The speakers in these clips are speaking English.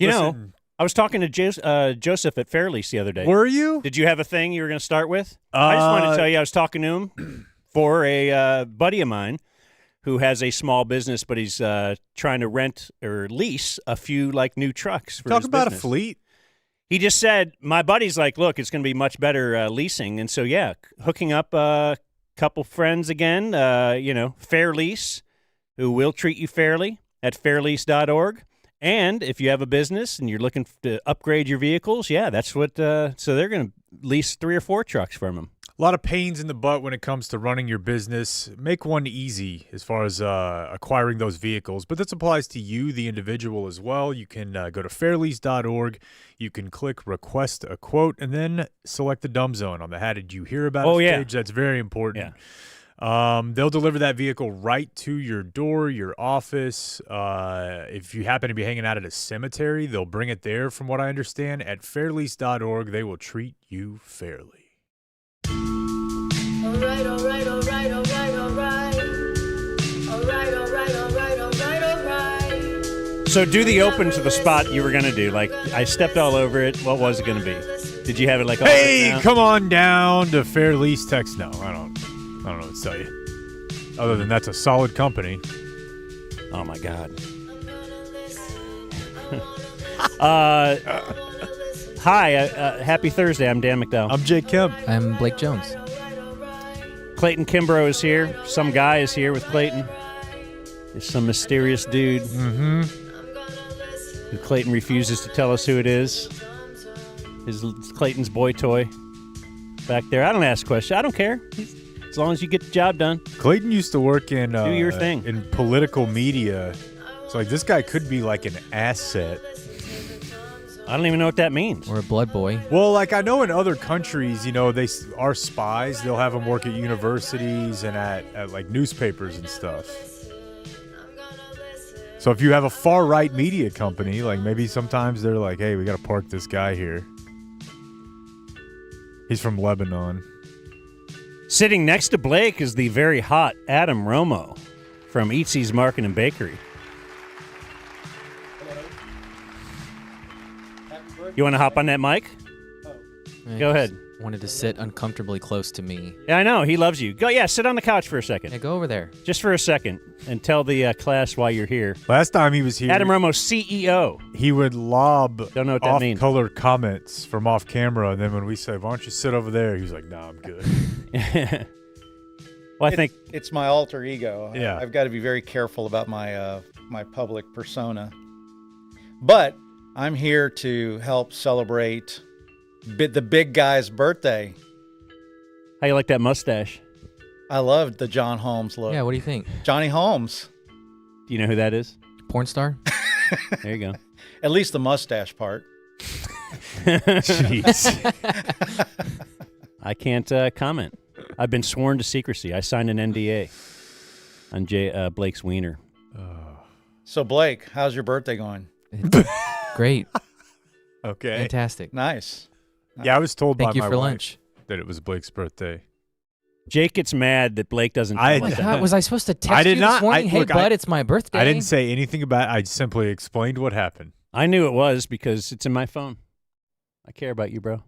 I was talking to Joseph at Fairlease the other day. Were you? Did you have a thing you were going to start with? I just wanted to tell you I was talking to him for a buddy of mine who has a small business, but he's trying to rent or lease a few new trucks for Talk his about business. a fleet. He just said, my buddy's like, look, it's going to be much better leasing. And so, yeah, hooking up a couple friends again, Fairlease, who will treat you fairly at fairlease.org. And if you have a business and you're looking to upgrade your vehicles, yeah, that's what so they're going to lease 3 or 4 trucks from them. A lot of pains in the butt when it comes to running your business. Make one easy as far as acquiring those vehicles. But this applies to you, the individual, as well. You can go to fairlease.org. You can click Request a Quote and then select the Dumb Zone on the How Did You Hear About It page. That's very important. Yeah. They'll deliver that vehicle right to your door, your office. If you happen to be hanging out at a cemetery, they'll bring it there, from what I understand. At fairlease.org, they will treat you fairly. All right. So do the open to the spot you were going to do. I stepped all over it. What was it going to be? Did you have it all Hey, written out? come on down to Fairlease Text. No, I don't know what to tell you. Other than that's a solid company. Oh, my God. Hi, happy Thursday. I'm Dan McDowell. I'm Jake Kemp. I'm Blake Jones. Clayton Kimbrough is here. Some guy is here with Clayton. It's some mysterious dude. Mm-hmm. Who Clayton refuses to tell us who it is. Clayton's boy toy back there. I don't ask questions. I don't care. As long as you get the job done. Clayton used to work in do your thing. In political media. So this guy could be an asset. I don't even know what that means. Or a blood boy. Well, I know in other countries, they are spies. They'll have them work at universities and at newspapers and stuff. So if you have a far-right media company, maybe sometimes they're like, hey, we got to park this guy here. He's from Lebanon. Sitting next to Blake is the very hot Adam Romo from Eatsy's Market and Bakery. You want to hop on that mic? Go ahead. Wanted to sit uncomfortably close to me. Yeah, I know. He loves you. Go, sit on the couch for a second. Yeah, go over there. Just for a second, and tell the class why you're here. Last time he was here, Adam Romo, CEO. He would lob Don't know what that means. off-color comments from off camera, and then when we said, why don't you sit over there, he was like, nah, I'm good. Well, I think it's my alter ego. Yeah. I've got to be very careful about my my public persona. But I'm here to help celebrate the big guy's birthday. how you like that mustache? I loved the John Holmes look. Yeah, what do you think? Johnny Holmes. Do you know who that is? Porn star? There you go. At least the mustache part. Jeez. I can't comment. I've been sworn to secrecy. I signed an NDA on Blake's wiener. So Blake, how's your birthday going? Great. Okay. Fantastic. Nice. Yeah, I was told Thank by you my for wife lunch. that it was Blake's birthday. Jake gets mad that Blake doesn't tell I- us Oh my that. God, was I supposed to text I did you not. this morning? Hey, Look, bud, it's my birthday. I didn't say anything about it. I simply explained what happened. I knew it was because it's in my phone. I care about you, bro.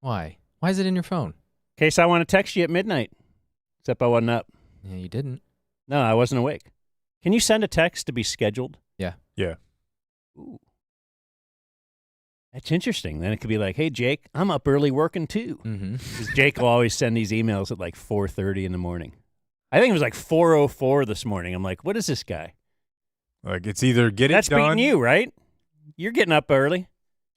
Why? Why is it in your phone? In case I want to text you at midnight. Except I wasn't up. Yeah, you didn't. No, I wasn't awake. Can you send a text to be scheduled? Yeah. Yeah. Ooh. That's interesting. Then it could be like, hey, Jake, I'm up early working too. Mm-hmm. Because Jake will always send these emails at 4:30 in the morning. I think it was 4:04 this morning. I'm like, what is this guy? It's either get That's it done. beating you, right? You're getting up early.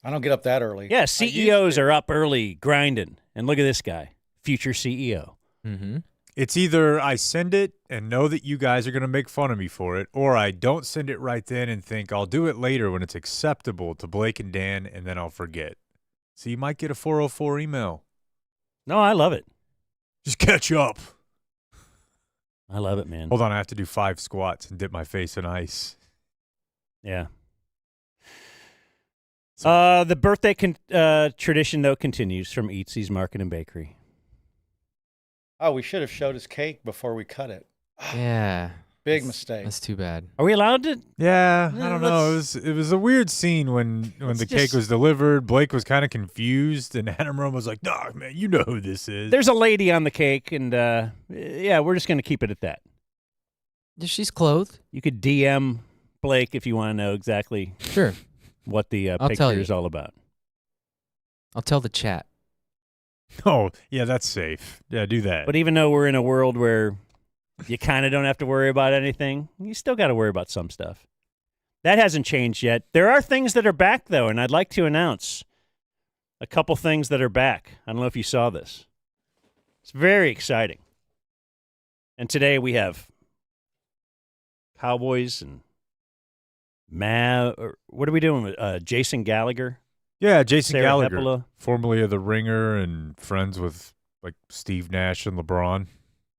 I don't get up that early. Yeah, CEOs are up early grinding. And look at this guy, future CEO. Mm-hmm. It's either I send it and know that you guys are going to make fun of me for it, or I don't send it right then and think I'll do it later when it's acceptable to Blake and Dan, and then I'll forget. So you might get a 404 email. No, I love it. Just catch up. I love it, man. Hold on, I have to do 5 squats and dip my face in ice. Yeah. The birthday tradition, though, continues from Eatsy's Market and Bakery. Oh, we should have showed his cake before we cut it. Yeah. Big mistake. That's too bad. Are we allowed to? Yeah, Yeah, I don't know. It was a weird scene when the cake was delivered. Blake was kind of confused, and Adam Rome was like, "Nah, man, you know who this is." There's a lady on the cake, and yeah, we're just going to keep it at that. She's clothed. You could DM Blake if you want to know exactly Sure. what the I'll tell picture you. is all about. I'll tell the chat. Oh, yeah, that's safe. Yeah, do that. But even though we're in a world where you kind of don't have to worry about anything, you still got to worry about some stuff. That hasn't changed yet. There are things that are back, though, and I'd like to announce a couple things that are back. I don't know if you saw this. It's very exciting. And today we have Cowboys and what are we doing with Jason Gallagher? Yeah, Jason Sarah Gallagher, Hepola. formerly of The Ringer and friends with like Steve Nash and LeBron.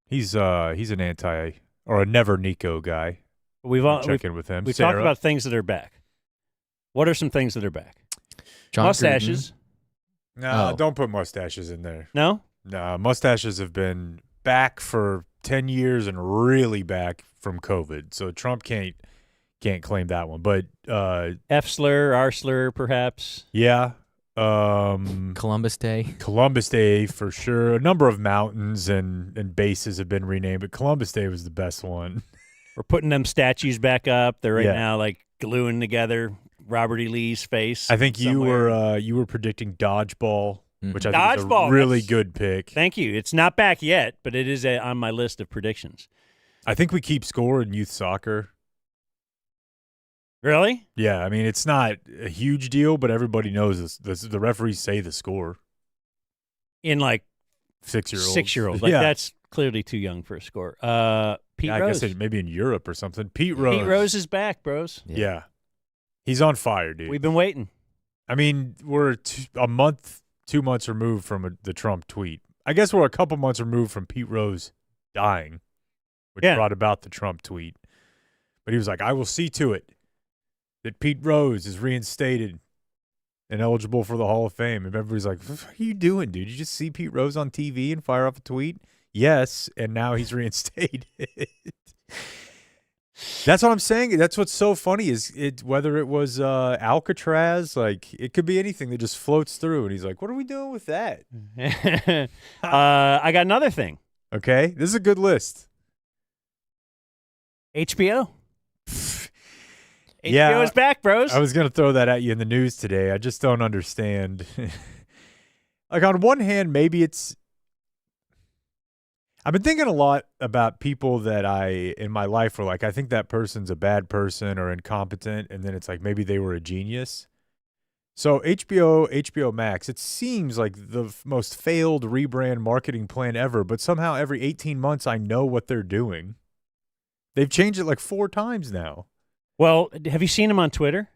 He's an anti or a never Nico guy. We've Check in with him. We've Sarah. talked about things that are back. What are some things that are back? John Mustaches. No, Oh. don't put mustaches in there. No? No, mustaches have been back for 10 years and really back from COVID. So Trump can't claim that one. But F slur, R slur, perhaps. yeah. Columbus Day. Columbus Day for sure. A number of mountains and bases have been renamed, but Columbus Day was the best one. We're putting them statues back up. They're right Yeah. now like gluing together Robert E. Lee's face. I think somewhere. you were predicting dodgeball, which I think is a Dodgeball, really that's- good pick. Thank you. It's not back yet, but it is on my list of predictions. I think we keep score in youth soccer. Really? Yeah, I mean it's not a huge deal, but everybody knows this. The referees say the score. In like 6-year-olds. 6-year-old. Like yeah. that's clearly too young for a score. Pete Yeah, I Rose. guess maybe in Europe or something. Pete Rose. Pete Rose is back, bros. Yeah. He's on fire, dude. We've been waiting. I mean, we're 2 months removed from the Trump tweet. I guess we're a couple months removed from Pete Rose dying, which Yeah. brought about the Trump tweet. But he was like, I will see to it that Pete Rose is reinstated and eligible for the Hall of Fame. And everybody's like, what are you doing, dude? You just see Pete Rose on TV and fire off a tweet? Yes, and now he's reinstated. That's what I'm saying. That's what's so funny is whether it was Alcatraz, like it could be anything that just floats through. And he's like, what are we doing with that? I got another thing. Okay, this is a good list. HBO. Yeah, HBO is back, bros. I was going to throw that at you in the news today. I just don't understand. Like on one hand, maybe I've been thinking a lot about people that in my life were like, I think that person's a bad person or incompetent. And then it's like, maybe they were a genius. So HBO Max, it seems like the most failed rebrand marketing plan ever, but somehow every 18 months, I know what they're doing. They've changed it like 4 times now. Well, have you seen him on Twitter?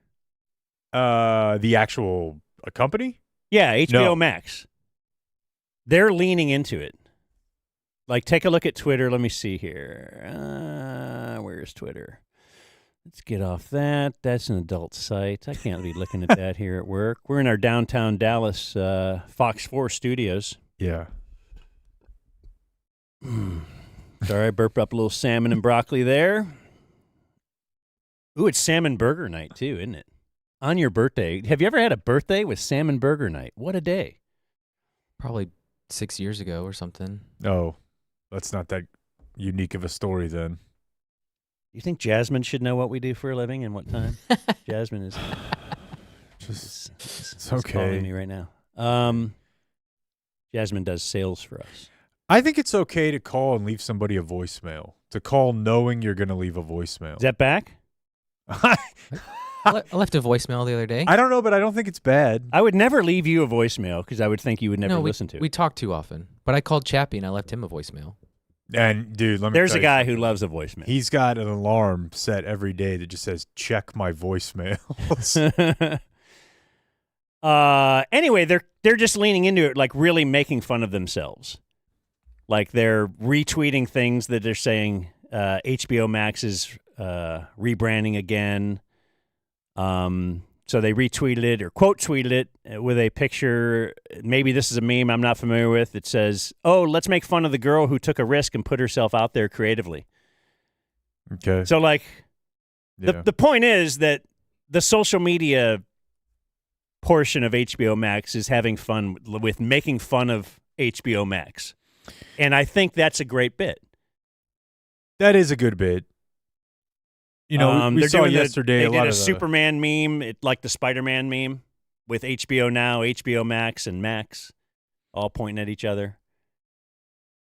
The actual company? Yeah, HBO No. Max. They're leaning into it. Like, take a look at Twitter. Let me see here. Where's Twitter? Let's get off that. That's an adult site. I can't be looking at that here at work. We're in our downtown Dallas Fox 4 studios. Yeah. Sorry, I burped up a little salmon and broccoli there. Ooh, it's salmon burger night, too, isn't it? On your birthday. Have you ever had a birthday with salmon burger night? What a day. Probably 6 years ago or something. No, that's not that unique of a story then. You think Jasmine should know what we do for a living and what time? Jasmine is It's calling okay. me right now. Jasmine does sales for us. I think it's okay to call and leave somebody a voicemail. To call knowing you're going to leave a voicemail. Is that back? I left a voicemail the other day. I don't know, but I don't think it's bad. I would never leave you a voicemail because I would think you would never no, listen to it. we talk too often. But I called Chappie and I left him a voicemail. And dude, let me There's tell a you guy something. who loves a voicemail. He's got an alarm set every day that just says, check my voicemails. Anyway, they're just leaning into it, like really making fun of themselves. Like they're retweeting things that they're saying HBO Max is rebranding again. So they retweeted it or quote tweeted it with a picture. Maybe this is a meme I'm not familiar with. It says, "Oh, let's make fun of the girl who took a risk and put herself out there creatively." Okay. So, like, Yeah. the point is that the social media portion of HBO Max is having fun with making fun of HBO Max. And I think that's a great bit. That is a good bit. We they're saw doing yesterday they a did lot a of the, Superman meme, like the Spider-Man meme, with HBO Now, HBO Max, and Max all pointing at each other.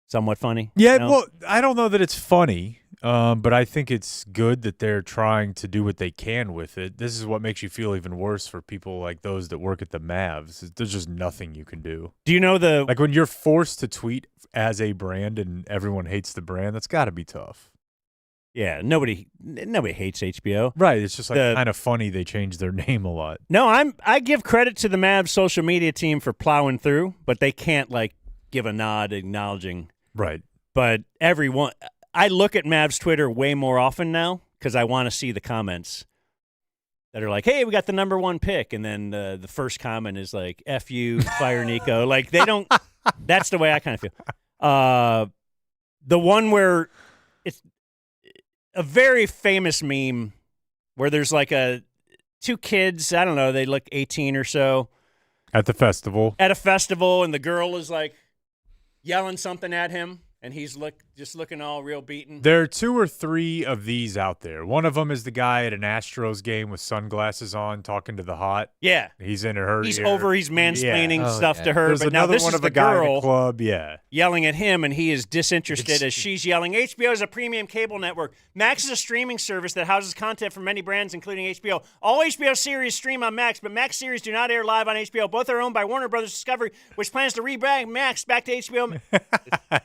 Somewhat funny. Yeah, No? well, I don't know that it's funny, but I think it's good that they're trying to do what they can with it. This is what makes you feel even worse for people like those that work at the Mavs. There's just nothing you can do. Do you know the Like when you're forced to tweet as a brand and everyone hates the brand, that's got to be tough. Yeah, nobody hates HBO. Right, it's just like The- kind of funny they changed their name a lot. No, I give credit to the Mavs social media team for plowing through, but they can't like give a nod acknowledging. Right. But everyone, I look at Mavs Twitter way more often now because I want to see the comments that are like, "Hey, we got the number 1 pick," and then the first comment is like, "F you, fire Nico." Like they don't. That's the way I kind of feel. The one where it's a very famous meme where there's like two kids. I don't know. They look 18 or so At the festival. at a festival, and the girl is like yelling something at him, and he's just looking all real beaten. There are 2 or 3 of these out there. One of them is the guy at an Astros game with sunglasses on talking to the hot. Yeah. He's into her He's ear. he's mansplaining Yeah. Oh, stuff yeah. to her, There's but now another this one is of the a guy in girl the club. Yeah. yelling at him, and he is disinterested It's- as she's yelling, HBO is a premium cable network. Max is a streaming service that houses content from many brands, including HBO. All HBO series stream on Max, but Max series do not air live on HBO. Both are owned by Warner Brothers Discovery, which plans to rebrand Max back to HBO.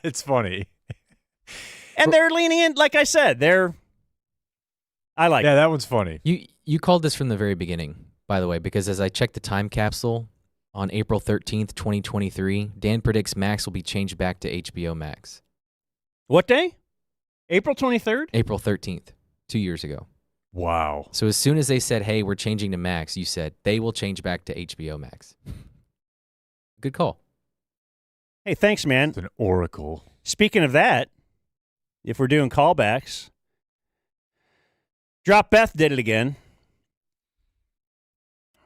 It's funny. And they're leaning in, like I said, I like it. Yeah, that one's funny. You called this from the very beginning, by the way, because as I checked the time capsule on April 13th, 2023, Dan predicts Max will be changed back to HBO Max. What day? April 23rd? April 13th, 2 years ago. Wow. So as soon as they said, hey, we're changing to Max, you said they will change back to HBO Max. Good call. Hey, thanks, man. It's an oracle. Speaking of that, if we're doing callbacks, Drop Beth did it again.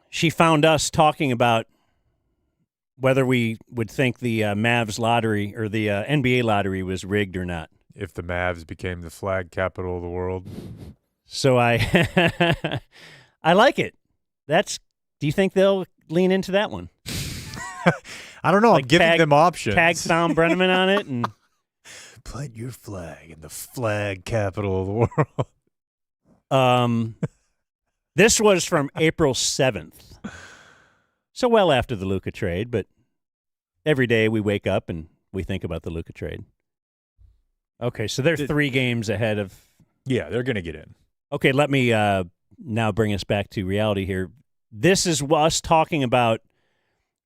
She found us talking about whether we would think the Mavs lottery or the NBA lottery was rigged or not. If the Mavs became the flag capital of the world. So I I like it. Do you think they'll lean into that one? I don't know. Like I'm giving them options. Tag found Brenneman on it, and Put your flag in the flag capital of the world. this was from April 7th. So well after the Luka trade, but every day we wake up and we think about the Luka trade. Okay, so they're 3 games ahead of. Yeah, they're going to get in. Okay, let me now bring us back to reality here. This is us talking about.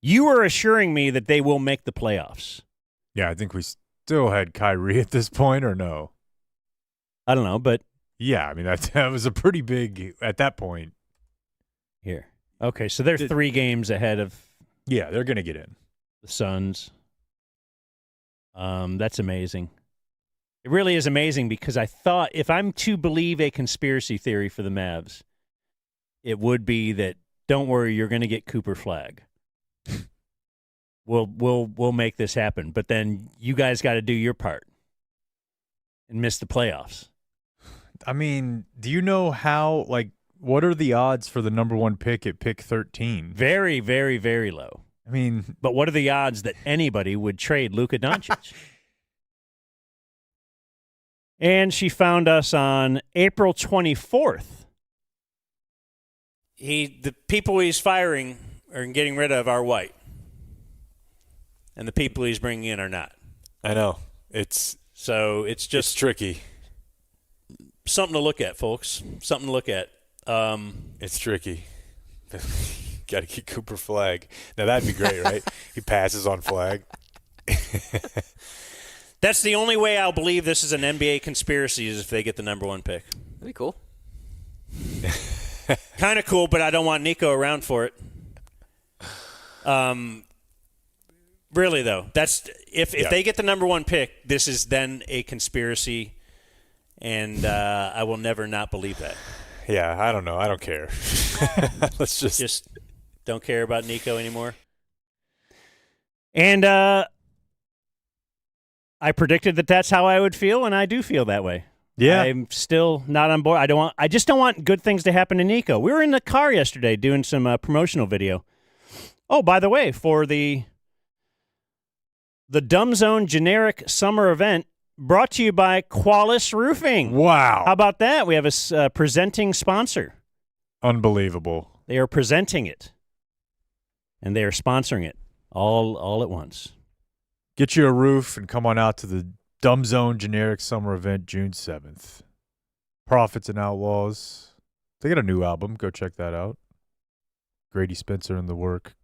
You were assuring me that they will make the playoffs. Yeah, I think we still had Kyrie at this point, or no? I don't know, but Yeah, I mean, that was a pretty big, at that point. here. Okay, so they're 3 games ahead of Yeah, they're going to get in. the Suns. That's amazing. It really is amazing because I thought if I'm to believe a conspiracy theory for the Mavs, it would be that don't worry, you're going to get Cooper Flag. We'll make this happen, but then you guys got to do your part and miss the playoffs. I mean, do you know how, like, what are the odds for the number 1 pick at pick 13? Very, very, very low. I mean, But what are the odds that anybody would trade Luka Doncic? And she found us on April 24th. The people he's firing or getting rid of are white. And the people he's bringing in are not. I know. It's just tricky. something to look at, folks. Something to look at. It's tricky. Got to get Cooper Flag. Now, that'd be great, right? He passes on Flag. That's the only way I'll believe this is an NBA conspiracy is if they get the number 1 pick. That'd be cool. Kind of cool, but I don't want Nico around for it. Really though, that's if they get the number 1 pick, this is then a conspiracy, and I will never not believe that. Yeah, I don't know. I don't care. Let's Just don't care about Nico anymore. And I predicted that that's how I would feel, and I do feel that way. Yeah. I'm still not on board. I just don't want good things to happen to Nico. We were in the car yesterday doing some promotional video. Oh, by the way, for the Dumb Zone generic summer event, brought to you by Qualis Roofing. Wow. How about that? We have a presenting sponsor. Unbelievable. They are presenting it, and they are sponsoring it all at once. Get you a roof and come on out to the Dumb Zone generic summer event June 7th. Prophets and Outlaws. They got a new album. Go check that out. Grady Spencer in the work.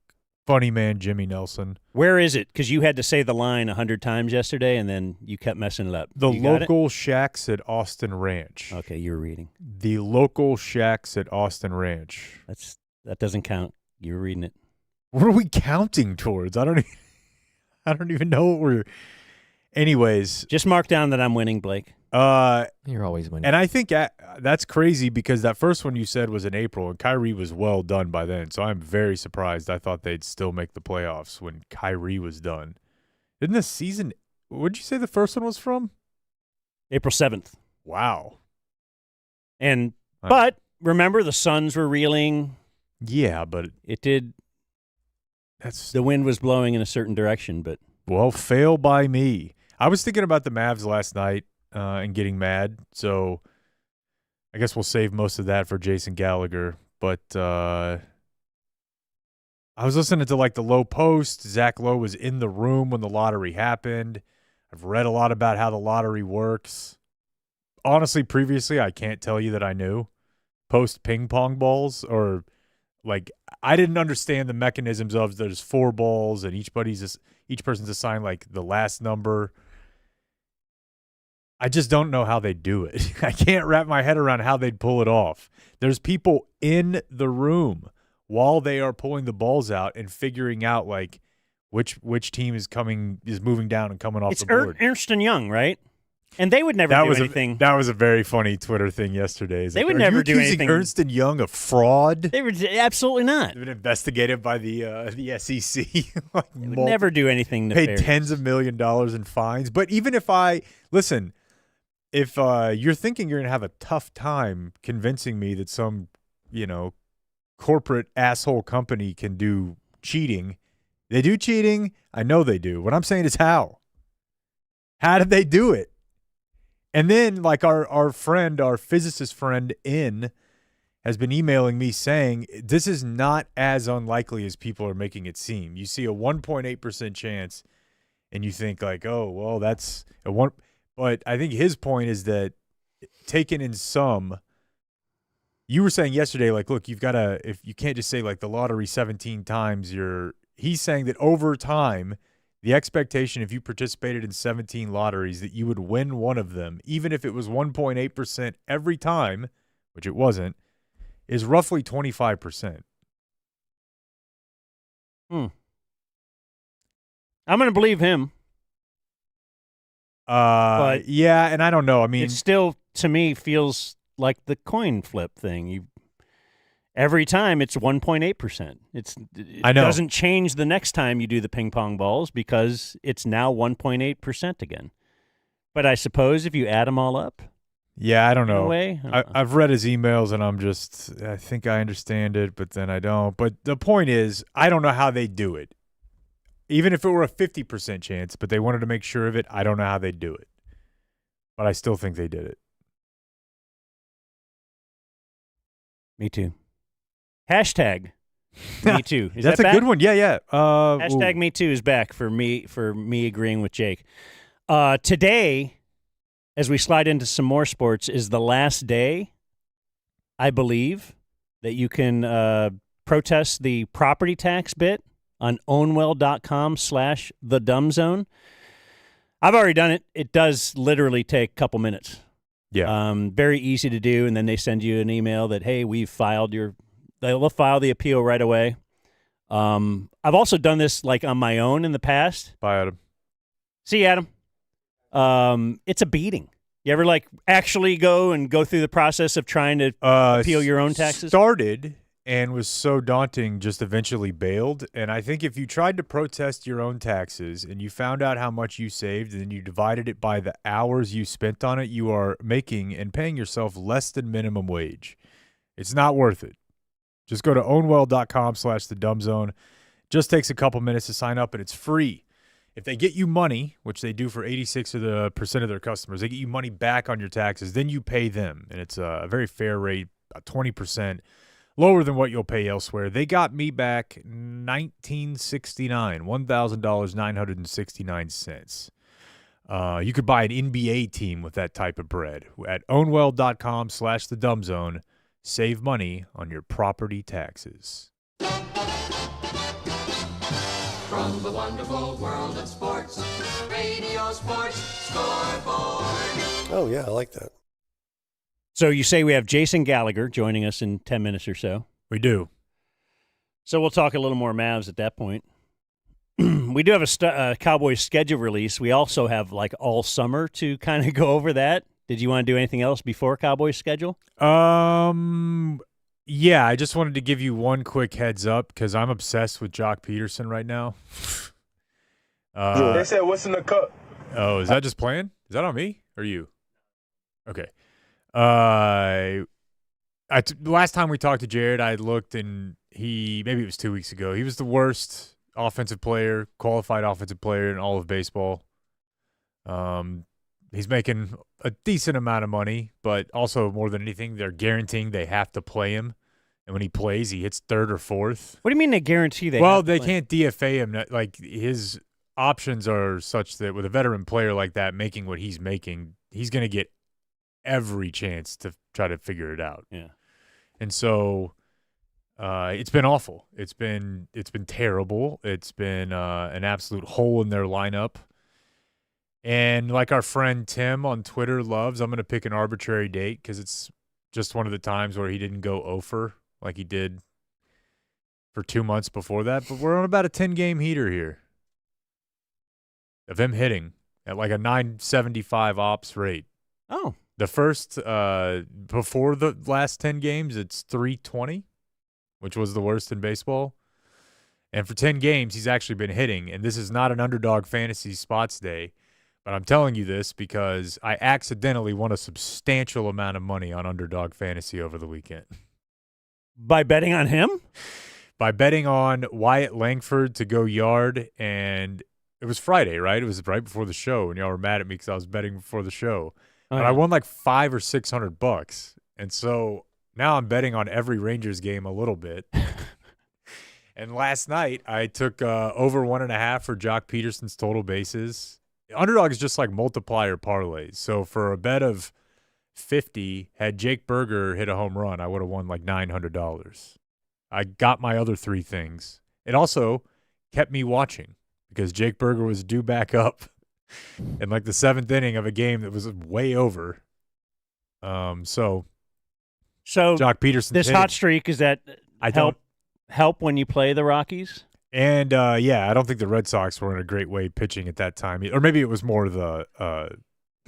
Funny man Jimmy Nelson. Where is it? Because you had to say the line 100 times yesterday, and then you kept messing it up. The You got it? local shacks at Austin Ranch. Okay, you were reading. The local shacks at Austin Ranch. That doesn't count. You were reading it. What are we counting towards? I don't even know what we're. Anyways, Just mark down that I'm winning, Blake. You're always winning. and I think that's crazy because that first one you said was in April, and Kyrie was well done by then. So I'm very surprised. I thought they'd still make the playoffs when Kyrie was done. Didn't the season? What'd you say the first one was from? April 7th. Wow. But remember, the Suns were reeling. Yeah, but It did. The wind was blowing in a certain direction, but fail by me. I was thinking about the Mavs last night and getting mad, so I guess we'll save most of that for Jason Gallagher. But I was listening to like the Low Post. Zach Lowe was in the room when the lottery happened. I've read a lot about how the lottery works. Honestly, previously, I can't tell you that I knew. Post ping pong balls, or like I didn't understand the mechanisms of there's 4 balls and each person's assigned like the last number. I just don't know how they do it. I can't wrap my head around how they'd pull it off. There's people in the room while they are pulling the balls out and figuring out like which team is moving down and coming off it's the board. Ernst & Young, right? And they would never do anything. That was a very funny Twitter thing yesterday. They would never do anything. Ernst & Young of fraud? They were absolutely not. They've been investigated by the SEC. They would never do anything nefarious. Paid tens of $millions in fines. But even if if you're thinking you're going to have a tough time convincing me that some, corporate asshole company can do cheating, they do cheating. I know they do. What I'm saying is how. How did they do it? And then, like our physicist friend has been emailing me saying this is not as unlikely as people are making it seem. You see a 1.8% chance, and you think like, oh, well, that's a one. But I think his point is that taken in sum, you were saying yesterday, like, look, if you can't just say like the lottery 17 times, he's saying that over time, the expectation if you participated in 17 lotteries that you would win one of them, even if it was 1.8% every time, which it wasn't, is roughly 25%. I'm going to believe him. But yeah, and I don't know. I mean, it still, to me, feels like the coin flip thing. Every time it's 1.8%. It doesn't change the next time you do the ping pong balls because it's now 1.8% again. But I suppose if you add them all up, yeah, I don't know. In a way, I've read his emails and I think I understand it, but then I don't. But the point is, I don't know how they do it. Even if it were a 50% chance, but they wanted to make sure of it, I don't know how they'd do it. But I still think they did it. Me too. Hashtag me too. Is That's that a back? good one. Yeah. Hashtag me too is back for me agreeing with Jake. Today, as we slide into some more sports, is the last day, I believe, that you can protest the property tax bit on ownwell.com/thedumbzone. I've already done it. It does literally take a couple minutes. Yeah. Very easy to do, and then they send you an email that, hey, they'll file the appeal right away. I've also done this like on my own in the past. Bye, Adam. See, Adam. It's a beating. You ever like actually go through the process of trying to appeal your own taxes? Started and was so daunting, just eventually bailed. And I think if you tried to protest your own taxes and you found out how much you saved and then you divided it by the hours you spent on it, you are making and paying yourself less than minimum wage. It's not worth it. Just go to ownwell.com/thedumbzone. Just takes a couple minutes to sign up, and it's free. If they get you money, which they do for 86% of their customers, they get you money back on your taxes, then you pay them. And it's a very fair rate, about 20% lower than what you'll pay elsewhere. They got me back $1,969, $1,969. You could buy an NBA team with that type of bread at ownwell.com/thedumbzone. Save money on your property taxes. From the wonderful world of sports, Radio Sports Scoreboard. Oh, yeah, I like that. So you say we have Jason Gallagher joining us in 10 minutes or so. We do. So we'll talk a little more Mavs at that point. We do have a Cowboys schedule release. We also have like all summer to kind of go over that. Did you want to do anything else before Cowboys schedule? Yeah, I just wanted to give you one quick heads up because I'm obsessed with Jock Peterson right now. They said, "What's in the cup?" Oh, is that just playing? Is that on me or you? Okay. Last time we talked to Jared, I looked and maybe it was 2 weeks ago. He was the worst qualified offensive player in all of baseball. He's making a decent amount of money, but also more than anything, they're guaranteeing they have to play him. And when he plays, he hits third or fourth. What do you mean they guarantee they Well, have to they play? can't DFA him. Like, his options are such that with a veteran player like that making what he's making, he's going to get every chance to try to figure it out. Yeah. And so it's been awful. It's been terrible. It's been an absolute hole in their lineup. And like our friend Tim on Twitter loves, I'm going to pick an arbitrary date because it's just one of the times where he didn't go 0-for like he did for 2 months before that. But we're on about a 10-game heater here of him hitting at like a 975 ops rate. Oh. The first, before the last 10 games, it's 320, which was the worst in baseball. And for 10 games, he's actually been hitting. And this is not an underdog fantasy spots day. But I'm telling you this because I accidentally won a substantial amount of money on Underdog Fantasy over the weekend. By betting on him? By betting on Wyatt Langford to go yard, and it was Friday, right? It was right before the show, and y'all were mad at me because I was betting before the show. But I won like $500 or $600, and so now I'm betting on every Rangers game a little bit. And last night I took over 1.5 for Jock Peterson's total bases. Underdog is just like multiplier parlays. So for a bet of 50, had Jake Berger hit a home run, I would have won like $900. I got my other three things. It also kept me watching because Jake Berger was due back up in like the 7th inning of a game that was way over. So Jock Peterson. This hot streak, is that help when you play the Rockies? And, yeah, I don't think the Red Sox were in a great way pitching at that time. Or maybe it was more the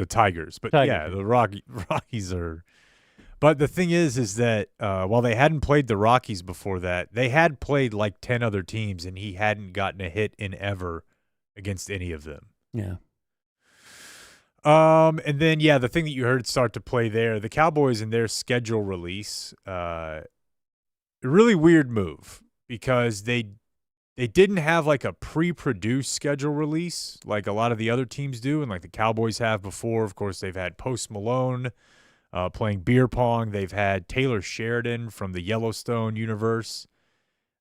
Tigers. But, yeah, the Rockies are – but the thing is that while they hadn't played the Rockies before that, they had played like 10 other teams, and he hadn't gotten a hit in ever against any of them. Yeah. And then, yeah, the thing that you heard start to play there, the Cowboys in their schedule release, a really weird move because they didn't have like a pre-produced schedule release like a lot of the other teams do and like the Cowboys have before. Of course, they've had Post Malone playing beer pong. They've had Taylor Sheridan from the Yellowstone universe,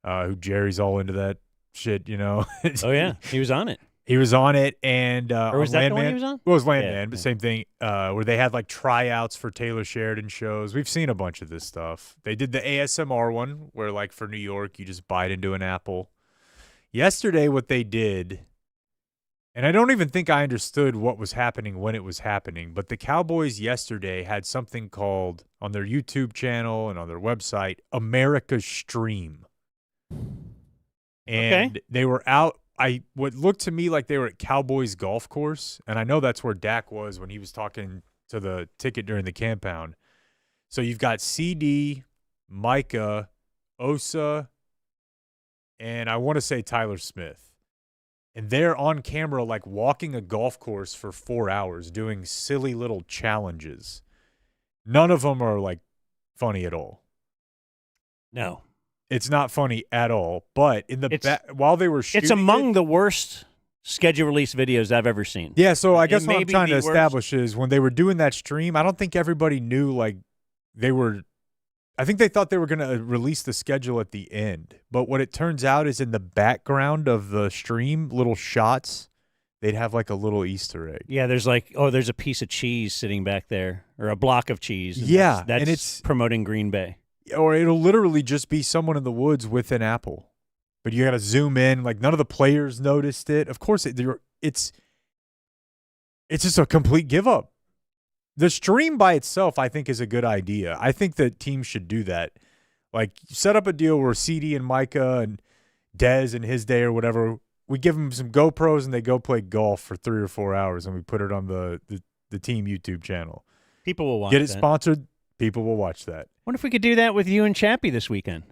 who Jerry's all into that shit, you know. Oh, yeah. He was on it. He was on it, and or was that the one he was on? Well, it was Landman, but same thing, where they had like tryouts for Taylor Sheridan shows. We've seen a bunch of this stuff. They did the ASMR one where like for New York, you just bite into an apple. Yesterday, what they did, and I don't even think I understood what was happening when it was happening, but the Cowboys yesterday had something called, on their YouTube channel and on their website, America's Stream. And they were out, what looked to me like they were at Cowboys golf course, and I know that's where Dak was when he was talking to the ticket during the compound. So you've got CD, Micah, Osa, and I want to say Tyler Smith. And they're on camera like walking a golf course for 4 hours doing silly little challenges. None of them are like funny at all. No. It's not funny at all. But in the while they were shooting, it's among the worst schedule release videos I've ever seen. Yeah, so I guess It what may I'm be trying to the worst. establish is when they were doing that stream, I don't think everybody knew like they were. I think they thought they were going to release the schedule at the end. But what it turns out is in the background of the stream, little shots, they'd have like a little Easter egg. Yeah, there's there's a piece of cheese sitting back there, or a block of cheese. And Yeah, that's and it's promoting Green Bay. Or it'll literally just be someone in the woods with an apple. But you got to zoom in. Like none of the players noticed it. Of course, it's just a complete give up. The stream by itself, I think, is a good idea. I think that teams should do that. Like set up a deal where CD and Micah and Dez in his day or whatever, we give them some GoPros and they go play golf for 3 or 4 hours and we put it on the team YouTube channel. People will watch Get it that. sponsored. People will watch that. Wonder if we could do that with you and Chappie this weekend.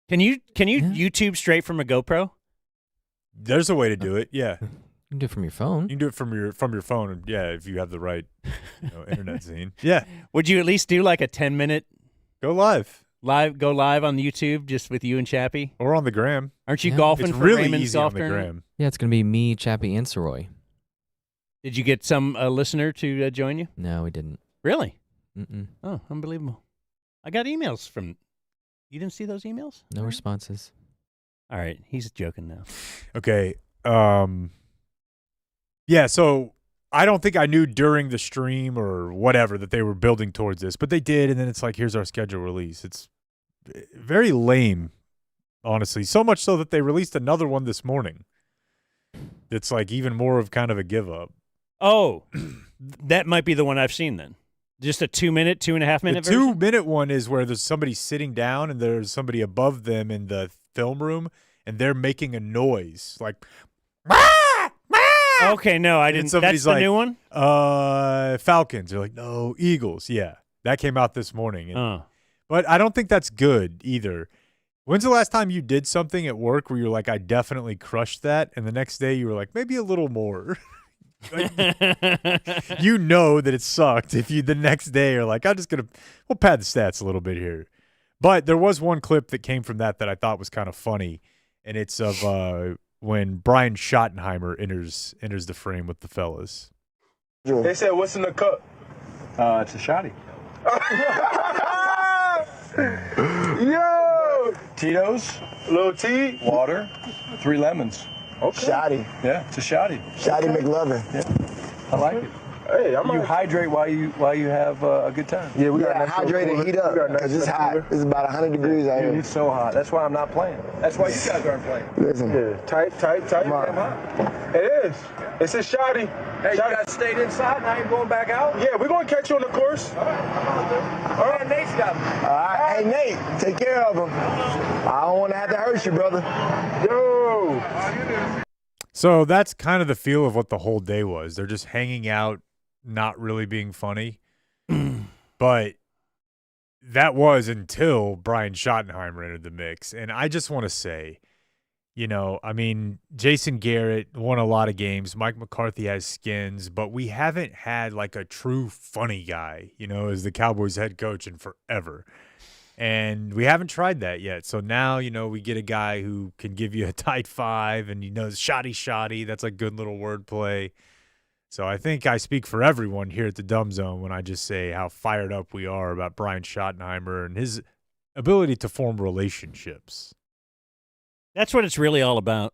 Can you YouTube straight from a GoPro? There's a way to do it. Yeah. You can do it from your phone. You can do it from your phone, yeah, if you have the right internet scene. Yeah, Would you at least do like a 10-minute go live go live on YouTube just with you and Chappie? or on the gram. Aren't you Yeah. golfing It's for really Raymond's easy golf on the tournament? gram. Yeah, it's going to be me, Chappie, and Soroy. Did you get some listener to join you? No, we didn't. Really? Mm-mm. Oh, unbelievable. I got emails from – you didn't see those emails? No responses. All right. He's joking now. Okay. Yeah, so I don't think I knew during the stream or whatever that they were building towards this, but they did, and then it's like, here's our schedule release. It's very lame, honestly. So much so that they released another one this morning. It's like even more of kind of a give up. Oh, that might be the one I've seen then. Just a 2-minute, 2.5-minute The version? 2-minute one is where there's somebody sitting down and there's somebody above them in the film room, and they're making a noise like, Okay, no, I And didn't. somebody's That's the like, new one? Falcons. They're like, no, Eagles. Yeah, that came out this morning. Oh. But I don't think that's good either. When's the last time you did something at work where you're like, I definitely crushed that, and the next day you were like, maybe a little more? You know that it sucked if you the next day are like, we'll pad the stats a little bit here. But there was one clip that came from that I thought was kind of funny, and it's of when Brian Schottenheimer enters the frame with the fellas. They said, what's in the cup? It's a shotty. Yo! Tito's, Little T? water, 3 lemons. Okay. Shotty. Yeah, it's a shotty. Shotty McLovin. Yeah, I like it. Hey, You hydrate while you have a good time. Yeah, we got Yeah, nice hydrate and little heat cooler. up We got nice because it's little hot. cooler. It's about 100 degrees out Dude, here. it's so hot. That's why I'm not playing. That's why you guys aren't playing. Listen, Yeah, tight. Come on. Damn hot. It is. It's a shotty. Hey, you Shotty. guys stayed inside. Now you're going back out. Yeah, we're going to catch you on the course. All right, Nate's got me. all right, hey Nate, take care of him. I don't want to have to hurt you, brother. Yo! So that's kind of the feel of what the whole day was. They're just hanging out, not really being funny. But that was until Brian Schottenheimer entered the mix. And I just want to say, I mean, Jason Garrett won a lot of games. Mike McCarthy has skins, but we haven't had like a true funny guy, as the Cowboys head coach in forever. And we haven't tried that yet. So now, we get a guy who can give you a tight 5 and shoddy. That's a good little wordplay. So I think I speak for everyone here at the Dumb Zone when I just say how fired up we are about Brian Schottenheimer and his ability to form relationships. That's what it's really all about.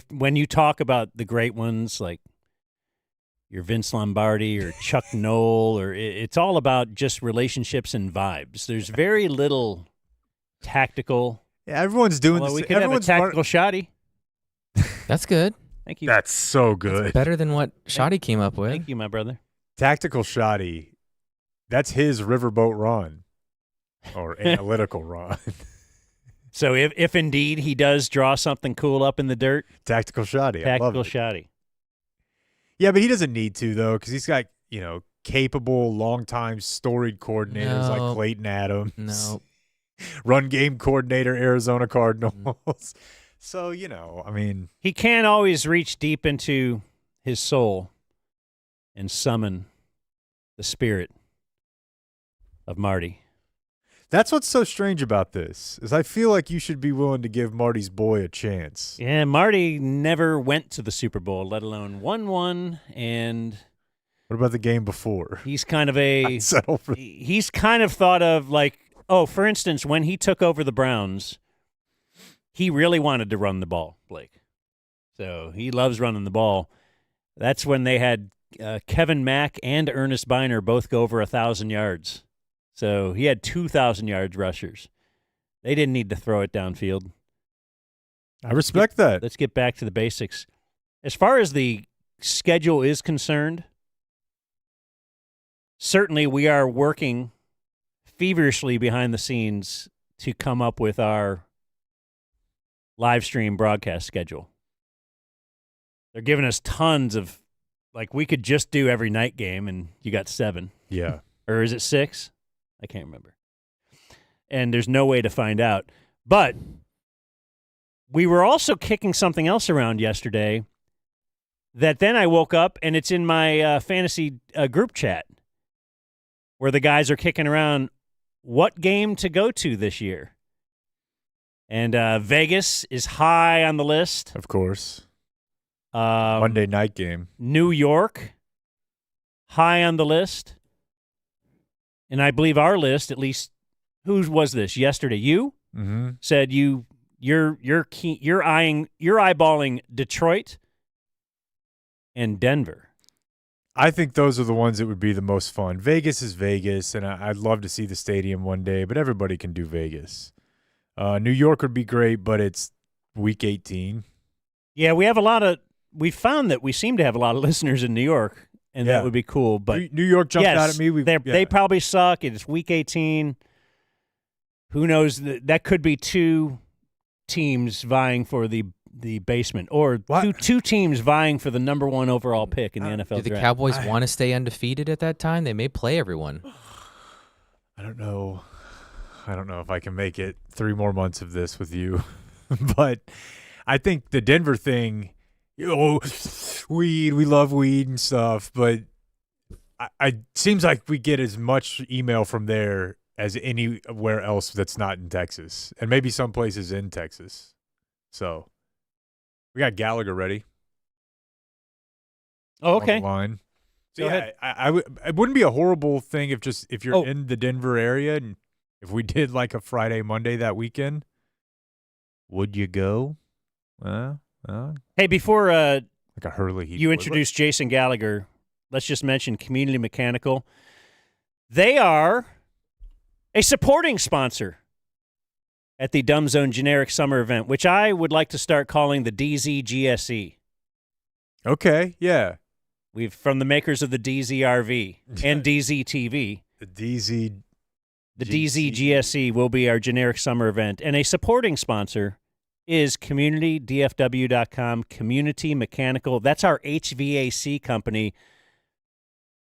When you talk about the great ones like your Vince Lombardi or Chuck Noll, it's all about just relationships and vibes. There's very little tactical. Yeah, everyone's doing Well, this. we could have a tactical shoddy. That's good. Thank you. That's so good. Better than what Shoddy came up with. Thank you, my brother. Tactical shoddy. That's his riverboat Ron or analytical Ron. So if indeed he does draw something cool up in the dirt, Tactical shoddy. I love tactical it. shoddy. Yeah, but he doesn't need to, though, because he's got, capable, long-time storied coordinators like No. Clayton Adams. No. Run game coordinator, Arizona Cardinals. So, I mean. He can't always reach deep into his soul and summon the spirit of Marty. That's what's so strange about this, is I feel like you should be willing to give Marty's boy a chance. Yeah, Marty never went to the Super Bowl, let alone won one, and What about the game before? he's kind of a Settle for he's kind of thought of like, for instance, when he took over the Browns, he really wanted to run the ball, Blake. So he loves running the ball. That's when they had Kevin Mack and Ernest Biner both go over 1,000 yards. So he had 2,000 yards rushers. They didn't need to throw it downfield. I respect that. Let's get back to the basics. As far as the schedule is concerned, certainly we are working feverishly behind the scenes to come up with our live stream broadcast schedule. They're giving us tons of, like, we could just do every night game and you got 7. Yeah. Or is it 6? I can't remember. And there's no way to find out. But we were also kicking something else around yesterday that then I woke up and it's in my fantasy group chat where the guys are kicking around what game to go to this year. And Vegas is high on the list. Of course. Um, Monday night game. New York, high on the list. And I believe our list, at least, who was this yesterday? You said you're eyeballing Detroit and Denver. I think those are the ones that would be the most fun. Vegas is Vegas, and I'd love to see the stadium one day, but everybody can do Vegas. New York would be great, but it's week 18. Yeah, we found that we seem to have a lot of listeners in New York, and that would be cool. But New York jumped out at me. They probably suck. It's week 18. Who knows? That could be 2 teams vying for the basement, or two teams vying for the number 1 overall pick in the NFL Do the draft. Cowboys want to stay undefeated at that time? They may play everyone. I don't know if I can make it 3 more months of this with you. But I think the Denver thing, weed, we love weed and stuff, but I seems like we get as much email from there as anywhere else that's not in Texas, and maybe some places in Texas. So we got Gallagher ready. Oh, okay. On the line. So Go ahead. It wouldn't be a horrible thing if you're in the Denver area and if we did like a Friday, Monday that weekend. Would you go? Hey, before like a Hurley Heat you introduce Jason Gallagher, let's just mention Community Mechanical. They are a supporting sponsor at the Dumb Zone Generic Summer Event, which I would like to start calling the DZGSE. Okay, yeah. We've from the makers of the DZRV and DZTV. The DZGSE will be our generic summer event, and a supporting sponsor is CommunityDFW.com, Community Mechanical. That's our HVAC company.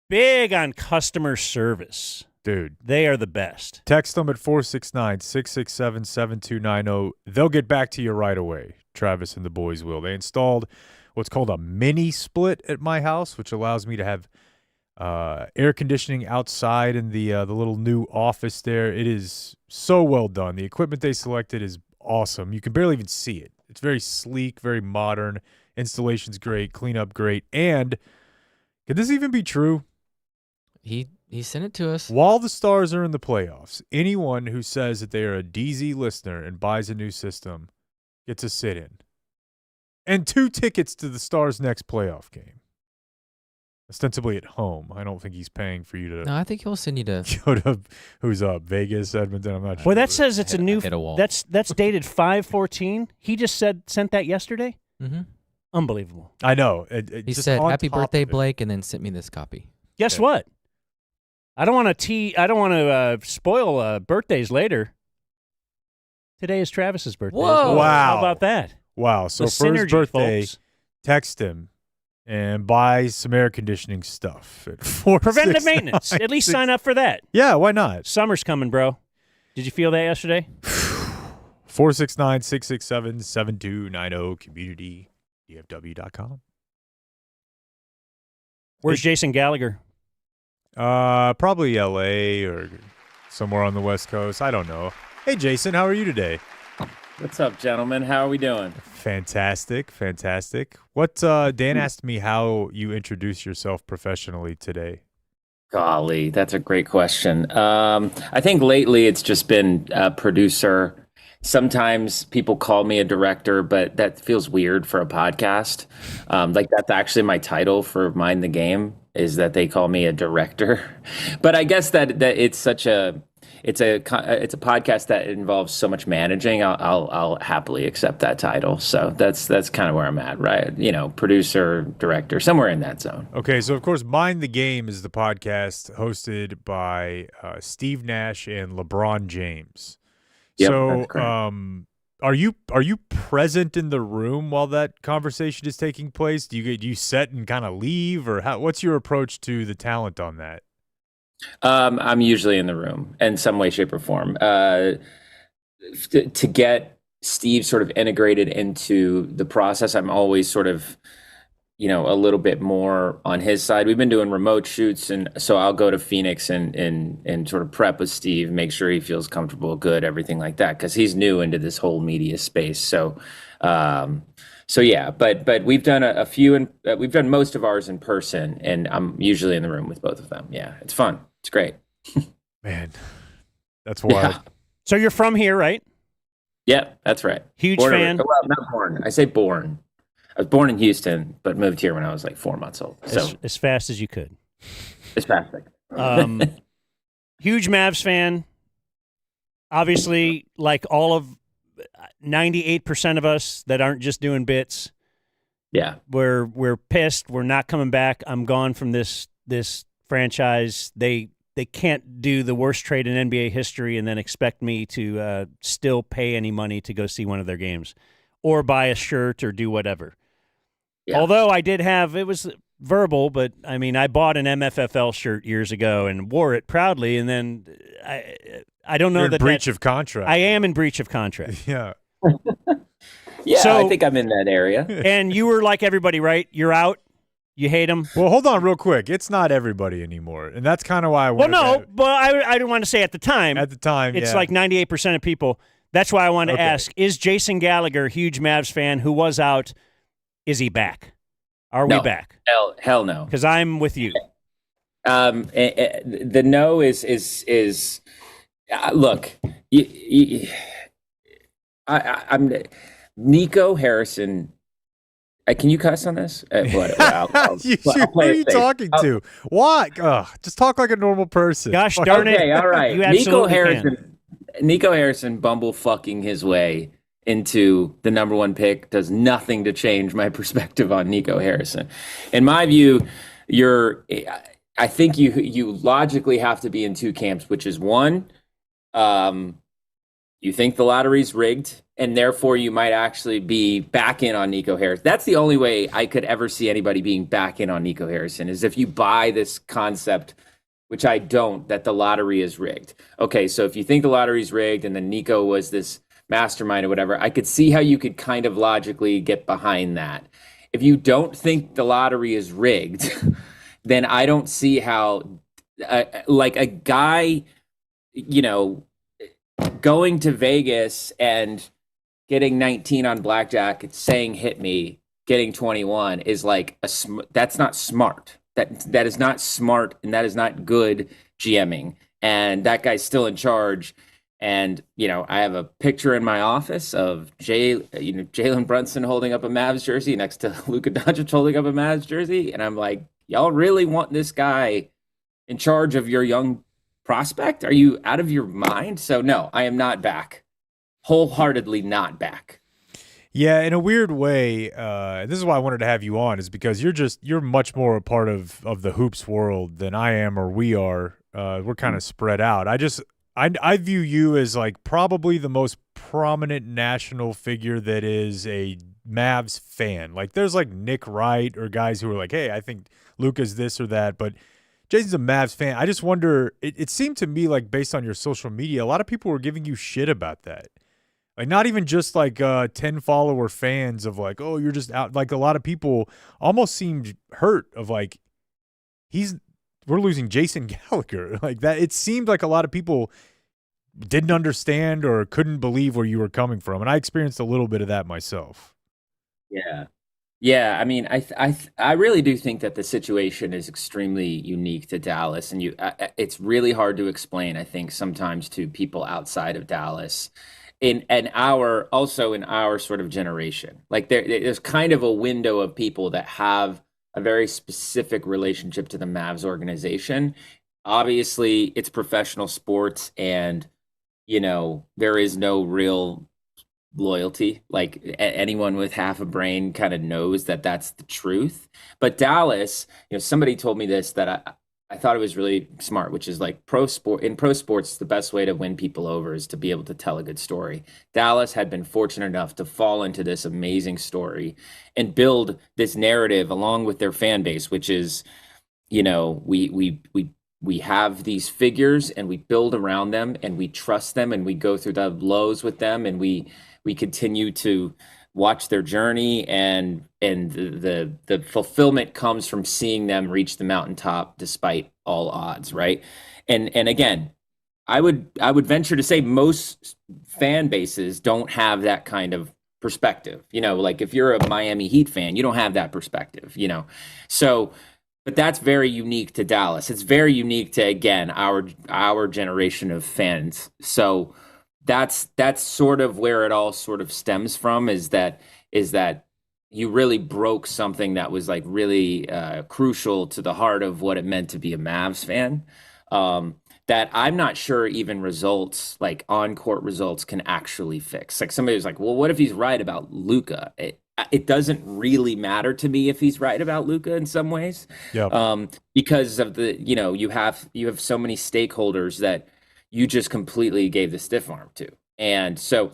Big on customer service. Dude. They are the best. Text them at 469-667-7290. They'll get back to you right away. Travis and the boys will. They installed what's called a mini split at my house, which allows me to have air conditioning outside in the little new office there. It is so well done. The equipment they selected is awesome. You can barely even see it. It's very sleek, very modern. Installation's great, cleanup great. And could this even be true? He sent it to us. While the Stars are in the playoffs, anyone who says that they are a DZ listener and buys a new system gets a sit-in. And 2 tickets to the Stars' next playoff game. Ostensibly at home. I don't think he's paying for you to No, I think he'll send you to go to who's up, Vegas, Edmonton. I'm not sure. Well, that says it's a new. hit a wall. That's dated 5/14. He just sent that yesterday. Mm-hmm. Unbelievable. I know. He said, "Happy birthday, Blake," and then sent me this copy. Guess what? I don't want to spoil birthdays later. Today is Travis's birthday. Whoa! Wow. How about that? Wow. So The for his synergy, birthday, folks. text him and buy some air conditioning stuff at 469. Preventative maintenance. At least sign up for that. Yeah, why not? Summer's coming, bro. Did you feel that yesterday? 469-667-7290 community dfw.com. Where's Jason Gallagher? Probably LA or somewhere on the West Coast. I don't know. Hey, Jason, how are you today? What's up, gentlemen? How are we doing? Fantastic. What Dan asked me how you introduce yourself professionally today. Golly, that's a great question. I think lately it's just been producer. Sometimes people call me a director, but that feels weird for a podcast. Like that's actually my title for Mind the Game, is that they call me a director. But I guess that it's such a it's a podcast that involves so much managing. I'll happily accept that title. So that's kind of where I'm at, right? You know, producer, director, somewhere in that zone. Okay, so of course, Mind the Game is the podcast hosted by Steve Nash and LeBron James. Yep, So, that's are you present in the room while that conversation is taking place? Do you set and kind of leave, or what's your approach to the talent on that? I'm usually in the room in some way, shape, or form. To get Steve sort of integrated into the process, I'm always sort of, a little bit more on his side. We've been doing remote shoots, and so I'll go to Phoenix and sort of prep with Steve, make sure he feels comfortable, good, everything like that, because he's new into this whole media space. So yeah, but we've done a few, and we've done most of ours in person, and I'm usually in the room with both of them. Yeah, it's fun. It's great. Man, that's wild. Yeah. So you're from here, right? Yeah, that's right. Huge Born fan. Well, not born. I say born. I was born in Houston, but moved here when I was like 4 months old. So As fast as you could. it's fantastic. Huge Mavs fan. Obviously, like all of 98% of us that aren't just doing bits. Yeah. We're pissed. We're not coming back. I'm gone from this franchise. They can't do the worst trade in NBA history and then expect me to still pay any money to go see one of their games or buy a shirt or do whatever. Yeah. Although I did have, it was verbal, but I mean, I bought an MFFL shirt years ago and wore it proudly, and then I don't know. You're in breach of contract. I am in breach of contract. Yeah. Yeah, So, I think I'm in that area. And you were like everybody, right? You're out. You hate them. Well, hold on real quick. It's not everybody anymore, and that's kind of why I wanted but I didn't want to say at the time. At the time, it's yeah. like 98% of people. That's why I wanted to Okay. ask, is Jason Gallagher, huge Mavs fan who was out, is he back? Are we back? Hell no. Because I'm with you. The no is look, I'm Nico Harrison. Can you cuss on this? I'll Who play are it you safe. talking to? What? Just talk like a normal person. Gosh darn it. Okay, all right. You absolutely Nico Harrison bumble fucking his way into the number one pick does nothing to change my perspective on Nico Harrison. In my view, I think you logically have to be in two camps, which is one, you think the lottery's rigged, and therefore you might actually be back in on Nico Harrison. That's the only way I could ever see anybody being back in on Nico Harrison, is if you buy this concept, which I don't, that the lottery is rigged. Okay, so if you think the lottery's rigged and then Nico was this mastermind or whatever, I could see how you could kind of logically get behind that. If you don't think the lottery is rigged, then I don't see how, like a guy, going to Vegas and getting 19 on blackjack, saying hit me, getting 21 is like that's not smart. That is not smart, and that is not good GMing. And that guy's still in charge. And I have a picture in my office of Jalen Brunson holding up a Mavs jersey next to Luka Doncic holding up a Mavs jersey, and I'm like, y'all really want this guy in charge of your young prospect? Are you out of your mind? So no, I am not back. Wholeheartedly not back. Yeah, in a weird way, this is why I wanted to have you on, is because you're much more a part of the hoops world than I am or we are. We're kind of spread out. I view you as like probably the most prominent national figure that is a Mavs fan. Like there's like Nick Wright or guys who are like, hey, I think Luka's this or that, but Jason's a Mavs fan. I just wonder, it seemed to me like based on your social media, a lot of people were giving you shit about that. Like not even just like 10 follower fans of like, oh, you're just out. Like a lot of people almost seemed hurt of like, we're losing Jason Gallagher. Like that, it seemed like a lot of people didn't understand or couldn't believe where you were coming from. And I experienced a little bit of that myself. Yeah. Yeah, I mean, I really do think that the situation is extremely unique to Dallas, and it's really hard to explain, I think, sometimes to people outside of Dallas, in our sort of generation. Like there's kind of a window of people that have a very specific relationship to the Mavs organization. Obviously, it's professional sports, and there is no real loyalty. Like anyone with half a brain kind of knows that that's the truth. But Dallas, somebody told me this that I thought it was really smart, which is like in pro sports, the best way to win people over is to be able to tell a good story. Dallas had been fortunate enough to fall into this amazing story and build this narrative along with their fan base, which is, we have these figures and we build around them and we trust them and we go through the lows with them and we continue to watch their journey, and the fulfillment comes from seeing them reach the mountaintop despite all odds, right? And again, I would venture to say most fan bases don't have that kind of perspective. Like if you're a Miami Heat fan, you don't have that perspective, So, but that's very unique to Dallas. It's very unique to, again, our generation of fans. So that's sort of where it all sort of stems from, is that you really broke something that was like really crucial to the heart of what it meant to be a Mavs fan. That I'm not sure even results, like on-court results, can actually fix. Like somebody was like, well, what if he's right about Luka? It doesn't really matter to me if he's right about Luka in some ways. Yeah. Because of you have so many stakeholders that you just completely gave the stiff arm to. And so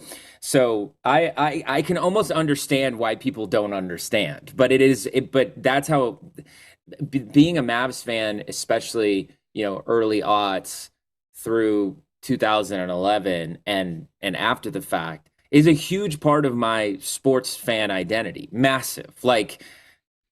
I can almost understand why people don't understand, but but that's how being a Mavs fan, especially, early aughts through 2011 and after the fact, is a huge part of my sports fan identity. Massive. Like,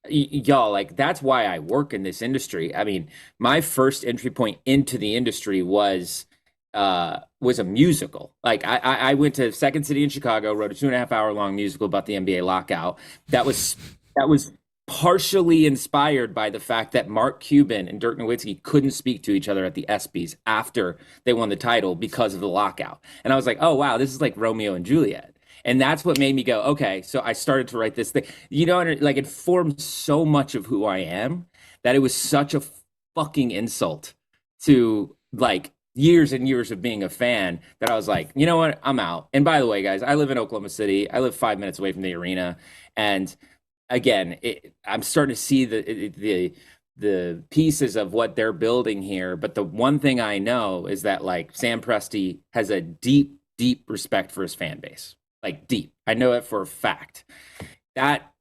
y'all, like that's why I work in this industry. I mean, my first entry point into the industry was a musical. Like I went to Second City in Chicago, wrote a 2.5 hour long musical about the NBA lockout. That was partially inspired by the fact that Mark Cuban and Dirk Nowitzki couldn't speak to each other at the ESPYs after they won the title because of the lockout. And I was like, oh wow, this is like Romeo and Juliet. And that's what made me go, okay. So I started to write this thing. Like it formed so much of who I am that it was such a fucking insult to like years and years of being a fan that I was like, you know what, I'm out. And by the way, guys, I live in Oklahoma City. I live 5 minutes away from the arena. And again, I'm starting to see the pieces of what they're building here. But the one thing I know is that like Sam Presti has a deep, deep respect for his fan base. Like deep. I know it for a fact. That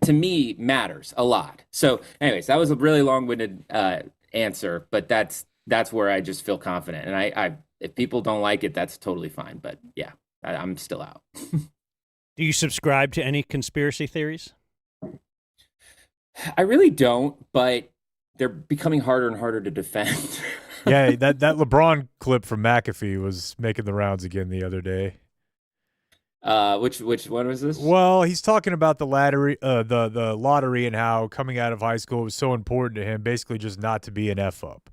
to me matters a lot. So anyways, that was a really long-winded answer, but that's where I just feel confident. And I if people don't like it, that's totally fine. But yeah, I'm still out. Do you subscribe to any conspiracy theories? I really don't, but they're becoming harder and harder to defend. Yeah, that LeBron clip from McAfee was making the rounds again the other day. Which one was this? Well, he's talking about the lottery, the lottery, and how coming out of high school was so important to him, basically just not to be an F up,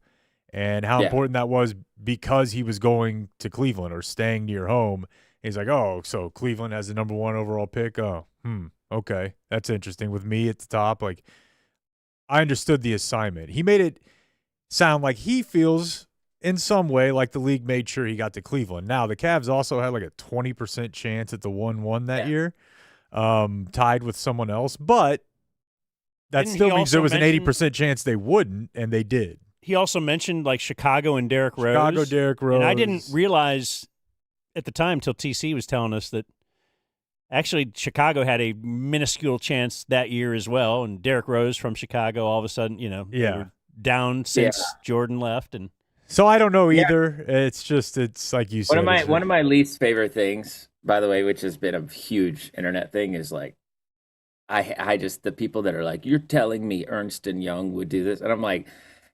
and how important that was because he was going to Cleveland or staying near home. He's like, oh, so Cleveland has the #1 overall pick. Oh, okay, that's interesting. With me at the top, like I understood the assignment. He made it sound like he feels in some way like the league made sure he got to Cleveland. Now, the Cavs also had like a 20% chance at the 1-1 that year, tied with someone else. But that still means there was an 80% chance they wouldn't, and they did. He also mentioned like Chicago and Derrick Rose. Chicago, Derrick Rose. And I didn't realize at the time till TC was telling us that Actually, Chicago had a minuscule chance that year as well, and Derrick Rose from Chicago, all of a sudden, they Yeah. were down since Jordan left, and So I don't know either. It's like you said. One of my least favorite things, by the way, which has been a huge internet thing, is like I just the people that are like, you're telling me Ernst and Young would do this, and I'm like,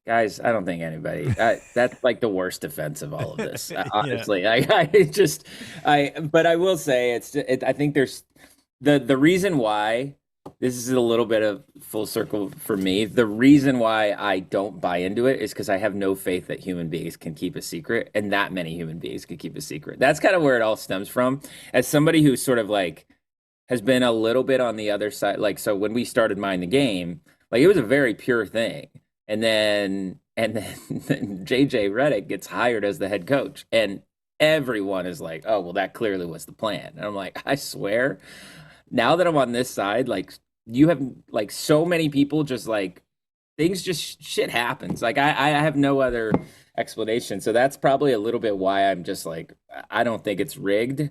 guys, I don't think anybody. That's like the worst offense of all of this. Honestly, but I will say I think there's the reason why this is a little bit of full circle for me. The reason why I don't buy into it is because I have no faith that human beings can keep a secret, and that many human beings can keep a secret. That's kind of where it all stems from. As somebody who's sort of like has been a little bit on the other side, like so when we started Mind the Game, like it was a very pure thing. And then JJ Redick gets hired as the head coach, and everyone is like, "Oh, well, that clearly was the plan." And I'm like, I swear, now that I'm on this side, like you have like so many people just like things just shit happens. Like I have no other explanation. So that's probably a little bit why I'm just like I don't think it's rigged.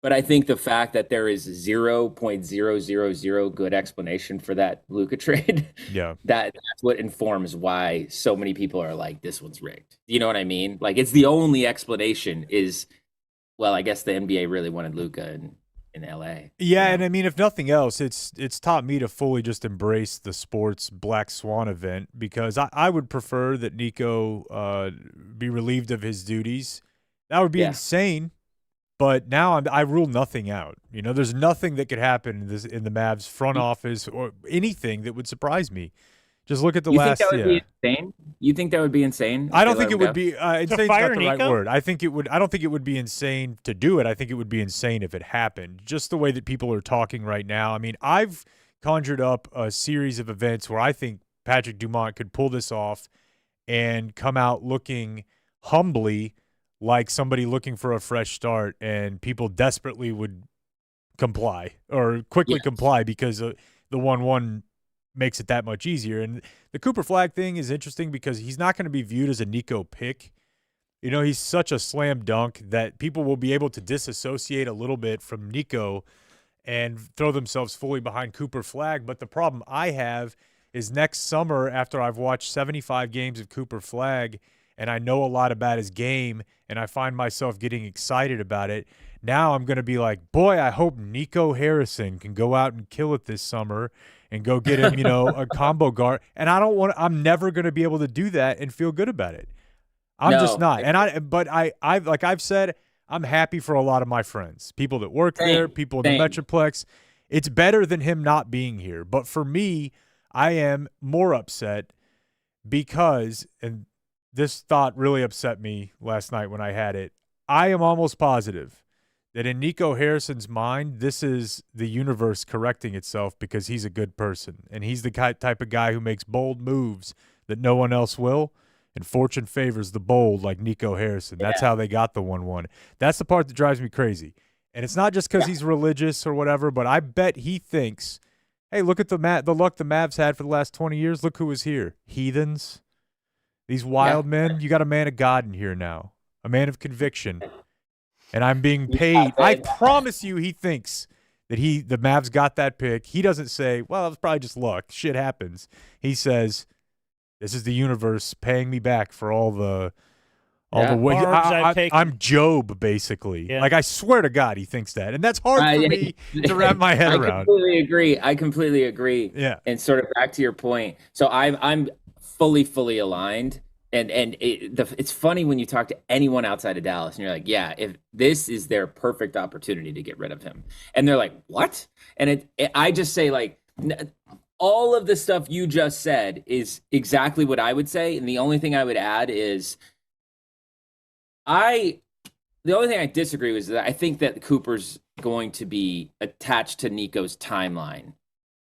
But I think the fact that there is 0.000 good explanation for that Luka trade, that's what informs why so many people are like, this one's rigged. You know what I mean? Like, it's the only explanation is, well, I guess the NBA really wanted Luka in LA. Yeah, and I mean, if nothing else, it's taught me to fully just embrace the sports black swan event, because I would prefer that Nico be relieved of his duties. That would be insane. But now I rule nothing out. There's nothing that could happen in the Mavs front office or anything that would surprise me. Just look at the last. You think that would be insane? You think that would be insane? I don't think it would be. Insane's not the right Nico? word. I don't think it would be insane to do it. I think it would be insane if it happened. Just the way that people are talking right now. I mean, I've conjured up a series of events where I think Patrick Dumont could pull this off and come out looking humbly, like somebody looking for a fresh start, and people desperately would comply or quickly comply because the 1-1 makes it that much easier. And the Cooper Flag thing is interesting because he's not going to be viewed as a Nico pick. He's such a slam dunk that people will be able to disassociate a little bit from Nico and throw themselves fully behind Cooper Flag. But the problem I have is next summer, after I've watched 75 games of Cooper Flag and I know a lot about his game, and I find myself getting excited about it, now I'm going to be like, boy, I hope Nico Harrison can go out and kill it this summer and go get him, a combo guard. And I'm never going to be able to do that and feel good about it. I'm just not. But I've said, I'm happy for a lot of my friends, people that work there, people in the Metroplex. It's better than him not being here. But for me, I am more upset because, and this thought really upset me last night when I had it, I am almost positive that in Nico Harrison's mind, this is the universe correcting itself because he's a good person. And he's the type of guy who makes bold moves that no one else will. And fortune favors the bold, like Nico Harrison. That's how they got the 1-1. That's the part that drives me crazy. And it's not just because he's religious or whatever, but I bet he thinks, hey, look at the luck the Mavs had for the last 20 years. Look who was here. Heathens. These wild men. You got a man of God in here now, a man of conviction. And I'm being paid. I promise you he thinks that the Mavs got that pick. He doesn't say, well, it was probably just luck. Shit happens. He says, this is the universe paying me back for all the way. I'm Job, basically. Yeah. Like, I swear to God, he thinks that. And that's hard for me to wrap my head around. I completely agree. Yeah. And sort of back to your point. So I'm fully aligned. And it's funny when you talk to anyone outside of Dallas and you're like, yeah, if this is their perfect opportunity to get rid of him. And they're like, what? And I just say, like, all of the stuff you just said is exactly what I would say. And the only thing I would add is the only thing I disagree with is that I think that Cooper's going to be attached to Nico's timeline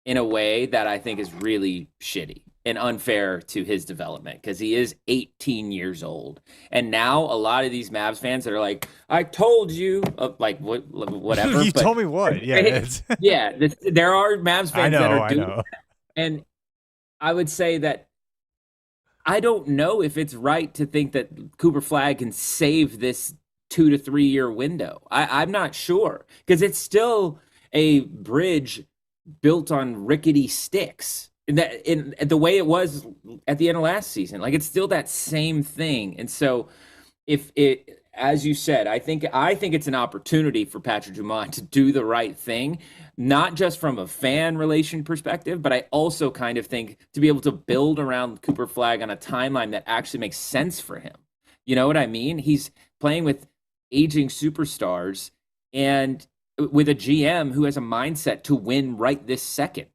in a way that I think is really shitty and unfair to his development, because he is 18 years old. And now a lot of these Mavs fans that are like, I told you, like, whatever. You told me what? Yeah. There are Mavs fans that are doing that. And I would say that I don't know if it's right to think that Cooper Flag can save this 2 to 3 year window. I'm not sure because it's still a bridge built on rickety sticks. In the way it was at the end of last season, like it's still that same thing. And so, if it, as you said, I think it's an opportunity for Patrick Dumont to do the right thing, not just from a fan relation perspective, but I also kind of think to be able to build around Cooper Flag on a timeline that actually makes sense for him. You know what I mean? He's playing with aging superstars and with a GM who has a mindset to win right this second.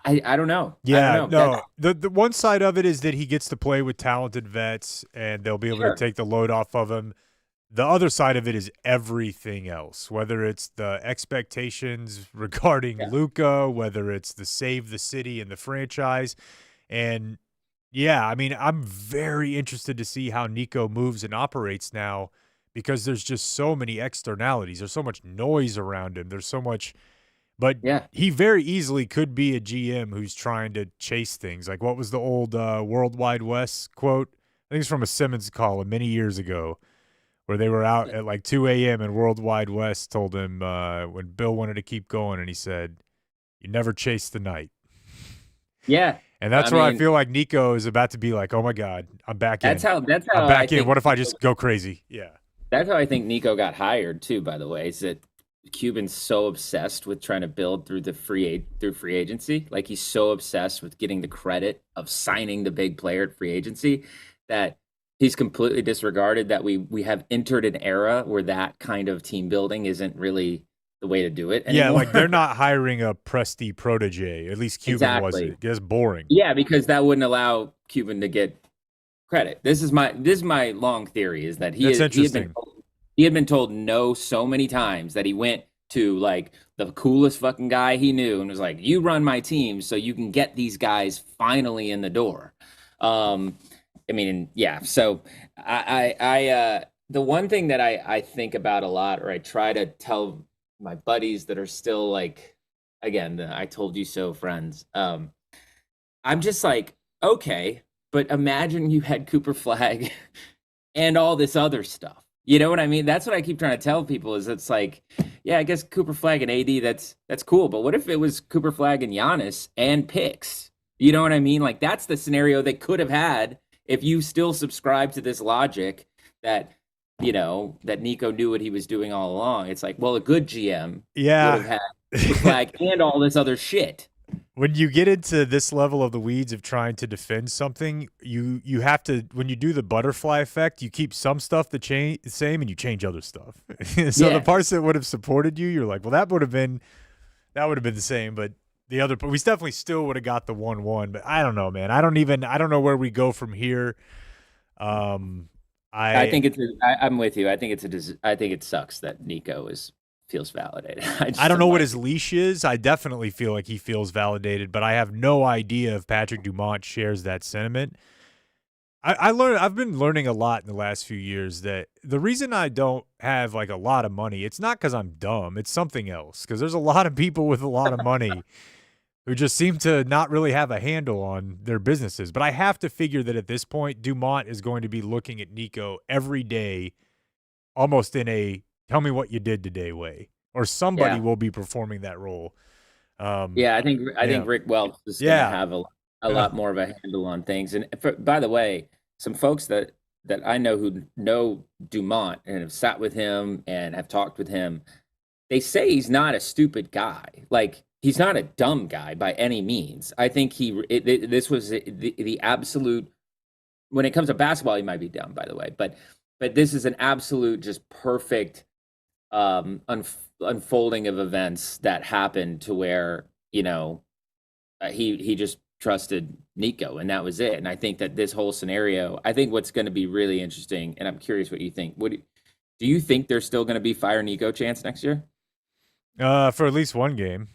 I don't know. Yeah, I don't know. no. The one side of it is that he gets to play with talented vets, and they'll be able to take the load off of him. The other side of it is everything else, whether it's the expectations regarding Luka, whether it's the save the city and the franchise. And, yeah, I mean, I'm very interested to see how Nico moves and operates now because there's just so many externalities. There's so much noise around him. There's so much – but he very easily could be a GM who's trying to chase things. Like what was the old World Wide West quote? I think it's from a Simmons column many years ago where they were out at like 2 a.m. and World Wide West told him when Bill wanted to keep going and he said, "You never chase the night." Yeah. And that's where I feel like Nico is about to be like, "Oh my God, I'm back in. That's how I'm back I in. What if I just go crazy?" Yeah. That's how I think Nico got hired too, by the way, is that Cuban's so obsessed with trying to build through free agency. Like he's so obsessed with getting the credit of signing the big player at free agency that he's completely disregarded that we have entered an era where that kind of team building isn't really the way to do it anymore. Yeah, like they're not hiring a Presti protege. At least Cuban wasn't. It's boring. Yeah, because that wouldn't allow Cuban to get credit. This is my long theory is that he had been told no so many times that he went to like the coolest fucking guy he knew and was like, "You run my team so you can get these guys finally in the door." I mean, yeah. So I the one thing that I think about a lot, or I try to tell my buddies that are still like, again, the I told you so friends. I'm just like, okay, but imagine you had Cooper Flag and all this other stuff. You know what I mean? That's what I keep trying to tell people is it's like, yeah, I guess Cooper Flag and AD, that's cool. But what if it was Cooper Flag and Giannis and picks? You know what I mean? Like that's the scenario they could have had if you still subscribe to this logic that, you know, that Nico knew what he was doing all along. It's like, well, a good GM would have had Cooper Flag and all this other shit. When you get into this level of the weeds of trying to defend something, you have to, when you do the butterfly effect, you keep some stuff the same and you change other stuff. So the parts that would have supported you, you're like, well, that would have been the same, but the other, we definitely still would have got the 1-1. But I don't know, man. I don't know where we go from here. I think I'm with you. I think it sucks that Nico feels validated. I don't know what his leash is. I definitely feel like he feels validated, but I have no idea if Patrick Dumont shares that sentiment. I've been learning a lot in the last few years that the reason I don't have like a lot of money, it's not because I'm dumb. It's something else. Because there's a lot of people with a lot of money who just seem to not really have a handle on their businesses. But I have to figure that at this point, Dumont is going to be looking at Nico every day, almost in a tell me what you did today way, or somebody will be performing that role. I think Rick Welch is going to have a lot more of a handle on things. And by the way, some folks that I know who know Dumont and have sat with him and have talked with him, they say he's not a stupid guy. Like he's not a dumb guy by any means. I think this was the absolute. When it comes to basketball, he might be dumb, by the way, but this is an absolute just perfect unfolding of events that happened to where, you know, he just trusted Nico and that was it. And I think that this whole scenario, I think what's going to be really interesting, and I'm curious what you think. Do you think there's still going to be fire Nico chance next year? For at least one game,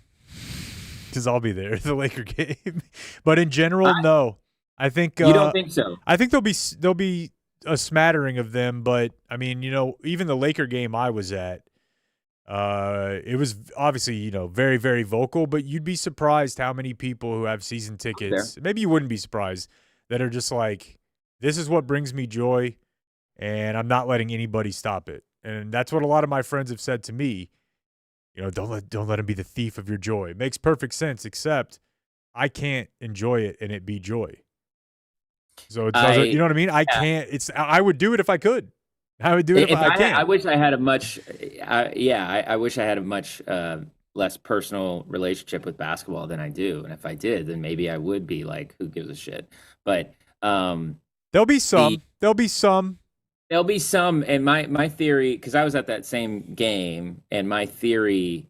because I'll be there, the Laker game. But in general, no. I think you don't think so. I think there'll be a smattering of them, but I mean, you know, even the Laker game I was at, it was obviously, you know, very, very vocal, but you'd be surprised how many people who have season tickets, maybe you wouldn't be surprised, that are just like, this is what brings me joy. and I'm not letting anybody stop it. And that's what a lot of my friends have said to me. Don't let him be the thief of your joy. It makes perfect sense, except I can't enjoy it and it be joy. So it doesn't, you know what I mean? I can't. I would do it if I could. I would do it if I can. I wish I had a much, I wish I had a much less personal relationship with basketball than I do. And if I did, then maybe I would be like, who gives a shit? But there'll be some. There'll be some. And my theory, because I was at that same game, and my theory,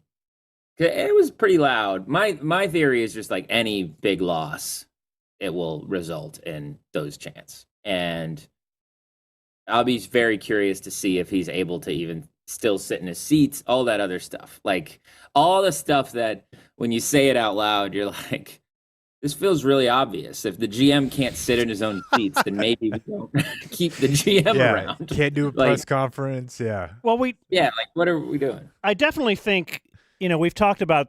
it was pretty loud. My theory is just like any big loss, it will result in those chants. And I'll be very curious to see if he's able to even still sit in his seats, all that other stuff. Like all the stuff that when you say it out loud, you're like, this feels really obvious. If the GM can't sit in his own seats, then maybe we don't keep the GM around. Can't do a press conference. Yeah. Well, like what are we doing? I definitely think, we've talked about,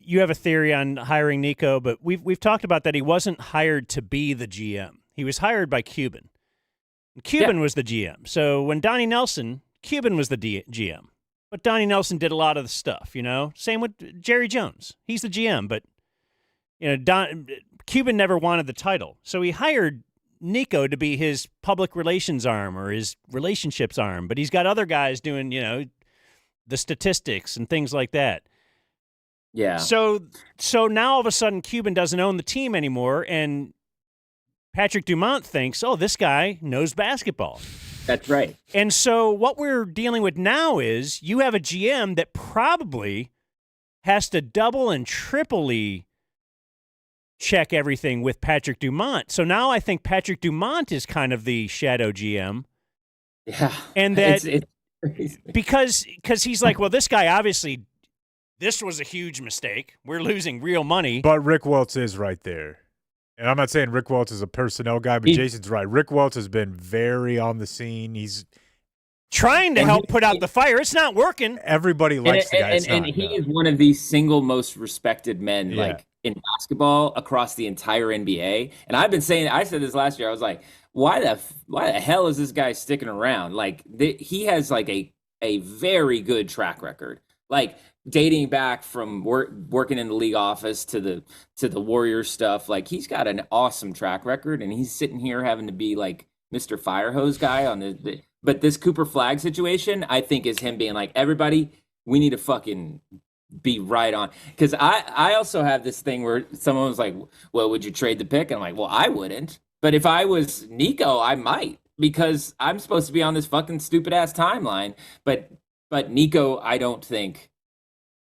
you have a theory on hiring Nico, but we've talked about that he wasn't hired to be the GM. He was hired by Cuban. Cuban was the GM. So when Donnie Nelson, Cuban was the GM. But Donnie Nelson did a lot of the stuff, Same with Jerry Jones. He's the GM, but Cuban never wanted the title. So he hired Nico to be his public relations arm or his relationships arm, but he's got other guys doing, the statistics and things like that. Yeah. So now all of a sudden Cuban doesn't own the team anymore, and Patrick Dumont thinks, oh, this guy knows basketball. That's right. And so what we're dealing with now is you have a GM that probably has to double and triply check everything with Patrick Dumont. So now I think Patrick Dumont is kind of the shadow GM. Yeah. And that because he's like, well, this guy obviously, this was a huge mistake. We're losing real money. But Rick Welts is right there. And I'm not saying Rick Welts is a personnel guy, but Jason's right. Rick Welts has been very on the scene. He's trying to help put out the fire. It's not working. Everybody likes the guy. And he is one of the single most respected men in basketball across the entire NBA. And I've been saying, I said this last year, I was like, why the hell is this guy sticking around? Like he has like a very good track record. Like dating back from working in the league office to the Warriors stuff. Like he's got an awesome track record, and he's sitting here having to be like Mr. Firehose guy on but this Cooper Flag situation, I think, is him being like, everybody, we need to fucking be right on. Because I also have this thing where someone was like, well, would you trade the pick? And I'm like, well, I wouldn't. But if I was Nico, I might, because I'm supposed to be on this fucking stupid ass timeline. But Nico, I don't think,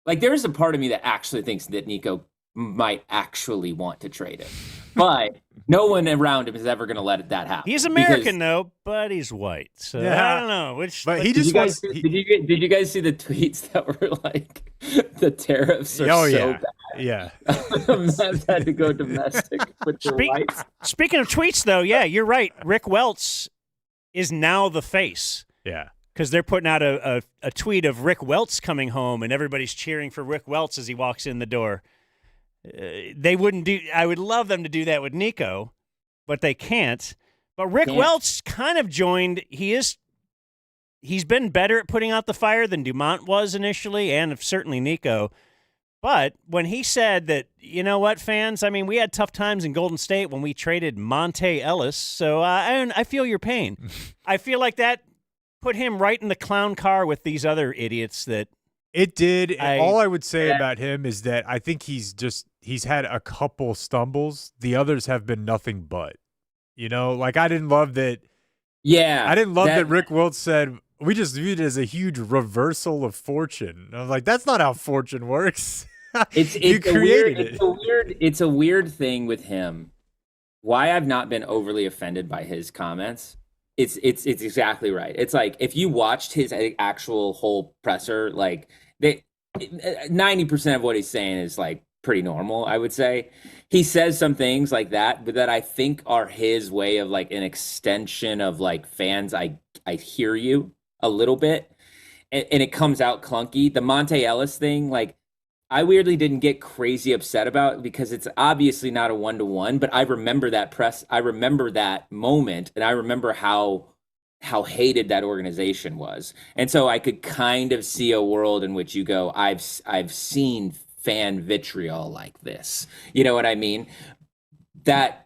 like, there's a part of me that actually thinks that Nico might actually want to trade him. But no one around him is ever going to let that happen. He's American, though, but he's white. So I don't know. But he just wants. Did you guys see the tweets that were like, the tariffs are so bad? Yeah. Mavs had to go domestic with the whites. Speaking of tweets, though, yeah, you're right. Rick Welts is now the face. Yeah. Because they're putting out a tweet of Rick Welts coming home, and everybody's cheering for Rick Welts as he walks in the door. They wouldn't do. I would love them to do that with Nico, but they can't. But Rick Welts kind of joined. He's been better at putting out the fire than Dumont was initially, and certainly Nico. But when he said that, you know what, fans? I mean, we had tough times in Golden State when we traded Monte Ellis. So I feel your pain. I feel like that put him right in the clown car with these other idiots that. It did. All I would say about him is that I think he's had a couple stumbles. The others have been nothing but. Like I didn't love that. Yeah. I didn't love that Rick Wiltz said, we just viewed it as a huge reversal of fortune. I was like, that's not how fortune works. It's a weird thing with him. Why I've not been overly offended by his comments. It's exactly right. It's like if you watched his actual whole presser, like 90% of what he's saying is like pretty normal, I would say. He says some things like that, but that I think are his way of like an extension of like, fans, I hear you a little bit. And it comes out clunky. The Monte Ellis thing, like I weirdly didn't get crazy upset about because it's obviously not a 1-to-1, but I remember that I remember that moment, and I remember how how hated that organization was. And so I could kind of see a world in which you go, I've seen fan vitriol like this. You know what I mean? That's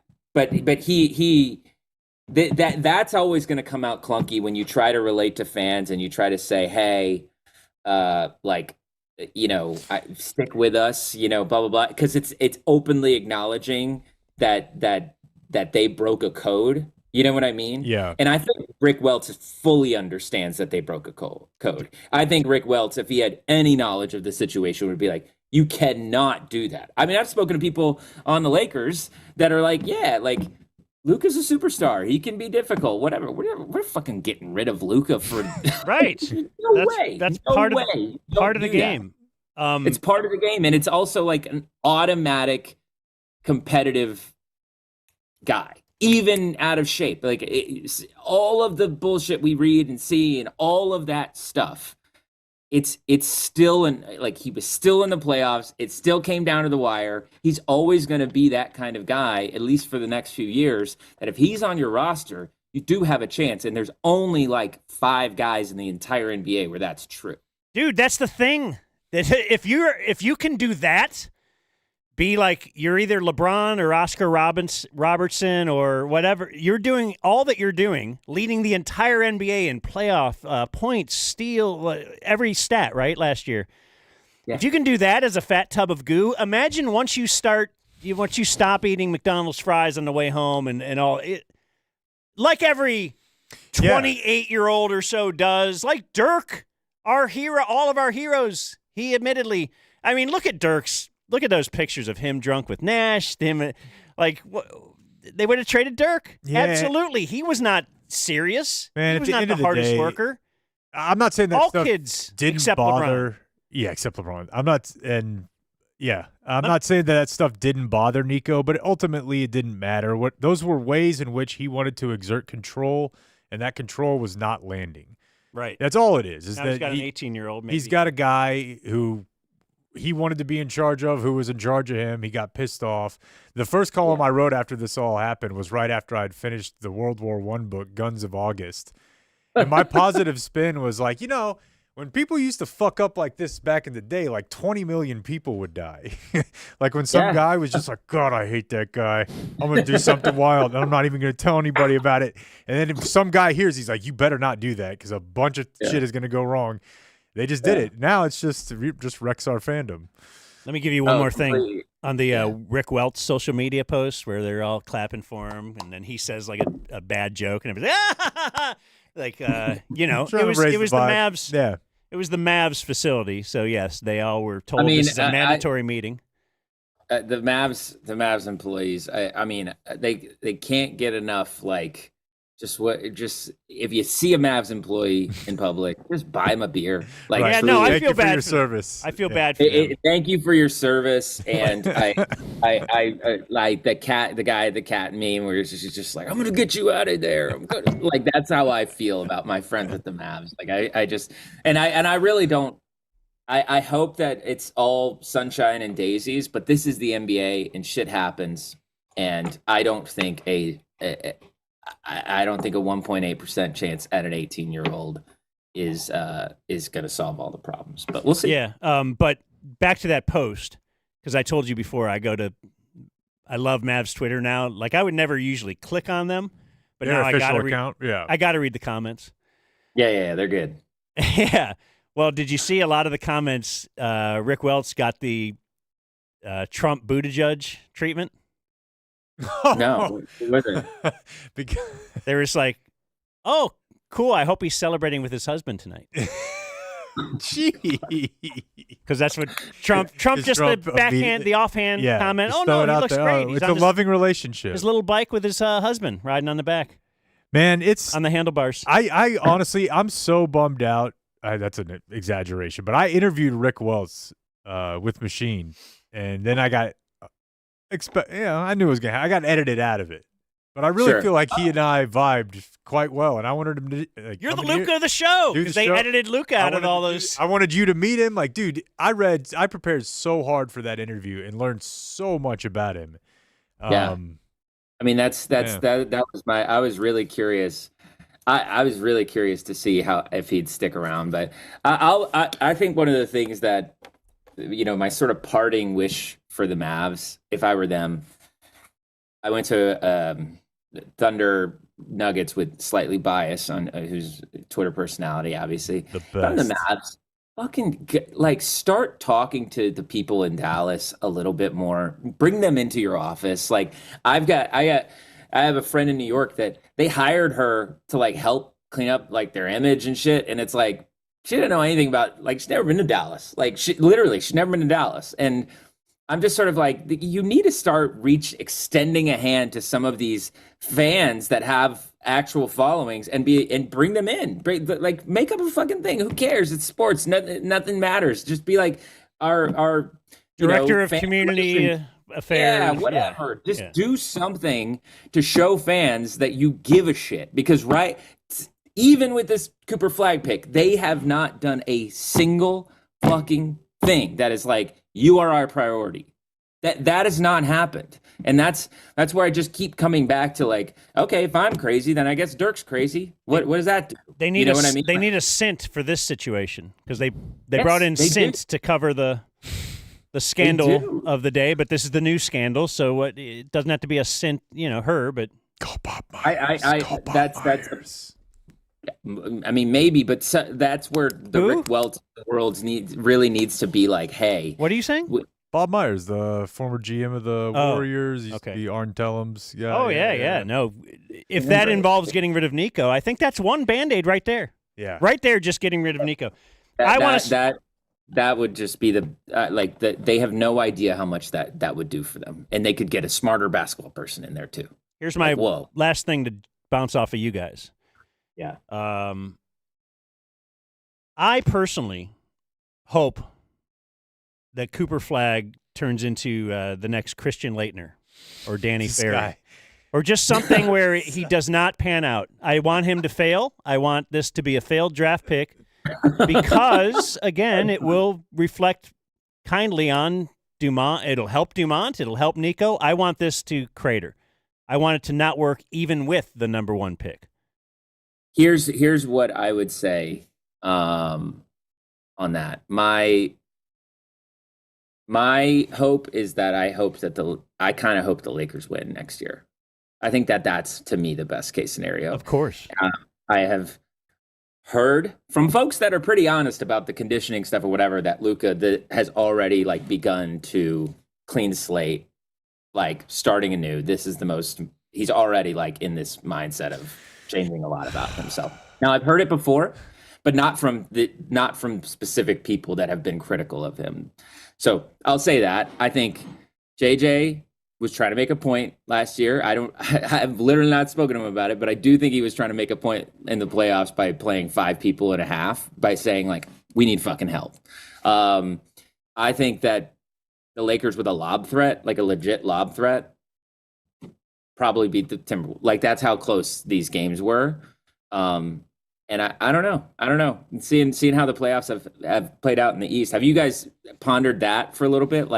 always going to come out clunky when you try to relate to fans and you try to say, hey, stick with us, blah blah blah, because it's openly acknowledging that they broke a code. You know what I mean? Yeah. And I think Rick Welts fully understands that they broke a code. I think Rick Welts, if he had any knowledge of the situation, would be like, you cannot do that. I mean, I've spoken to people on the Lakers that are like, yeah, like Luka's a superstar. He can be difficult. Whatever. We're fucking getting rid of Luka for right. way. That's no part way. of the game. It's part of the game, and it's also like an automatic competitive guy, even out of shape. Like all of the bullshit we read and see, and all of that stuff. It's still he was still in the playoffs. It still came down to the wire. He's always going to be that kind of guy, at least for the next few years, that if he's on your roster, you do have a chance. And there's only like 5 guys in the entire NBA where that's true. Dude, that's the thing. If you can do that, be like you're either LeBron or Oscar Robertson or whatever. You're doing all that you're doing, leading the entire NBA in playoff points, steal, every stat, right, last year. Yeah. If you can do that as a fat tub of goo, imagine once you stop eating McDonald's fries on the way home and all it, like every 28-year-old or so does, like Dirk, our hero, all of our heroes. He admittedly, I mean, look at Dirk's. Look at those pictures of him drunk with Nash. They would have traded Dirk. Yeah. Absolutely. He was not serious. Man, he was not the hardest worker. I'm not saying that all stuff kids didn't except bother. LeBron. Yeah, except LeBron. I'm not saying that stuff didn't bother Nico, but ultimately it didn't matter. Those were ways in which he wanted to exert control, and that control was not landing. Right. That's all it is. Now he's got an 18-year-old. He's got a guy who he wanted to be in charge of, who was in charge of him. He got pissed off. The first column I wrote after this all happened was right after I'd finished the World War I book, Guns of August. And my positive spin was like, when people used to fuck up like this back in the day, like 20 million people would die. Like when some guy was just like, God, I hate that guy. I'm going to do something wild, and I'm not even going to tell anybody about it. And then if some guy hears, he's like, you better not do that because a bunch of shit is going to go wrong. They just did it. Now it's just wrecks our fandom. Let me give you one more thing on the Rick Welts social media post where they're all clapping for him, and then he says like a bad joke, and everybody's like, it was the Mavs. Yeah, it was the Mavs facility. So yes, they all were told this is a mandatory meeting. The Mavs employees. They can't get enough like. Just if you see a Mavs employee in public, just buy him a beer. Like, right. I feel bad for your service. I feel bad for them. Thank you for your service, and I like the cat meme where she's just like, I'm gonna get you out of there. I'm gonna like that's how I feel about my friends at the Mavs. Like I really don't. I hope that it's all sunshine and daisies, but this is the NBA and shit happens, and I don't think a 1.8% chance at an 18-year-old is going to solve all the problems. But we'll see. Yeah. But back to that post, because I told you before, I love Mavs Twitter now. Like I would never usually click on them, but now I gotta read the comments. Yeah, they're good. Yeah. Well, did you see a lot of the comments? Rick Welts got the Trump Buttigieg treatment. No, it wasn't. They were just like, "Oh, cool! I hope he's celebrating with his husband tonight." Gee, because that's what Trump just the backhand, the offhand comment. Oh no, he looks great. It's a loving relationship. His little bike with his husband riding on the back. Man, it's on the handlebars. I honestly, I'm so bummed out. That's an exaggeration, but I interviewed Rick Welts with Machine, and then I got. I knew it was gonna. I got edited out of it, but I really feel like he and I vibed quite well, and I wanted him to. Like, you're the Luka of the show because they edited Luka out of all those. I wanted you to meet him, like, dude. I prepared so hard for that interview and learned so much about him. Yeah, I mean that was my. I was really curious. I was really curious to see if he'd stick around, but I think one of the things that, my sort of parting wish for the Mavs, if I were them, I went to Thunder Nuggets with slightly bias on who's Twitter personality, obviously. The best. But on the Mavs, fucking start talking to the people in Dallas a little bit more. Bring them into your office. Like I have a friend in New York that they hired her to help clean up their image and shit. And it's like, she didn't know anything about, she's never been to Dallas. She's never been to Dallas. And I'm just sort of you need to start extending a hand to some of these fans that have actual followings and bring them in. Make up a fucking thing. Who cares? It's sports. Nothing matters. Just be our director of community affairs. Yeah, whatever. Just do something to show fans that you give a shit. Because even with this Cooper Flag pick, they have not done a single fucking thing that is you are our priority. That has not happened. And that's where I just keep coming back to okay, if I'm crazy, then I guess Dirk's crazy. What does that do? They need what I mean? They need a scent for this situation because they brought in scent to cover the scandal of the day, but this is the new scandal, so it doesn't have to be a scent, her, but go Bob Myers. That's I mean, maybe, but that's where the Rick Welts of the world really needs to be hey. What are you saying? Bob Myers, the former GM of the Warriors, used to be Arn Tellum's. Yeah. No, if that involves getting rid of Nico, I think that's one Band-Aid right there. Yeah. Right there, just getting rid of Nico. That would just be they have no idea how much that would do for them. And they could get a smarter basketball person in there too. Here's my last thing to bounce off of you guys. Yeah. I personally hope that Cooper Flag turns into the next Christian Laettner or Danny Ferry. Or just something where he does not pan out. I want him to fail. I want this to be a failed draft pick because, again, it will reflect kindly on Dumont. It'll help Dumont. It'll help Nico. I want this to crater. I want it to not work even with the number one pick. Here's what I would say on that. My hope is that I kind of hope the Lakers win next year. I think that's to me the best case scenario. Of course. I have heard from folks that are pretty honest about the conditioning stuff or whatever that Luka has already begun to clean slate, starting anew. This is the most he's already in this mindset of changing a lot about himself. Now I've heard it before, but not from specific people that have been critical of him. So I'll say that I think JJ was trying to make a point last year. I've literally not spoken to him about it, but I do think he was trying to make a point in the playoffs by playing 5 people and a half by saying we need fucking help. I think that the Lakers with a lob threat, a legit lob threat, probably beat the Timberwolves. That's how close these games were. And I don't know. Seeing how the playoffs have played out in the East. Have you guys pondered that for a little bit?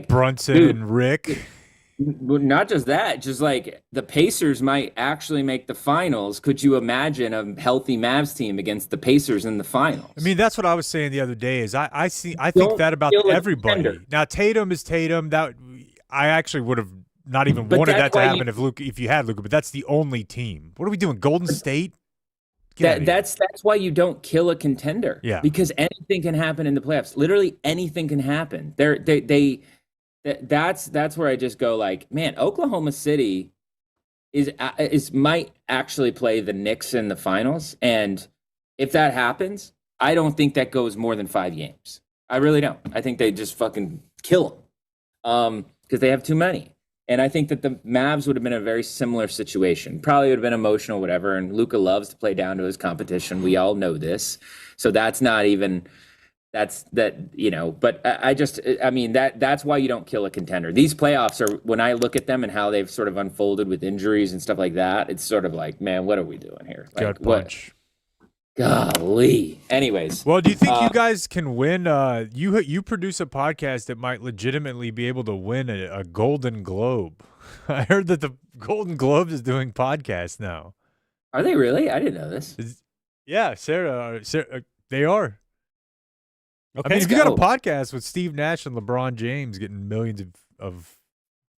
Brunson and Rick. Not just that, just the Pacers might actually make the finals. Could you imagine a healthy Mavs team against the Pacers in the finals? I mean, that's what I was saying the other day. Is I think that about everybody. Now Tatum is Tatum. That I actually would have not even wanted that to happen if you had Luka. But that's the only team. What are we doing? Golden State. That's why you don't kill a contender. Yeah. Because anything can happen in the playoffs. Literally anything can happen. That's where I just go man, Oklahoma City might actually play the Knicks in the finals, and if that happens, I don't think that goes more than 5 games. I really don't. I think they just fucking kill them because they have too many. And I think that the Mavs would have been a very similar situation. Probably would have been emotional, whatever. And Luka loves to play down to his competition. We all know this. So that's not even But I mean, that's why you don't kill a contender. These playoffs are, when I look at them and how they've sort of unfolded with injuries and stuff like that, it's sort of man, what are we doing here? Gut punch. Golly. Anyways. Well, do you think you guys can win? You produce a podcast that might legitimately be able to win a Golden Globe. I heard that the Golden Globe is doing podcasts now. Are they really? I didn't know this. Yeah, Sarah, they are. Okay. I mean, if you go. got a podcast with Steve Nash and LeBron James getting millions of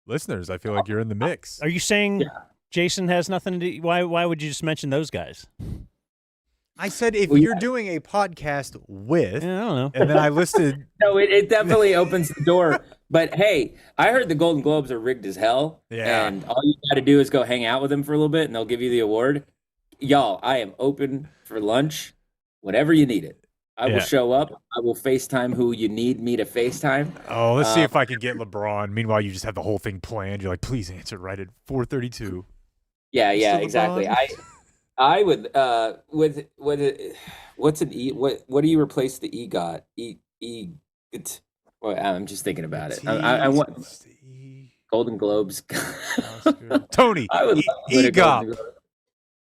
listeners, I feel like you're in the mix. Are you saying Jason has nothing to do? Why would you just mention those guys? I said if Well, you're doing a podcast with, Yeah, I don't know. and then I listed. No, it definitely opens the door. But hey, I heard the Golden Globes are rigged as hell. Yeah. And all you got to do is go hang out with them for a little bit, and they'll give you the award. Y'all, I am open for lunch, whenever you need it. I will show up. I will FaceTime who you need me to FaceTime. Oh, let's see if I can get LeBron. Meanwhile, you just have the whole thing planned. You're like, please answer right at 4:32. Yeah, Mr. exactly. LeBron? I would what's an E? What do you replace the EGOT? Well, I'm just thinking about it. I want Golden Globes. Tony. I would love to win a EGOP. Golden Globe.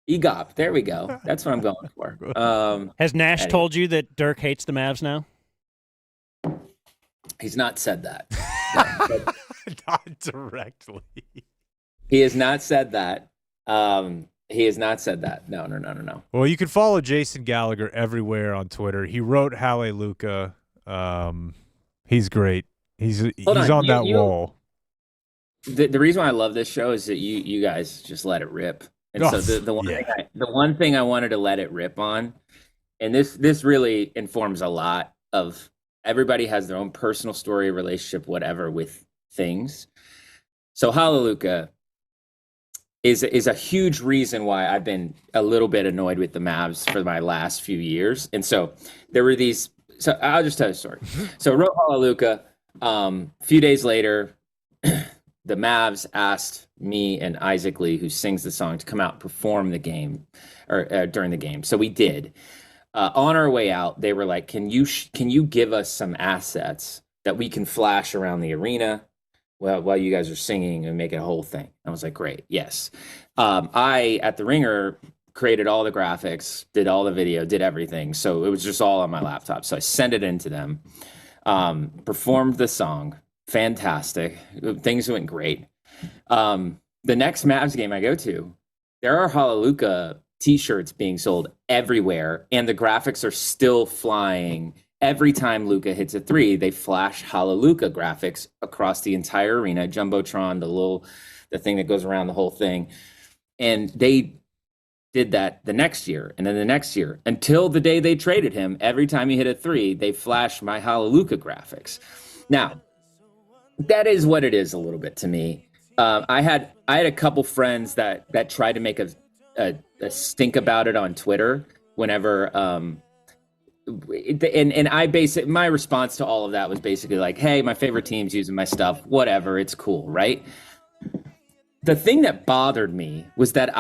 EGOP. There we go. That's what I'm going for. Has Nash anyway. told you that Dirk hates the Mavs now? He's not said that. Not directly. He has not said that. He has not said that. No. Well, you can follow Jason Gallagher everywhere on Twitter. He wrote Hallelujah. He's great. He's on that wall. The reason why I love this show is that you guys just let it rip. And so the one thing I wanted to let it rip on, and this really informs a lot of everybody has their own personal story, relationship, whatever with things. So Hallelujah is a huge reason why I've been a little bit annoyed with the Mavs for my last few years. And so there were these. So I'll just tell you a story. So I wrote Hallelujah. A few days later, the Mavs asked me and Isaac Lee, who sings the song, to come out and perform the game or during the game. So we did. On our way out, they were like, "Can you give us some assets that we can flash around the arena while you guys are singing and make it a whole thing?" I was like, "Great, yes." I at the Ringer created all the graphics, did all the video, did everything. So it was just all on my laptop. So I sent it in to them, performed the song. Fantastic. Things went great. The next Mavs game I go to, there are Hallelujah t-shirts being sold everywhere, and the graphics are still flying. Every time Luka hits a three, they flash Hallelujah graphics across the entire arena, Jumbotron, the thing that goes around the whole thing. And they did that the next year, and then the next year, until the day they traded him. Every time he hit a three, they flashed my Hallelujah graphics. Now, that is what it is a little bit to me. I had a couple friends that tried to make a stink about it on Twitter whenever and I my response to all of that was basically like, hey, my favorite team's using my stuff, whatever, it's cool, right? The thing that bothered me was that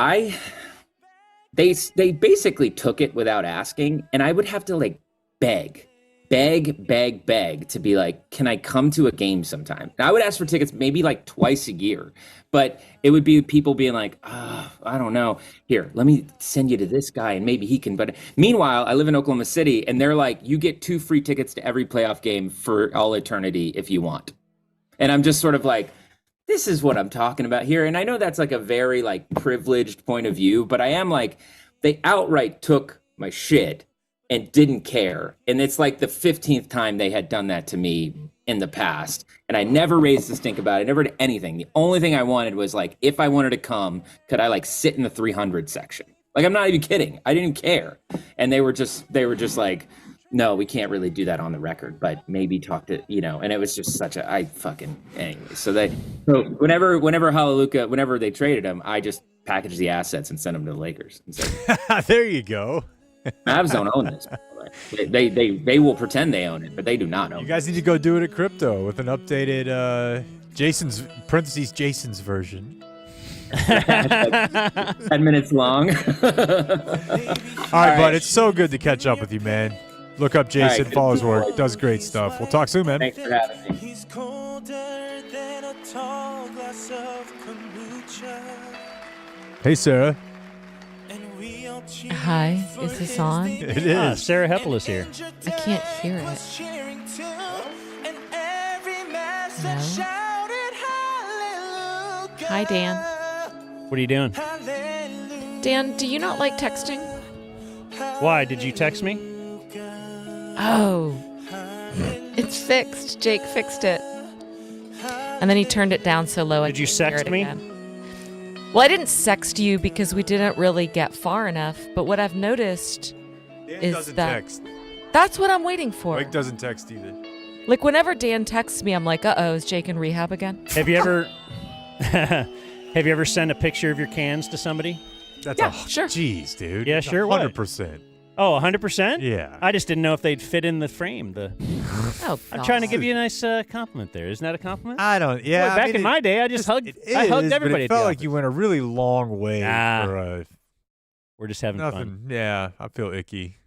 they basically took it without asking, and I would have to like beg to be like, can I come to a game sometime? And I would ask for tickets maybe like twice a year, but it would be people being like, I don't know. Here, let me send you to this guy and maybe he can. But meanwhile, I live in Oklahoma City, and they're like, you get 2 free tickets to every playoff game for all eternity if you want. And I'm just sort of like, this is what I'm talking about here. And I know that's like a very like privileged point of view, but I am like, they outright took my shit and didn't care. And it's like the 15th time they had done that to me in the past. And I never raised a stink about it. I never did anything. The only thing I wanted was like, if I wanted to come, could I like sit in the 300 section? Like, I'm not even kidding. I didn't care. And they were just like, no, we can't really do that on the record, but maybe talk to, and it was just such anyway. So whenever Hallelujah, whenever they traded him, I just packaged the assets and sent them to the Lakers. And said, there you go. Mavs don't own this. They will pretend they own it, but they do not own it. You guys need to go do it at Crypto with an updated Jason's version. 10 minutes long. All right, bud. It's so good to catch up with you, man. Look up Jason, follow his work, does great stuff. We'll talk soon, man. Thanks for having me. He's colder than a tall glass of kombucha. Hey, Sarah. Hi, is this on? It is. Sarah Hepola's here. I can't hear it. No. Hi, Dan. What are you doing? Dan, do you not like texting? Why? Did you text me? Oh. It's fixed. Jake fixed it. And then he turned it down so low I Did you couldn't hear sext it me? again. Well, I didn't sext you because we didn't really get far enough. But what I've noticed Dan is doesn't that text. that's what I'm waiting for. Mike doesn't text either. Like whenever Dan texts me, I'm like, uh-oh, is Jake in rehab again? Have you ever have you ever sent a picture of your cans to somebody? That's Yeah, sure. Jeez, dude. Yeah, sure, what? 100%. Oh, 100%? Yeah. I just didn't know if they'd fit in the frame. Oh, I'm trying to God. give you a nice compliment there. Isn't that a compliment? I don't. Yeah. Boy, I back mean, in my day, I just hugged. it I hugged is, everybody. But it at the felt like office. you went a really long way Nah. for We're just having nothing. fun. Yeah, I feel icky.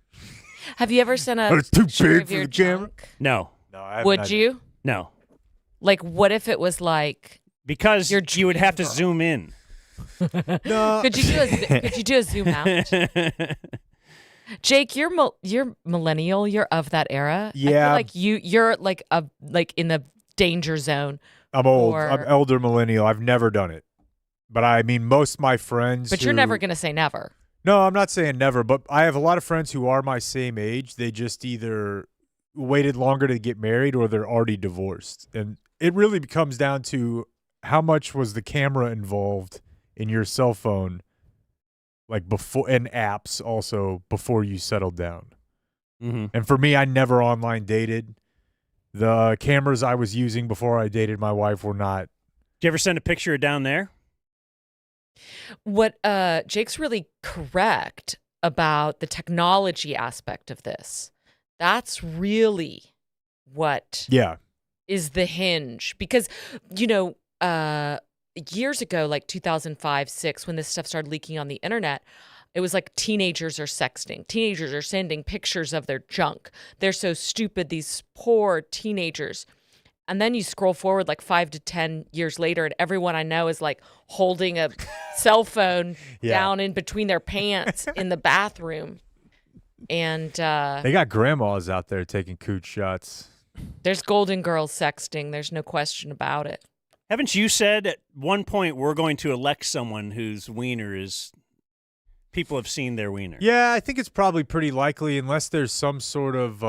Have you ever sent a But it's too picture big of for your the camera. junk? No, No, I haven't Would had- you? no, Like, what if it was like? because Your you would have to dream girl. zoom in. No. Could you do a zoom out? Jake, you're millennial. You're of that era. I Yeah. feel like you're like in the danger zone. I'm old. Or- I'm elder millennial. I've never done it. But I mean, most of my friends. But you're never gonna say never. No, I'm not saying never, but I have a lot of friends who are my same age. They just either waited longer to get married or they're already divorced. And it really comes down to how much was the camera involved in your cell phone, like before, and apps also before you settled down. Mm-hmm. And for me, I never online dated. The cameras I was using before I dated my wife were not. Did you ever send a picture of down there? What Jake's really correct about the technology aspect of this. That's really what Yeah. is the hinge. Because, years ago, like 2005, 6, when this stuff started leaking on the internet, it was like teenagers are sexting. Teenagers are sending pictures of their junk. They're so stupid, these poor teenagers. And then you scroll forward like 5 to 10 years later, and everyone I know is like holding a cell phone Yeah. down in between their pants in the bathroom. And They got grandmas out there taking cooch shots. there's golden girls sexting. There's no question about it. Haven't you said at one point we're going to elect someone whose wiener is people have seen their wiener? Yeah, I think it's probably pretty likely unless there's some sort of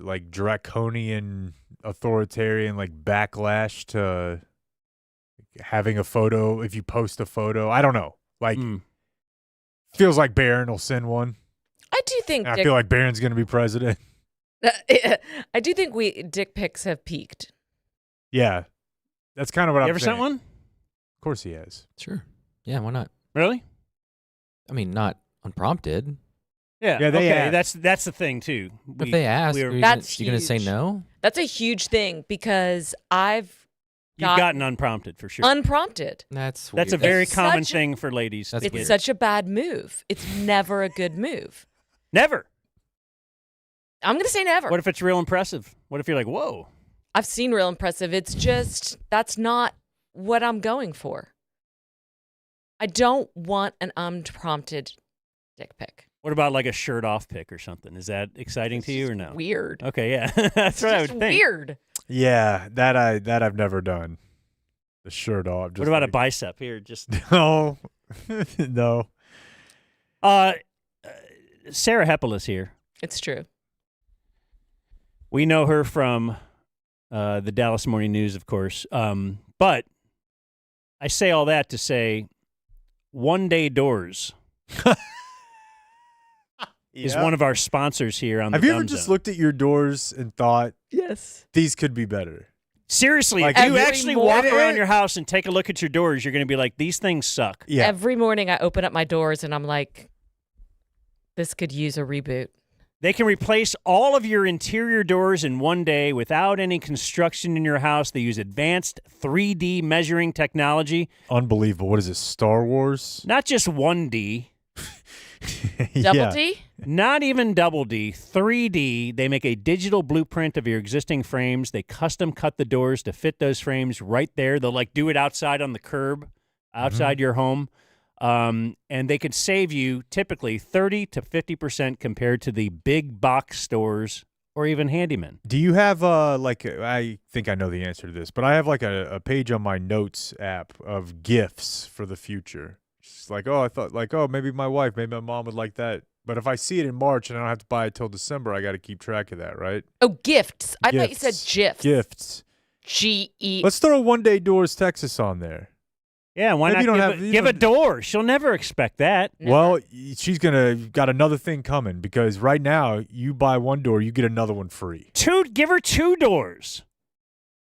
like draconian authoritarian like backlash to having a photo if you post a photo. I don't know. Like feels like Barron will send one. I do think I feel like Barron's going to be president. I do think dick pics have peaked. Yeah. That's kind of what You I'm ever saying. sent one? Of course he has. Sure. Yeah, why not? Really? I mean, not unprompted. Yeah. Yeah, they okay, asked. that's the thing too. If they ask, we are were- you That's gonna say huge. no? That's a huge thing because I've You've gotten unprompted for sure. unprompted. That's That's a weird. very It's common such a- thing for ladies. That's to It's get. such a bad move. It's never a good move. Never. I'm going to say never. What if it's real impressive? What if you're like, whoa? I've seen real impressive. It's just, that's not what I'm going for. I don't want an unprompted dick pic. What about like a shirt off pic or something? Is that exciting to you or no? Weird. Okay, yeah. That's It's what I just would think. weird. Yeah, that I've never done. The shirt off. Just What about a like- bicep here? Just No. No. Sarah Hepola's here. It's true. We know her from the Dallas Morning News, of course. But I say all that to say, One Day Doors is Yeah. one of our sponsors here on Have the you ever Dumb just Zone. looked at your doors and thought Yes. these could be better? Seriously, Like if you every actually walk morning- around your house and take a look at your doors, you're going to be like, these things suck. Yeah. Every morning I open up my doors and I'm like, this could use a reboot. They can replace all of your interior doors in one day without any construction in your house. They use advanced 3D measuring technology. Unbelievable. What is this, Star Wars? Not just 1D, Double Yeah. D? not even double D, 3D. They make a digital blueprint of your existing frames. They custom cut the doors to fit those frames right there. They'll like do it outside on the curb, outside your home. And they could save you typically 30 to 50% compared to the big box stores or even handymen. Do you have I think I know the answer to this, but I have like a page on my notes app of gifts for the future. gifts. Like, oh, I thought, like, oh, maybe my wife, maybe my mom would like that. But if I see it in March and I don't have to buy it till December, I got to keep track of that, right? Oh, gifts. I thought you said GIFs. Gifts. G-E. Let's throw One Day Doors Texas on there. Yeah, why Maybe not give a door? She'll never expect that. Never. Well, she's got another thing coming because right now you buy one door, you get another one free. Give her 2 doors.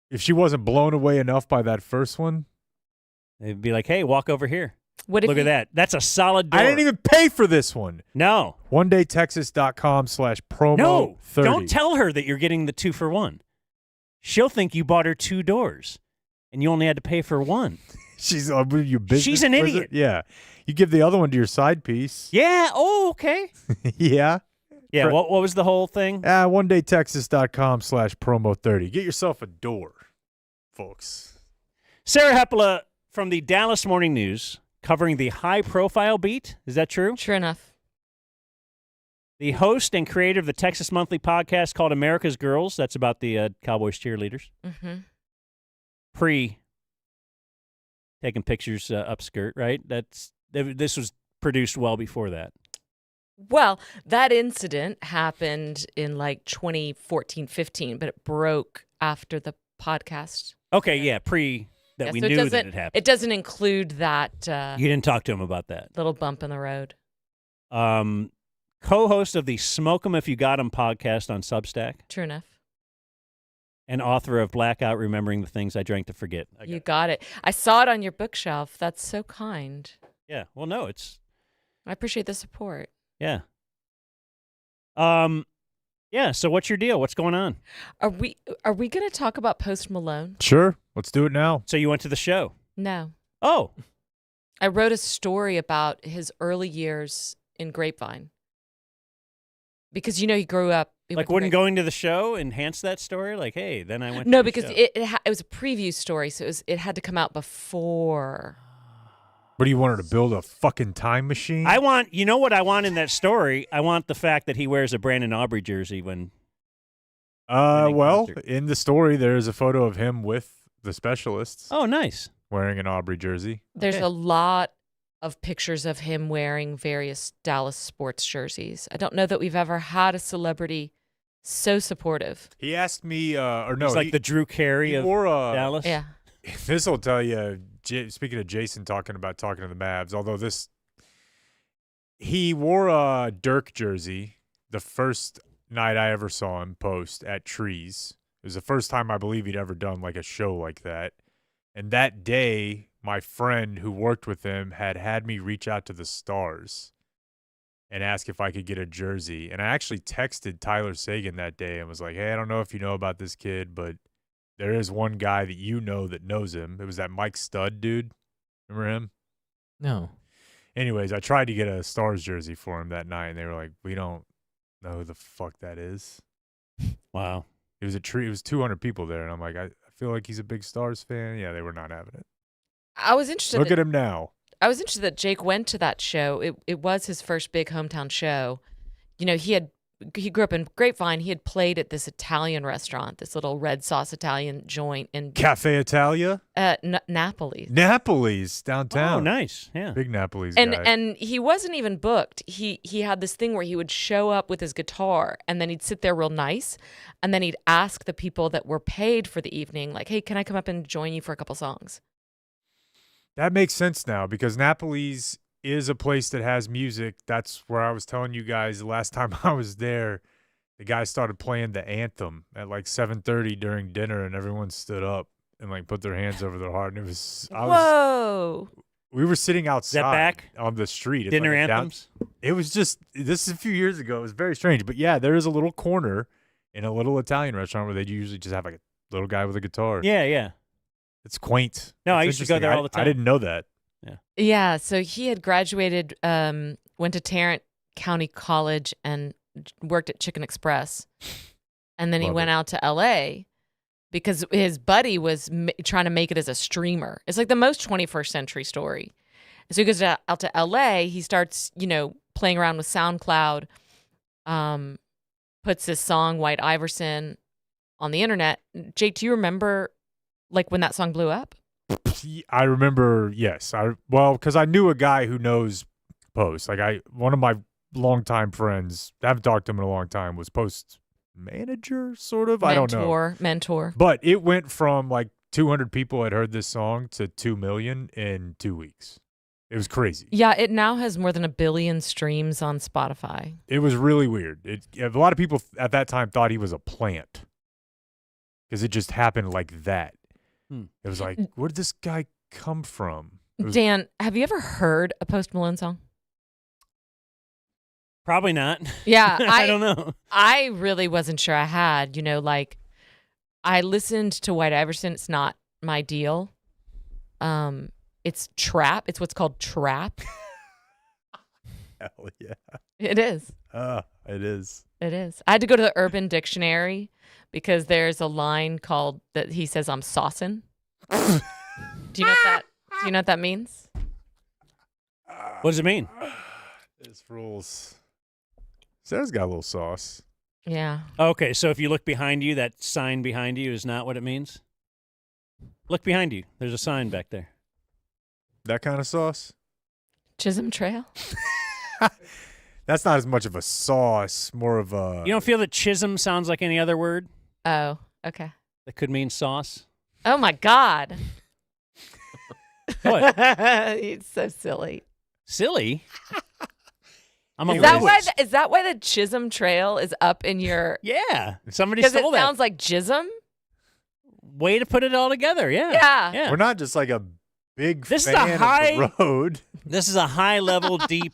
If she wasn't blown away enough by that first one, They'd be like, hey, walk over here. What if Look at that. That's a solid door. I didn't even pay for this one. No. OneDayTexas.com/promo30. No. Don't tell her that you're getting the 2 for 1. She'll think you bought her 2 doors, and you only had to pay for 1. She's your business. She's an wizard? idiot. Yeah. You give the other one to your side piece. Yeah. Oh, okay. Yeah. Yeah. What was the whole thing? OneDayTexas.com/promo30. Get yourself a door, folks. Sarah Hepola from the Dallas Morning News covering the high-profile beat. Is that true? True enough. The host and creator of the Texas Monthly podcast called America's Girls. That's about the Cowboys cheerleaders. Mm-hmm. Taking pictures upskirt, right? This was produced well before that. Well, that incident happened in like 2014, 15, but it broke after the podcast. Okay, yeah, we so knew that it happened. It doesn't include that You didn't talk to him about that. little bump in the road. Co-host of the Smoke 'Em If You Got 'Em podcast on Substack, True enough. and author of Blackout: Remembering the Things I Drank to Forget. You got it. I saw it on your bookshelf. That's so kind. Yeah. Well, no, I appreciate the support. yeah. Yeah. So what's your deal? What's going on? Are we going to talk about Post Malone? Sure. Let's do it now. So you went to the show? No. Oh. I wrote a story about his early years in Grapevine. Because he grew up. Wouldn't going to the show enhance that story? Like, hey, then I went. No, to the because show. it was a preview story, so it had to come out before. What do you want her to build, a fucking time machine? You know what I want in that story? I want the fact that he wears a Brandon Aubrey jersey when. Well, concert. in the story, there's a photo of him with the specialists Oh, nice. wearing an Aubrey jersey. There's Okay. a lot of pictures of him wearing various Dallas sports jerseys. I don't know that we've ever had a celebrity so supportive. He asked me, or no, He's like the Drew Carey he of wore Dallas. Yeah. This will tell you. Speaking of Jason talking to the Mavs, although he wore a Dirk jersey the first night I ever saw him post at Trees. It was the first time I believe he'd ever done like a show like that. And that day, my friend who worked with him had me reach out to the Stars and ask if I could get a jersey. And I actually texted Tyler Sagan that day and was like, hey, I don't know if you know about this kid, but there is one guy that that knows him. It was that Mike Stud dude. Remember him? No. Anyways, I tried to get a Stars jersey for him that night, and they were like, we don't know who the fuck that is. Wow. It was it was 200 people there, and I'm like, I feel like he's a big Stars fan. Yeah, they were not having it. I was interested. Look at him now. I was interested that Jake went to that show. It was his first big hometown show. He grew up in Grapevine. He had played at this Italian restaurant, this little red sauce Italian joint in Cafe Italia? Napoli. Napoli's downtown. Oh, nice. Yeah. Big Napoli's guy. And he wasn't even booked. He had this thing where he would show up with his guitar, and then he'd sit there real nice, and then he'd ask the people that were paid for the evening, like, hey, can I come up and join you for a couple songs? That makes sense now because Napoli's is a place that has music. That's where I was telling you guys the last time I was there. The guy started playing the anthem at like 7:30 during dinner, and everyone stood up and like put their hands over their heart. And it was we were sitting outside back? on the street. It's Dinner like anthems? It was just this is a few years ago. It was very strange, but yeah, there is a little corner in a little Italian restaurant where they usually just have like a little guy with a guitar. Yeah, yeah. It's quaint. No, It's I used to go interesting. there all the time. I didn't know that. Yeah, so he had graduated, went to Tarrant County College and worked at Chicken Express. And then he Love went it. out to L.A. because his buddy was trying to make it as a streamer. It's like the most 21st century story. So he goes out to L.A., he starts, playing around with SoundCloud, puts his song, White Iverson, on the internet. Jake, do you remember, like, when that song blew up? I remember, yes. Because I knew a guy who knows Post. One of my longtime friends, I haven't talked to him in a long time, was Post manager, sort of. I don't know. Mentor. But it went from like 200 people had heard this song to 2 million in 2 weeks. It was crazy. Yeah, it now has more than 1 billion streams on Spotify. It was really weird. A lot of people at that time thought he was a plant because it just happened like that. It was like, where did this guy come from? Dan, have you ever heard a Post Malone song? Probably not. Yeah, I don't know. I really wasn't sure I had. Like I listened to White Iverson. It's not my deal. It's trap. It's what's called trap. Hell yeah. It is. It is. It is. I had to go to the Urban Dictionary because there's a line called that he says I'm saucing. Do you know what that means? What does it mean? It's rules. Sarah's got a little sauce. Yeah. Okay, so if you look behind you, that sign behind you is not what it means? Look behind you. There's a sign back there. That kind of sauce? Chisholm Trail? That's not as much of a sauce, more of a... You don't feel that chisholm sounds like any other word? Oh, okay. That could mean sauce? Oh, my God. What? It's so silly. Silly? Is that why the Chisholm Trail is up in your... Yeah. Somebody Because stole it that. sounds like Jism? Way to put it all together, Yeah. yeah. We're not just like a big This fan is a high of the road. This is a high level, deep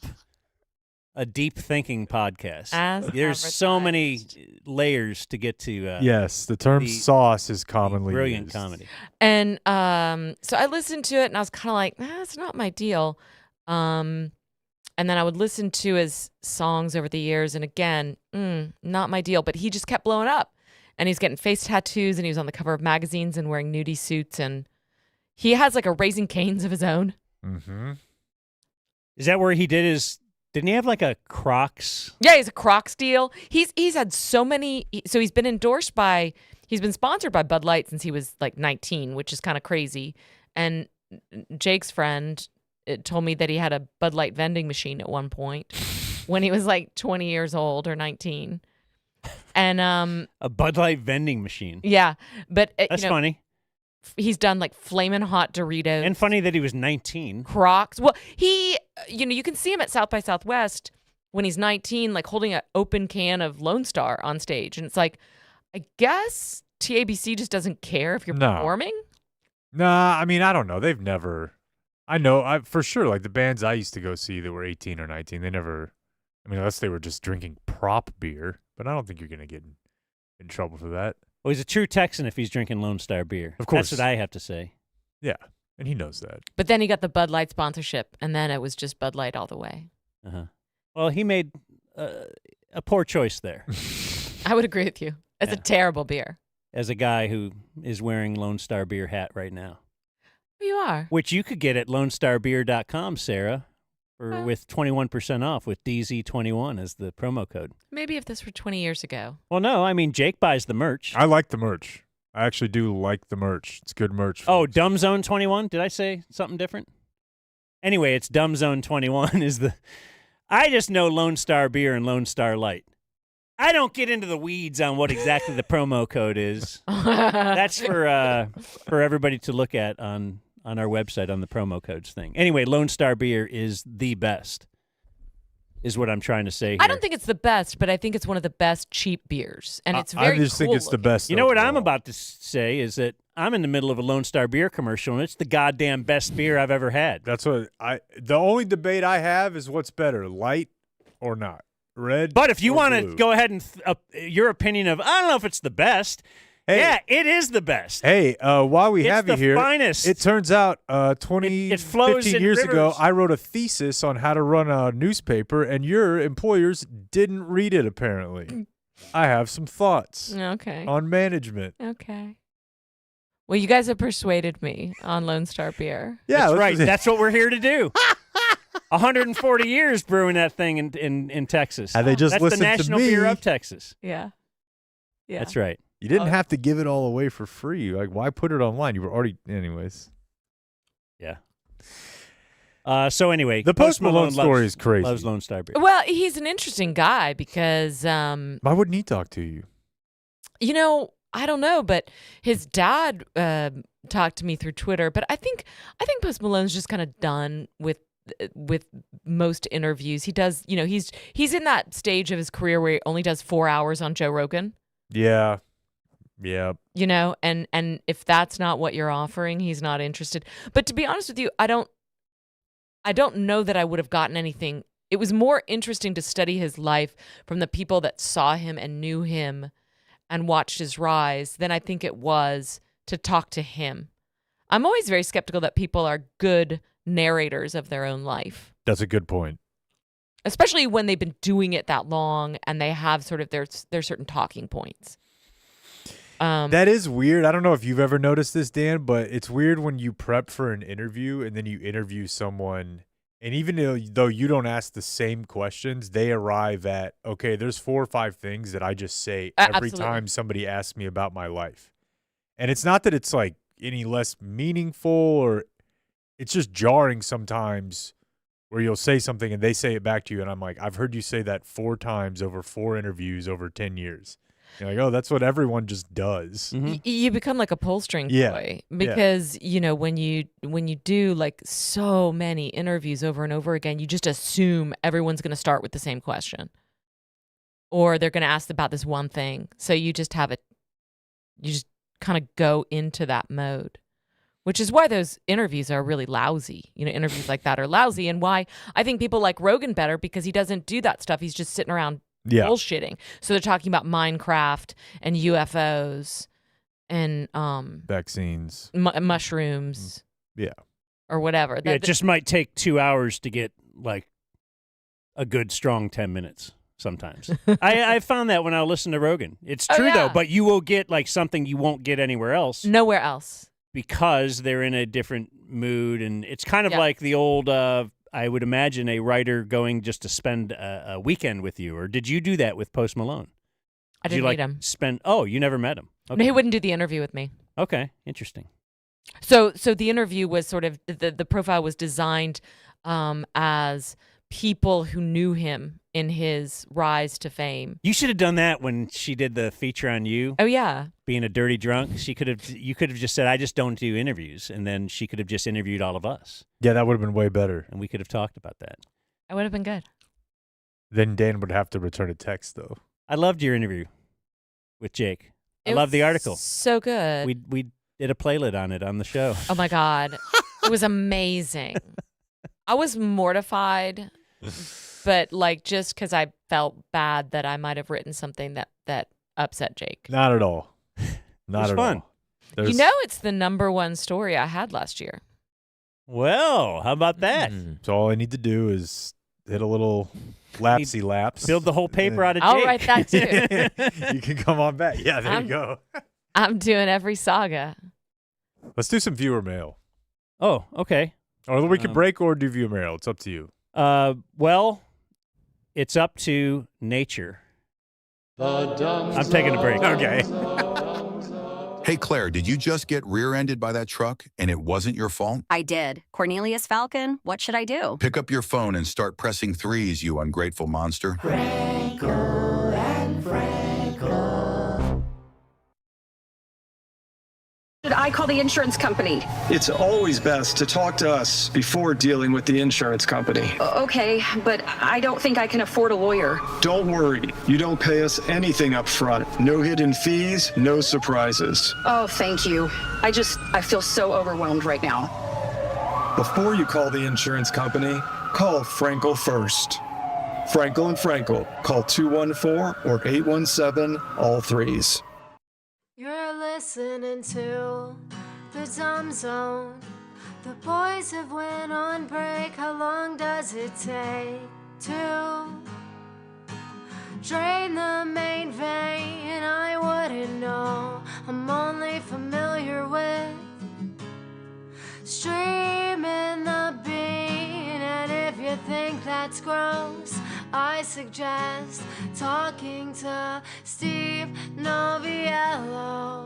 thinking podcast. As There's so many layers to get to. Yes, the term the- sauce is commonly brilliant used. comedy. And so I listened to it, and I was kind of like, it's not my deal. And then I would listen to his songs over the years, and again, not my deal. But he just kept blowing up, and he's getting face tattoos, and he was on the cover of magazines and wearing nudie suits, and he has like a Raising Cane's of his own. Mm-hmm. Is that where he did his? Didn't he have like a Crocs? Yeah, he's a Crocs deal. He's had so many. So he's been sponsored by Bud Light since he was like 19, which is kind of crazy. And Jake's friend told me that he had a Bud Light vending machine at one point when he was like 20 years old or 19. And A Bud Light vending machine. yeah, but That's funny. He's done like flaming hot Doritos. And funny that he was 19. Crocs. Well, you can see him at South by Southwest when he's 19, like holding an open can of Lone Star on stage. And it's like, I guess TABC just doesn't care if you're performing. Nah, I mean, I don't know. They've never. I know, for sure, like the bands I used to go see that were 18 or 19, they never. I mean, unless they were just drinking prop beer, but I don't think you're going to get in trouble for that. Well, he's a true Texan if he's drinking Lone Star beer. Of course. That's what I have to say. Yeah, and he knows that. But then he got the Bud Light sponsorship, and then it was just Bud Light all the way. Uh-huh. Well, he made a poor choice there. I would agree with you. It's a terrible beer. As a guy who is wearing Lone Star beer hat right now. You are. Which you could get at lonestarbeer.com, Sarah, with 21% off with DZ21 as the promo code. Maybe if this were 20 years ago. Well, no, I mean, Jake buys the merch. I like the merch. I actually do like the merch. It's good merch. Oh, DumbZone 21? Did I say something different? Anyway, it's DumbZone 21 is the... I just know Lone Star Beer and Lone Star Light. I don't get into the weeds on what exactly the promo code is. That's for everybody to look at on our website on the promo codes thing. Anyway, Lone Star Beer is the best, is what I'm trying to say here. I don't think it's the best, but I think it's one of the best cheap beers, and it's very I just think cool it's the looking. best. You know what I'm about to say is that I'm in the middle of a Lone Star Beer commercial, and it's the goddamn best beer I've ever had. That's what the only debate I have is what's better, light or not. Red. But if you want blue? to go ahead and your opinion of, I don't know if it's the best. Hey, yeah, it is the best. Hey, while we It's have you the here, finest. it turns out It flows 15 in years ago, rivers. I wrote a thesis on how to run a newspaper, and your employers didn't read it, apparently. I have some thoughts Okay. on management. Okay. Well, you guys have persuaded me on Lone Star Beer. Yeah, That's let's- right. That's what we're here to do. 140 years brewing that thing in Texas. And they just That's listened the to national me. beer of Texas. Yeah. Yeah. That's right. You didn't have to give it all away for free. Like, why put it online? You were already, anyways. Yeah. So anyway, The Post Malone story is crazy. Loves Lone Star Beer. Well, he's an interesting guy because Why wouldn't he talk to you? you know, I don't know, but his dad talked to me through Twitter. But I think Post Malone's just kind of done with most interviews. He does, he's in that stage of his career where he only does 4 hours on Joe Rogan. Yeah. And if that's not what you're offering, he's not interested. But to be honest with you, I don't know that I would have gotten anything. It was more interesting to study his life from the people that saw him and knew him and watched his rise than I think it was to talk to him. I'm always very skeptical that people are good narrators of their own life. That's a good point. Especially when they've been doing it that long and they have sort of their certain talking points. That is weird. I don't know if you've ever noticed this, Dan, but it's weird when you prep for an interview and then you interview someone, and even though you don't ask the same questions, they arrive at, okay, there's 4 or 5 things that I just say every time somebody asks me about my life. And it's not that it's like any less meaningful, or it's just jarring sometimes where you'll say something and they say it back to you, and I'm like, I've heard you say that 4 times over 4 interviews over 10 years. You're like, oh, that's what everyone just does. Mm-hmm. You become like a pull string toy because, when you do like so many interviews over and over again, you just assume everyone's going to start with the same question or they're going to ask about this one thing. So you just kind of go into that mode, which is why those interviews are really lousy. Interviews like that are lousy, and why I think people like Rogan better, because he doesn't do that stuff. He's just sitting around bullshitting. So they're talking about Minecraft and UFOs and vaccines, mushrooms, or whatever. It just might take 2 hours to get like a good strong 10 minutes. Sometimes I found that when I listen to Rogan. It's true though, but you will get like something you won't get anywhere else. Nowhere else, because they're in a different mood, and it's kind of like the old. I would imagine a writer going just to spend a weekend with you. Or did you do that with Post Malone? I didn't meet him. You never met him. Okay. No, he wouldn't do the interview with me. Okay, interesting. So the interview was sort of, the profile was designed as people who knew him in his rise to fame. You should have done that when she did the feature on you. Oh yeah. Being a dirty drunk. You could have just said, I just don't do interviews. And then she could have just interviewed all of us. Yeah, that would have been way better. And we could have talked about that. It would have been good. Then Dan would have to return a text though. I loved your interview with Jake. I love the article. So good. We did a playlet on it on the show. Oh my God. It was amazing. I was mortified, but like just because I felt bad that I might have written something that upset Jake. Not at all. Not at fun. all. It's the #1 story I had last year. Well, how about that? So all I need to do is hit a little lapsy laps. Build the whole paper out of Jake. I'll write that too. You can come on back. Yeah, there you go. I'm doing every saga. Let's do some viewer mail. Oh, okay. Or we can break or do viewer mail. It's up to you. Well, it's up to nature. I'm taking a break. Okay. Hey, Claire, did you just get rear-ended by that truck and it wasn't your fault? I did. Cornelius Falcon, what should I do? Pick up your phone and start pressing 3s, you ungrateful monster. Franco and Franco. Should I call the insurance company? It's always best to talk to us before dealing with the insurance company. Okay, but I don't think I can afford a lawyer. Don't worry. You don't pay us anything up front. No hidden fees, no surprises. Oh, thank you. I feel so overwhelmed right now. Before you call the insurance company, call Frankel first. Frankel and Frankel. Call 214 or 817, all 3s. You're listening to the Dumb Zone. The boys have went on break. How long does it take to drain the main vein? I wouldn't know. I'm only familiar with streaming the bean. And if you think that's gross, I suggest talking to Steve Noviello,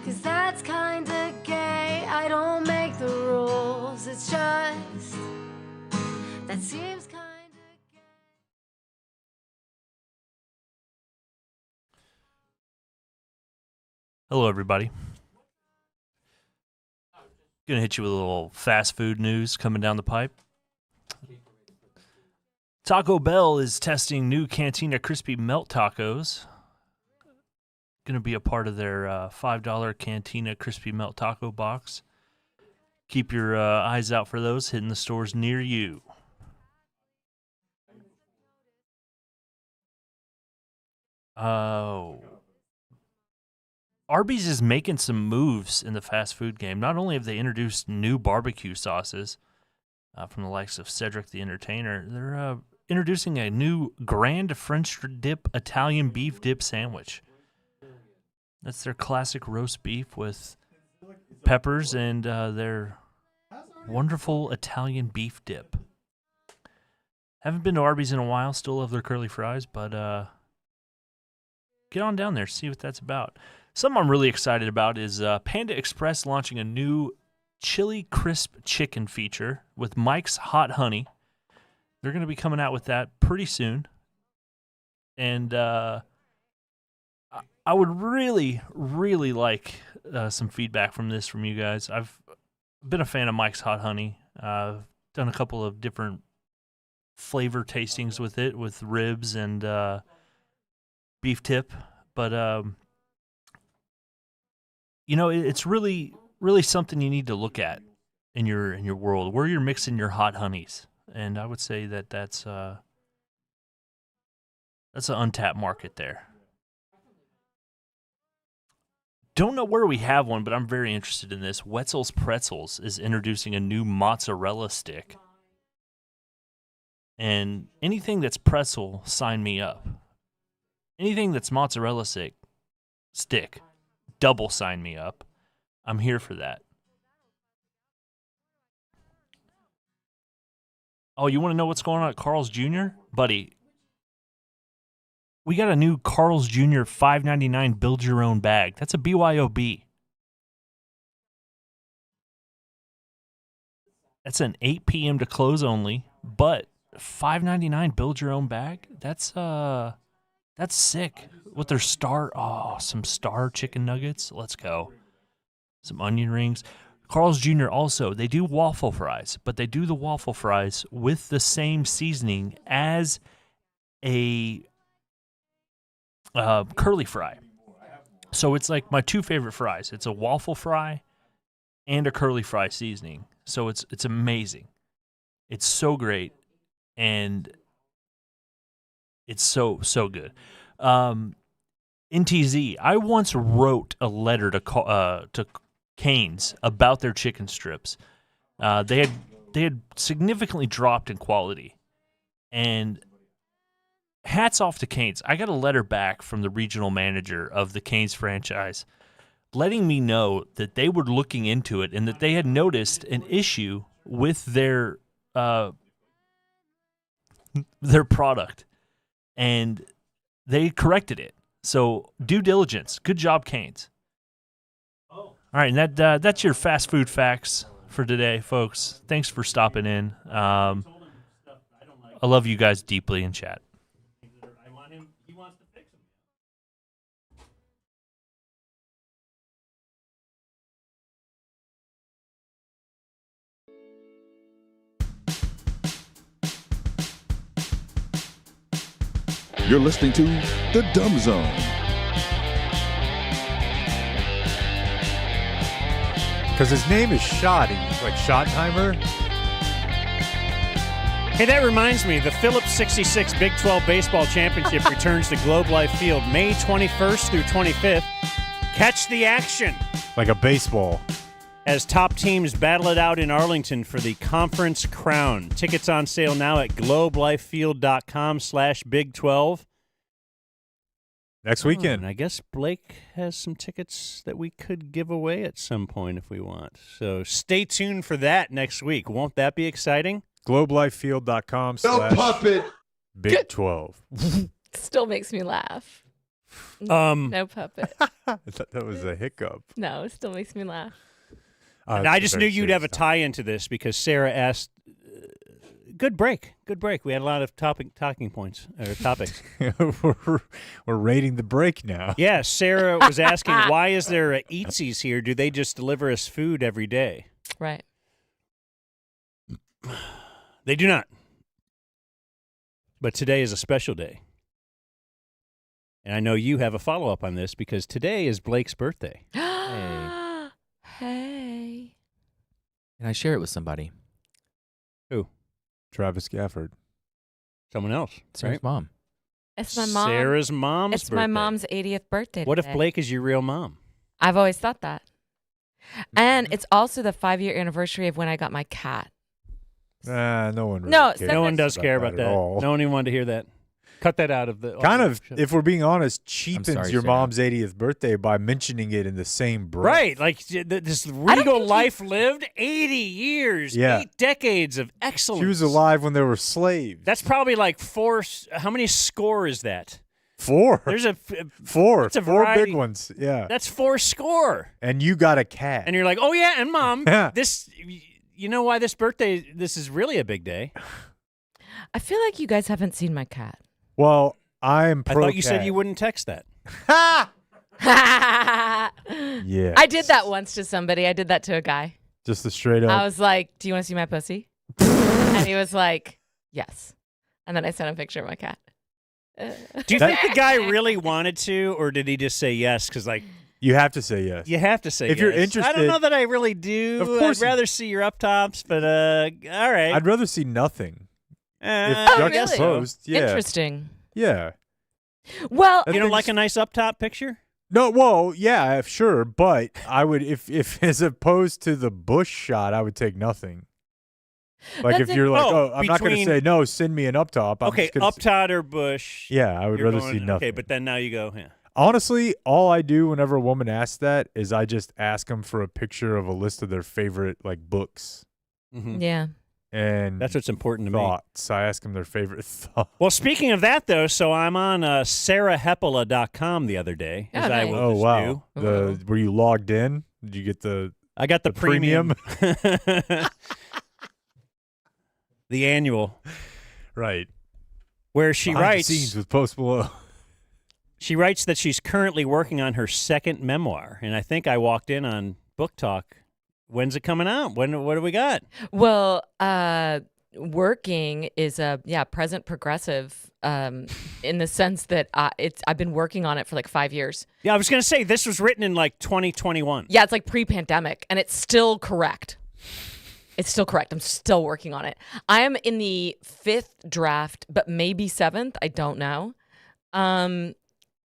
'cause that's kinda gay. I don't make the rules, seems kinda Hello, everybody. Gonna hit you with a little fast food news coming down the pipe. Taco Bell is testing new Cantina Crispy Melt Tacos. Gonna be a part of their $5 Cantina Crispy Melt Taco box. Keep your eyes out for those hitting the stores near you. Arby's is making some moves in the fast food game. Not only have they introduced new barbecue sauces from the likes of Cedric the Entertainer, they're introducing a new Grand French Dip Italian Beef Dip Sandwich. That's their classic roast beef with peppers and their wonderful Italian beef dip. Haven't been to Arby's in a while. Still love their curly fries, but get on down there, see what that's about. Something I'm really excited about is Panda Express launching a new chili crisp chicken feature with Mike's Hot Honey. They're going to be coming out with that pretty soon. And I would really, really like some feedback from this from you guys. I've been a fan of Mike's Hot Honey. I've done a couple of different flavor tastings with it, with ribs and beef tip. But it's really, really something you need to look at in your world, where you're mixing your hot honeys. And I would say that's an untapped market there. Don't know where we have one, but I'm very interested in this. Wetzel's Pretzels is introducing a new mozzarella stick. And anything that's pretzel, sign me up. Anything that's mozzarella stick, double sign me up. I'm here for that. Oh, you want to know what's going on at Carl's Jr.? Buddy, we got a new Carl's Jr. $5.99 build your own bag. That's a BYOB. That's an 8 p.m. to close only, but $5.99 build your own bag? That's sick. With their some star chicken nuggets. Let's go. Some onion rings. Carl's Jr. also, they do waffle fries, but they do the waffle fries with the same seasoning as a curly fry. So it's like my two favorite fries. It's a waffle fry and a curly fry seasoning. So it's amazing. It's so great, and it's so good. NTZ, I once wrote a letter to Cane's about their chicken strips. They had significantly dropped in quality, and hats off to Cane's. I got a letter back from the regional manager of the Cane's franchise letting me know that they were looking into it and that they had noticed an issue with their product, and they corrected it. So due diligence. Good job, Cane's. All right, and that's your fast food facts for today, folks. Thanks for stopping in. I love you guys deeply in chat. You're listening to The Dumb Zone. Because his name is Shoddy, like Schottenheimer. Hey, that reminds me, the Phillips 66 Big 12 Baseball Championship returns to Globe Life Field May 21st through 25th. Catch the action. Like a baseball. As top teams battle it out in Arlington for the conference crown. Tickets on sale now at globelifefield.com/Big12. Next weekend. And I guess Blake has some tickets that we could give away at some point if we want. So stay tuned for that next week. Won't that be exciting? globelifefield.com/Big12. Still makes me laugh. No puppet. I thought that was a hiccup. No, it still makes me laugh. And I just knew you'd have a tie into this because Sarah asked good break. Good break. We had a lot of talking points or topics. we're rating the break now. Yeah, Sarah was asking, why is there a Eatsies here? Do they just deliver us food every day? Right. They do not. But today is a special day. And I know you have a follow-up on this because today is Blake's birthday. Hey. Can I share it with somebody? Who? Travis Gafford. Someone else. Sarah's right? mom. It's my mom. Sarah's mom's It's birthday. my mom's 80th birthday. What if today. Blake is your real mom? I've always thought that. And it's also the 5-year anniversary of when I got my cat. No one really No, cares No one does care about at that. all. No one even wanted to hear that. Cut that out of the... Kind of, if we're being honest, cheapens sorry, your Sarah. mom's 80th birthday by mentioning it in the same breath. Right, like this regal life lived, 80 years, Yeah. 8 decades of excellence. She was alive when they were slaves. That's probably like 4... How many score is that? 4. There's a... 4. That's a 4 variety. big ones. Yeah. That's 4 score. And you got a cat. And you're like, oh yeah, and Mom, Yeah. this... You know why this birthday... This is really a big day. I feel like you guys haven't seen my cat. Well, I'm I pro thought you said cat. you wouldn't text that. Yeah. I did that once to somebody. I did that to a guy. Just a straight up. I was like, do you want to see my pussy? And he was like, yes. And then I sent a picture of my cat. Do you think the guy really wanted to, or did he just say yes? Because, like, you have to say yes. you have to say If yes. you're interested- I don't know that I really do. Of course I'd rather see your up tops, but all right. I'd rather see nothing. If Oh, really? juxtaposed, yeah. Interesting. Yeah. Well, You don't like a nice up top picture? No, well, yeah, sure, but I would if as opposed to the bush shot, I would take nothing. Like That's if you're like, Oh, I'm not going to between- say no, send me an up top. I'm Okay, just gonna up top or bush. Yeah, I would You're rather going- see nothing. Okay, but then now you go, yeah. Honestly, all I do whenever a woman asks that is I just ask them for a picture of a list of their favorite like books Mhm. yeah. and That's what's important to me. thoughts. I ask them their favorite thoughts. Well, speaking of that, though, so I'm on sarahhepola.com the other day, as I nice. will Oh just wow! do. Were you logged in? Did you get the? I got the premium. The annual, Right. where she Behind the writes... scenes with Post Below. She writes that she's currently working on her second memoir, and I think I walked in on Book Talk. When's it coming out? What do we got? Well, working is present progressive in the sense that I've been working on it for like 5 years. Yeah, I was going to say this was written in like 2021. Yeah, it's like pre-pandemic, and it's still correct. It's still correct. I'm still working on it. I am in the 5th draft, but maybe 7th. I don't know.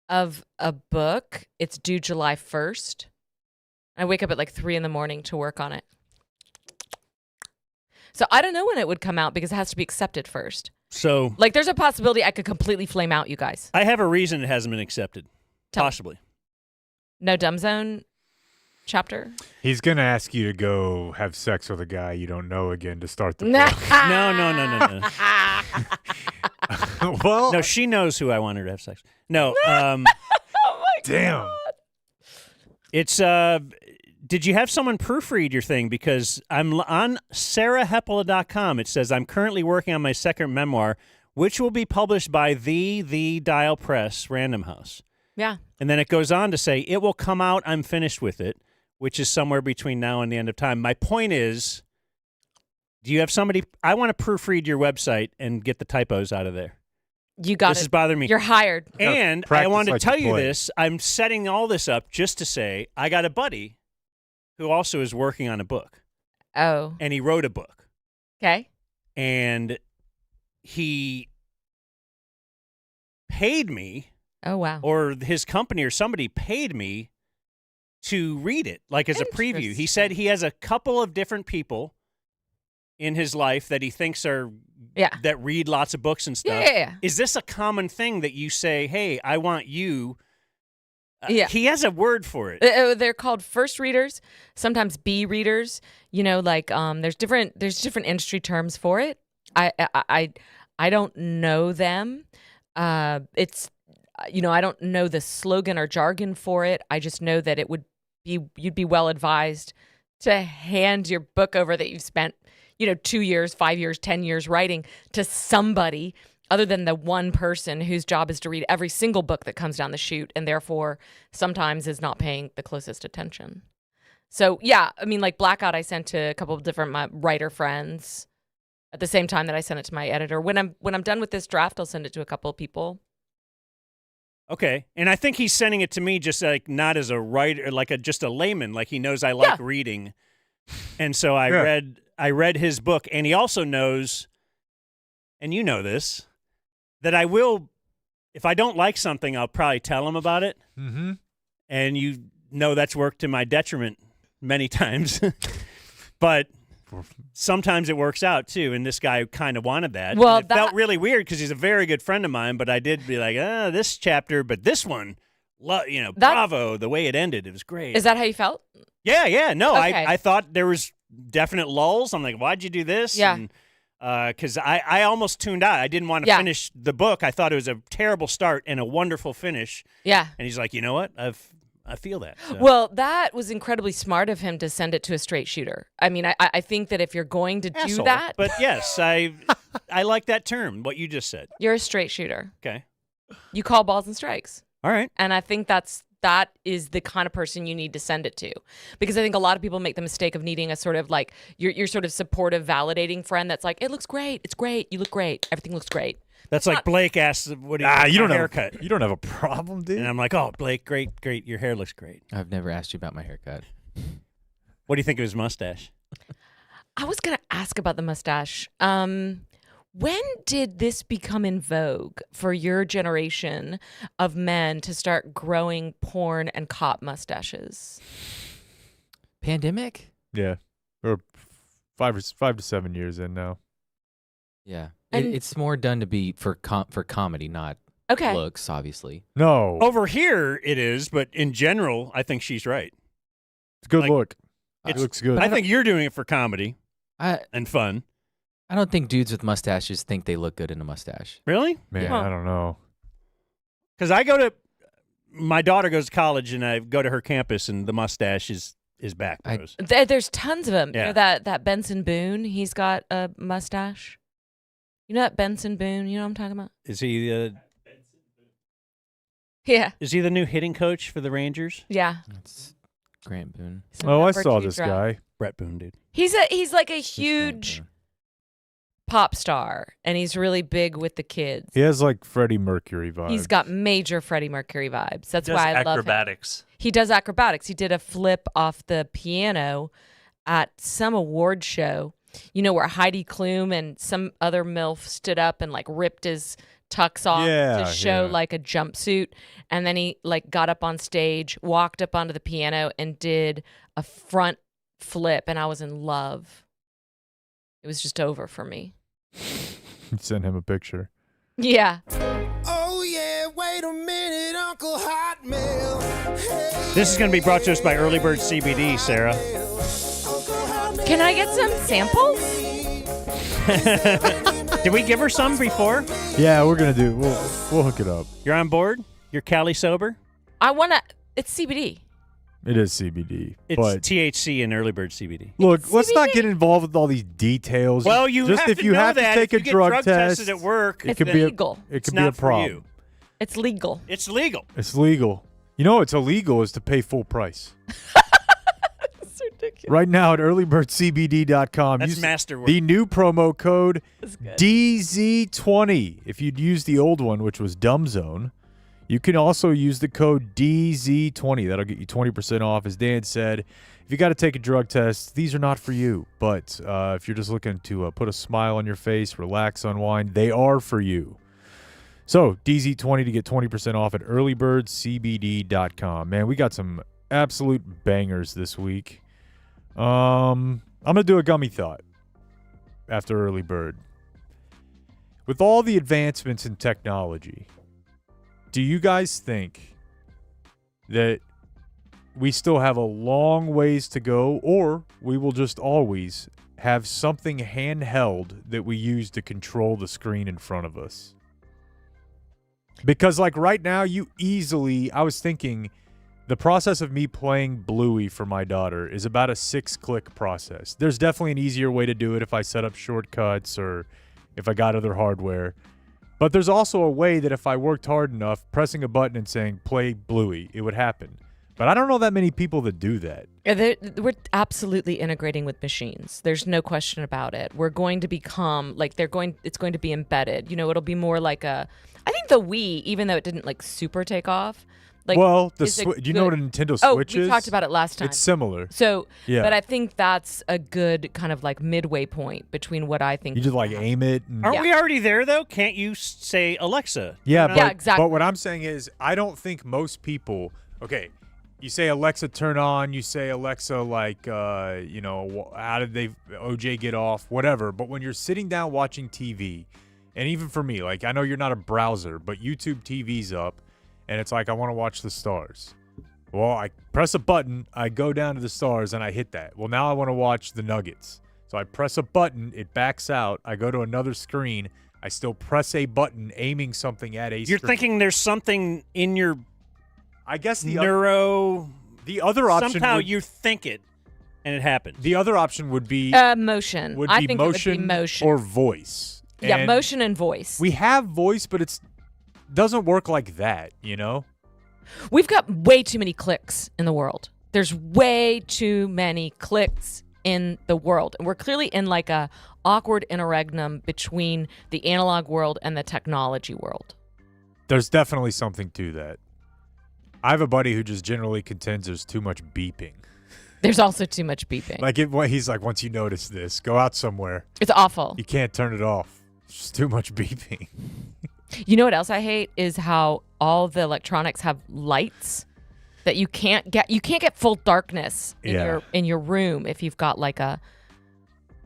Of a book. It's due July 1st. I wake up at like 3 a.m. to work on it. So I don't know when it would come out because it has to be accepted first. So, Like, there's a possibility I could completely flame out, you guys. I have a reason it hasn't been accepted. Tell me. Possibly. No dumb zone chapter? He's gonna ask you to go have sex with a guy you don't know again to start the No. book. No. Well, No, she knows who I want her to have sex. No, Oh my damn. it's did you have someone proofread your thing? Because I'm on sarahhepola.com. It says I'm currently working on my second memoir, which will be published by the Dial Press Random House. Yeah. And then it goes on to say it will come out. I'm finished with it, which is somewhere between now and the end of time. My point is, do you have somebody? I want to proofread your website and get the typos out of there. You got This it. is bothering me. You're hired. And I Practice wanted to like tell you you play. this. I'm setting all this up just to say I got a buddy who also is working on a book, Oh. and he wrote a book, Okay. and he paid me, Oh, wow. or his company or somebody paid me to read it, like as a preview. He said he has a couple of different people in his life that he thinks are that read lots of books and stuff. Yeah. Is this a common thing that you say, hey, I want you? Yeah. He has a word for it. They're called first readers, sometimes B readers. You know, like there's different industry terms for it. I don't know them. It's I don't know the slogan or jargon for it. I just know that you'd be well advised to hand your book over that you've spent 2 years, 5 years, 10 years writing to somebody other than the one person whose job is to read every single book that comes down the chute and therefore sometimes is not paying the closest attention. So, yeah, I mean, like Blackout I sent to a couple of different my writer friends at the same time that I sent it to my editor. When I'm done with this draft, I'll send it to a couple of people. Okay. And I think he's sending it to me just like not as a writer, like just a layman, like he knows I like reading. And so I read his book, and he also knows, and you know this, that I will, if I don't like something, I'll probably tell him about it. Mm-hmm. And you know that's worked to my detriment many times. But sometimes it works out, too, and this guy kind of wanted that. Well, it felt really weird because he's a very good friend of mine, but I did be like, this chapter, but this one, bravo, the way it ended. It was great. Is that how you felt? Yeah. No, Okay. I thought there was definite lulls. I'm like, why'd you do this? Yeah. Because I almost tuned out. I didn't want to finish the book. I thought it was a terrible start and a wonderful finish. Yeah. And he's like, you know what? I feel that. So. Well, that was incredibly smart of him to send it to a straight shooter. I mean, I think that if you're going to do that. But yes, I like that term, what you just said. You're a straight shooter. Okay. You call balls and strikes. All right. And I think that is the kind of person you need to send it to. Because I think a lot of people make the mistake of needing a sort of like your sort of supportive, validating friend that's like, it looks great. It's great. You look great. Everything looks great. That's like Blake asks, what do you think you of don't my have haircut? You don't have a problem, dude. And I'm like, oh, Blake, great. Your hair looks great. I've never asked you about my haircut. What do you think of his mustache? I was going to ask about the mustache. When did this become in vogue for your generation of men to start growing porn and cop mustaches? Pandemic? Yeah, or 5 to 7 years in now. Yeah, And- it's more done to be for comedy, not Okay. looks, obviously. No, Over here it is, but in general, I think she's right. it's a good like, look. It looks good. I think you're doing it for comedy I and fun. don't think dudes with mustaches think they look good in a mustache. Really? Man, Huh. I don't know. Because my daughter goes to college, and I go to her campus, and the mustache is back, Rose. There's tons of them. Yeah. You know that Benson Boone, he's got a mustache. You know that Benson Boone? You know what I'm talking about? Is he Yeah. is he the new hitting coach for the Rangers? Yeah. It's Grant Boone. He's a Oh, I number saw 2 this draft. guy. Brett Boone, dude. He's like a Grant huge Boone. pop star, and he's really big with the kids. He has like Freddie Mercury vibes. He's got major Freddie Mercury vibes. That's Does why I love him. acrobatics. He does acrobatics. He did a flip off the piano at some award show, where Heidi Klum and some other MILF stood up and like ripped his tux off to show like a jumpsuit. And then he like got up on stage, walked up onto the piano and did a front flip. And I was in love. It was just over for me. Send him a picture. Yeah. Oh yeah, wait a minute, Uncle Hotmail. Hey, This is going to be brought to us by Early Bird CBD, Sarah. Can I get some samples? Did we give her some before? Yeah, we're gonna do. We'll hook it up. You're on board? You're Cali sober? It's CBD. It is CBD, It's but THC in Early Bird CBD. look, let's not get involved with all these details. Well, you just have if to you know have that. to take If a you get drug drug test tested at work, it It's could be legal. It It's could be a not for problem. you. It's legal. It's legal. It's legal. You know what's illegal is to pay full price. It's ridiculous. Right now at earlybirdcbd.com, That's use masterwork. the new promo code That's good. DZ20. If you'd used the old one, which was DumbZone, you can also use the code DZ20. That'll get you 20% off. As Dan said, if you got to take a drug test, these are not for you. But if you're just looking to put a smile on your face, relax, unwind, they are for you. So DZ20 to get 20% off at earlybirdcbd.com. Man, we got some absolute bangers this week. I'm going to do a gummy thought after Early Bird. With all the advancements in technology, do you guys think that we still have a long ways to go, or we will just always have something handheld that we use to control the screen in front of us? Because like right now, I was thinking The process of me playing Bluey for my daughter is about a 6-click process. There's definitely an easier way to do it if I set up shortcuts or if I got other hardware. But there's also a way that if I worked hard enough, pressing a button and saying play Bluey, it would happen. But I don't know that many people that do that. We're absolutely integrating with machines. There's no question about it. We're going to become like it's going to be embedded. You know, it'll be more like I think the Wii, even though it didn't like super take off. Like, well, do you know what a Nintendo Switch is? We talked about it last time. It's similar. So, yeah. But I think that's a good kind of like midway point between what I think. You just like aim it. Aren't we already there though? Can't you say Alexa? Yeah, exactly. But what I'm saying is, I don't think most people. Okay. You say Alexa turn on, you say Alexa like, how did OJ get off, whatever. But when you're sitting down watching TV, and even for me, like I know you're not a browser, but YouTube TV's up, and it's like I want to watch the stars. Well, I press a button, I go down to the stars, and I hit that. Well, now I want to watch the Nuggets. So I press a button, it backs out, I go to another screen, I still press a button aiming something at a screen. You're thinking there's something in your I guess the other option somehow would, you think it and it happens. The other option would be motion. I think motion, it would be motion or voice. Yeah, and motion and voice. We have voice, but it doesn't work like that, you know? We've got way too many clicks in the world. There's way too many clicks in the world. And we're clearly in like a awkward interregnum between the analog world and the technology world. There's definitely something to that. I have a buddy who just generally contends there's too much beeping. There's also too much beeping. He's like, once you notice this, go out somewhere. It's awful. You can't turn it off. It's just too much beeping. You know what else I hate is how all the electronics have lights that you can't get full darkness in your room if you've got like a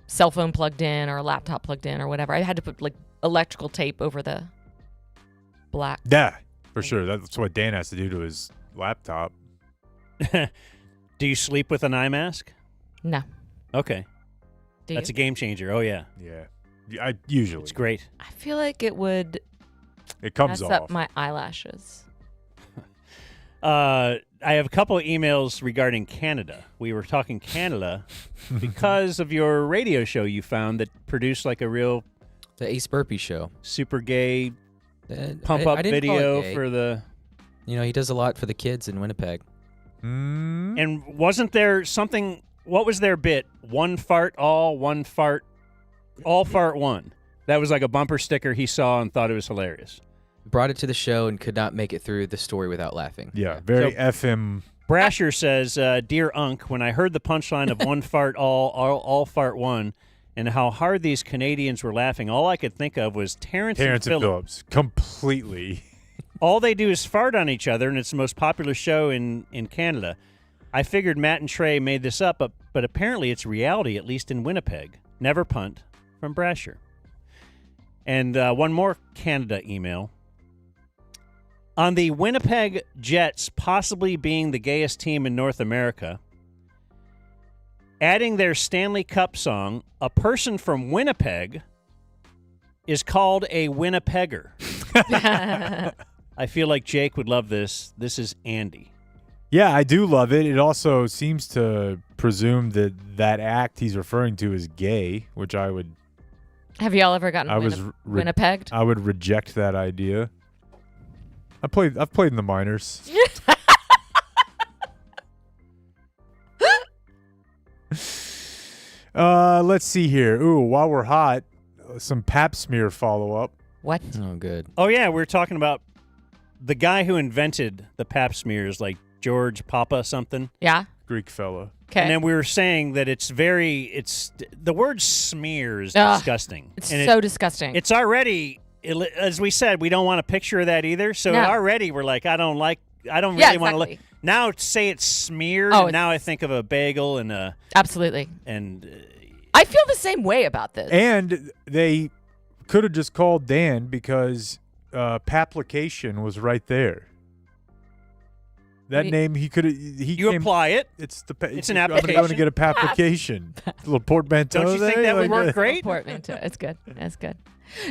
cell phone plugged in or a laptop plugged in or whatever. I had to put like electrical tape over the black. Yeah. For sure. That's what Dan has to do to his laptop. Do you sleep with an eye mask? No. Okay. That's a game changer. Oh, yeah. Yeah. Usually. It's great. I feel like it would comes mess off. up my eyelashes. I have a couple of emails regarding Canada. We were talking Canada because of your radio show you found that produced like a real... The Ace Burpee show. Super gay... pump-up video for the... You know, he does a lot for the kids in Winnipeg. And wasn't there something... What was their bit? One fart all, one fart... All fart one. That was like a bumper sticker he saw and thought it was hilarious. Brought it to the show and could not make it through the story without laughing. Yeah, very FM... Brasher says, Dear Unc, when I heard the punchline of one fart all fart one... and how hard these Canadians were laughing, all I could think of was Terrence and Phillips. Completely. All they do is fart on each other, and it's the most popular show in Canada. I figured Matt and Trey made this up, but apparently it's reality, at least in Winnipeg. Never punt, from Brasher. And one more Canada email. On the Winnipeg Jets possibly being the gayest team in North America, adding their Stanley Cup song, a person from Winnipeg is called a Winnipegger. I feel like Jake would love this. This is Andy. Yeah, I do love it. It also seems to presume that act he's referring to is gay, which I would... Have y'all ever gotten Winnipegged? I would reject that idea. I've played in the minors. Let's see here. Ooh, while we're hot, some pap smear follow-up. What? Oh, good. Oh, yeah, we're talking about the guy who invented the pap smears, like George Papa something. Yeah. Greek fella. Okay. And then we were saying that it's the word smear is disgusting. It's so disgusting. It's already, as we said, we don't want a picture of that either. So already we're like, I don't really want to look. Now say it's smeared, and now I think of a bagel and a... Absolutely. And... I feel the same way about this. And they could have just called Dan because Paplication was right there. That name, he could have... You apply it. It's an application. I'm going to get a Paplication. A little portmanteau. Don't you think that would work great? Portmanteau. It's good. That's good.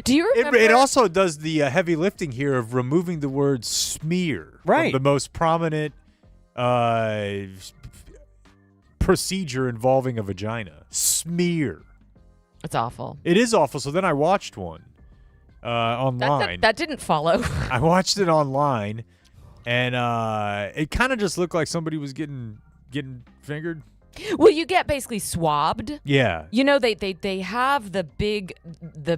Do you remember? It also does the heavy lifting here of removing the word smear from the most prominent procedure involving a vagina. Smear. It's awful. It is awful. So then I watched one online. That didn't follow. I watched it online, and it kind of just looked like somebody was getting fingered. Well, you get basically swabbed. Yeah. You know, they have the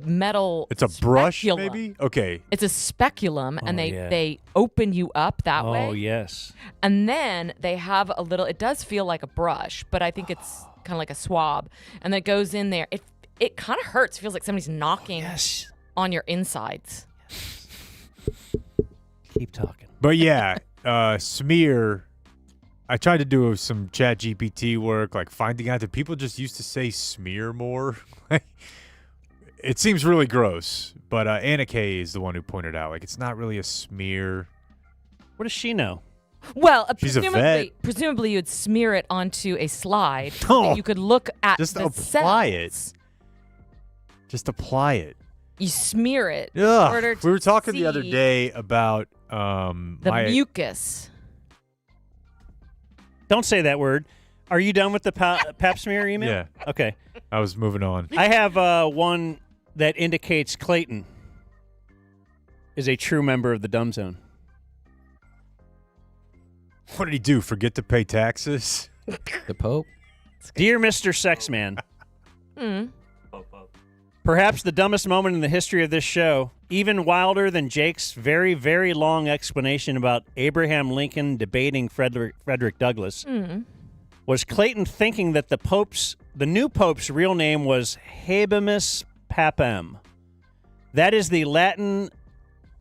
metal. It's a brush, speculum. maybe? Okay. It's a speculum, and Oh, they yeah. they open you up that way. Oh, yes. And then they have a little. It does feel like a brush, but I think it's kind of like a swab, and that goes in there. It kind of hurts. It feels like somebody's knocking on your insides. Keep talking. But yeah, smear. I tried to do some chat GPT work, like finding out that people just used to say smear more. It seems really gross, but Anna Kay is the one who pointed out, like, it's not really a smear. What does she know? Well, She's a vet. presumably you'd smear it onto a slide so No. that you could look at Just the apply cells. it. Just apply it. You smear it in Ugh. order to We were talking the other see day about the mucus. Don't say that word. Are you done with the pap smear email? Yeah. Okay. I was moving on. I have one that indicates Clayton is a true member of the Dumb Zone. What did he do? Forget to pay taxes? The Pope? Dear Mr. Sexman, Mm. perhaps the dumbest moment in the history of this show, even wilder than Jake's very, very long explanation about Abraham Lincoln debating Frederick Douglass, Mm. was Clayton thinking that the new pope's real name was Habemus Papam. That is the Latin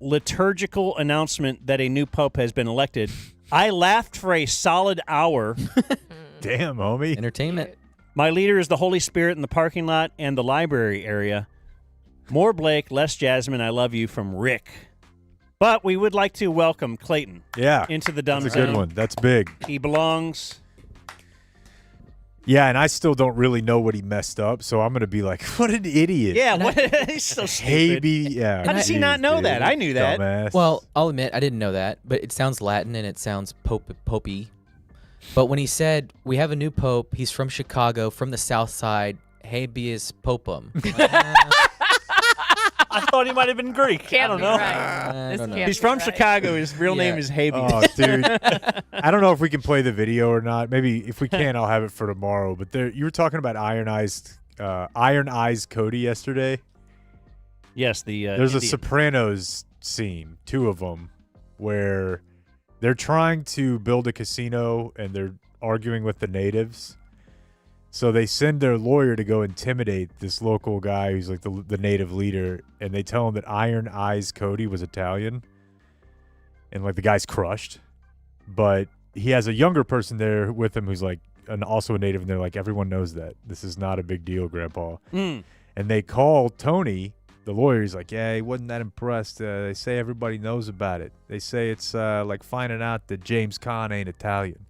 liturgical announcement that a new pope has been elected. I laughed for a solid hour. Damn, homie. Entertainment. My leader is the Holy Spirit in the parking lot and the library area. More Blake, less Jasmine. I love you from Rick. But we would like to welcome Clayton into the Dumb That's a Zone. good one. That's big. He belongs. Yeah, and I still don't really know what he messed up, so I'm going to be like, what an idiot. Yeah, he's so stupid. Yeah. How does he not know that? I knew that. Dumbass. Well, I'll admit I didn't know that, but it sounds Latin and it sounds popey. But when he said we have a new pope, he's from Chicago, from the South Side, habeas popum. I thought he might have been Greek. I don't know. I don't know. He's from Chicago. His real name is Habeas. Oh, dude. I don't know if we can play the video or not. Maybe if we can, I'll have it for tomorrow. But you were talking about Iron Eyes Cody yesterday. Yes, there's a Indian. Sopranos scene, 2 of them, where they're trying to build a casino and they're arguing with the natives. So they send their lawyer to go intimidate this local guy who's like the native leader, and they tell him that Iron Eyes Cody was Italian, and like the guy's crushed, but he has a younger person there with him who's like also a native, and they're like, everyone knows that this is not a big deal, Grandpa. Mm. And they call Tony, the lawyer. He's like, yeah, he wasn't that impressed. They say everybody knows about it. They say it's like finding out that James Caan ain't Italian.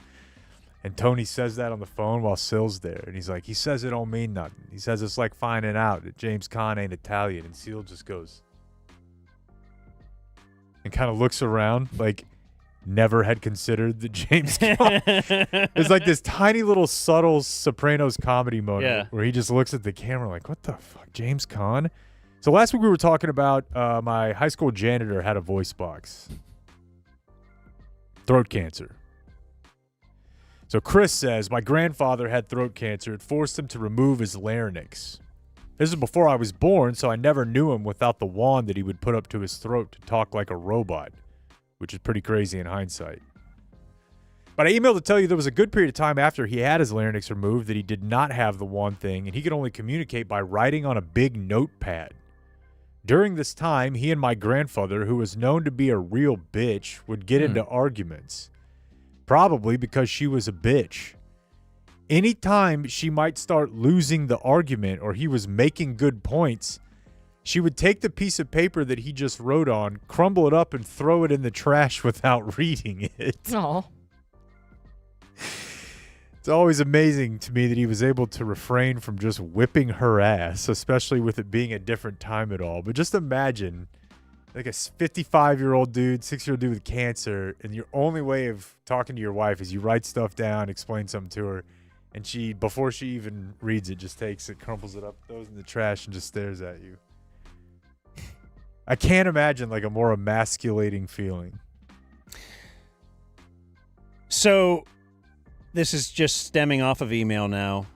And Tony says that on the phone while Sill's there. And he's like, he says it don't mean nothing. He says it's like finding out that James Caan ain't Italian. And Seal just goes and kind of looks around like never had considered that James Caan. It's like this tiny little subtle Sopranos comedy moment where he just looks at the camera like, what the fuck, James Caan? So last week we were talking about my high school janitor had a voice box. Throat cancer. So Chris says, my grandfather had throat cancer. It forced him to remove his larynx. This is before I was born, so I never knew him without the wand that he would put up to his throat to talk like a robot, which is pretty crazy in hindsight. But I emailed to tell you there was a good period of time after he had his larynx removed that he did not have the wand thing, and he could only communicate by writing on a big notepad. During this time, he and my grandfather, who was known to be a real bitch, would get into arguments. Probably because she was a bitch. Anytime she might start losing the argument or he was making good points, she would take the piece of paper that he just wrote on, crumble it up, and throw it in the trash without reading it. Oh. It's always amazing to me that he was able to refrain from just whipping her ass, especially with it being a different time at all. But just imagine like a 55-year-old dude, 6-year-old dude with cancer, and your only way of talking to your wife is you write stuff down, explain something to her, and she, before she even reads it, just takes it, crumples it up, throws it in the trash, and just stares at you. I can't imagine like a more emasculating feeling. So this is just stemming off of email now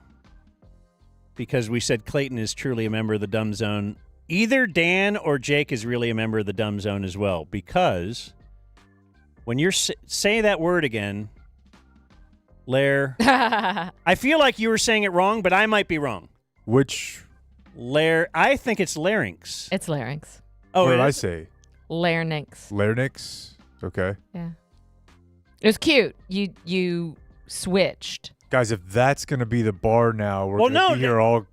because we said Clayton is truly a member of the Dumb Zone. Either Dan or Jake is really a member of the Dumb Zone as well, because when you're say that word again, Lair, I feel like you were saying it wrong, but I might be wrong. Which? Lair, I think it's larynx. It's larynx. Oh, what did I say? Larynx. Larynx? Okay. Yeah. It was cute. You switched. Guys, if that's going to be the bar now, we're going to be here all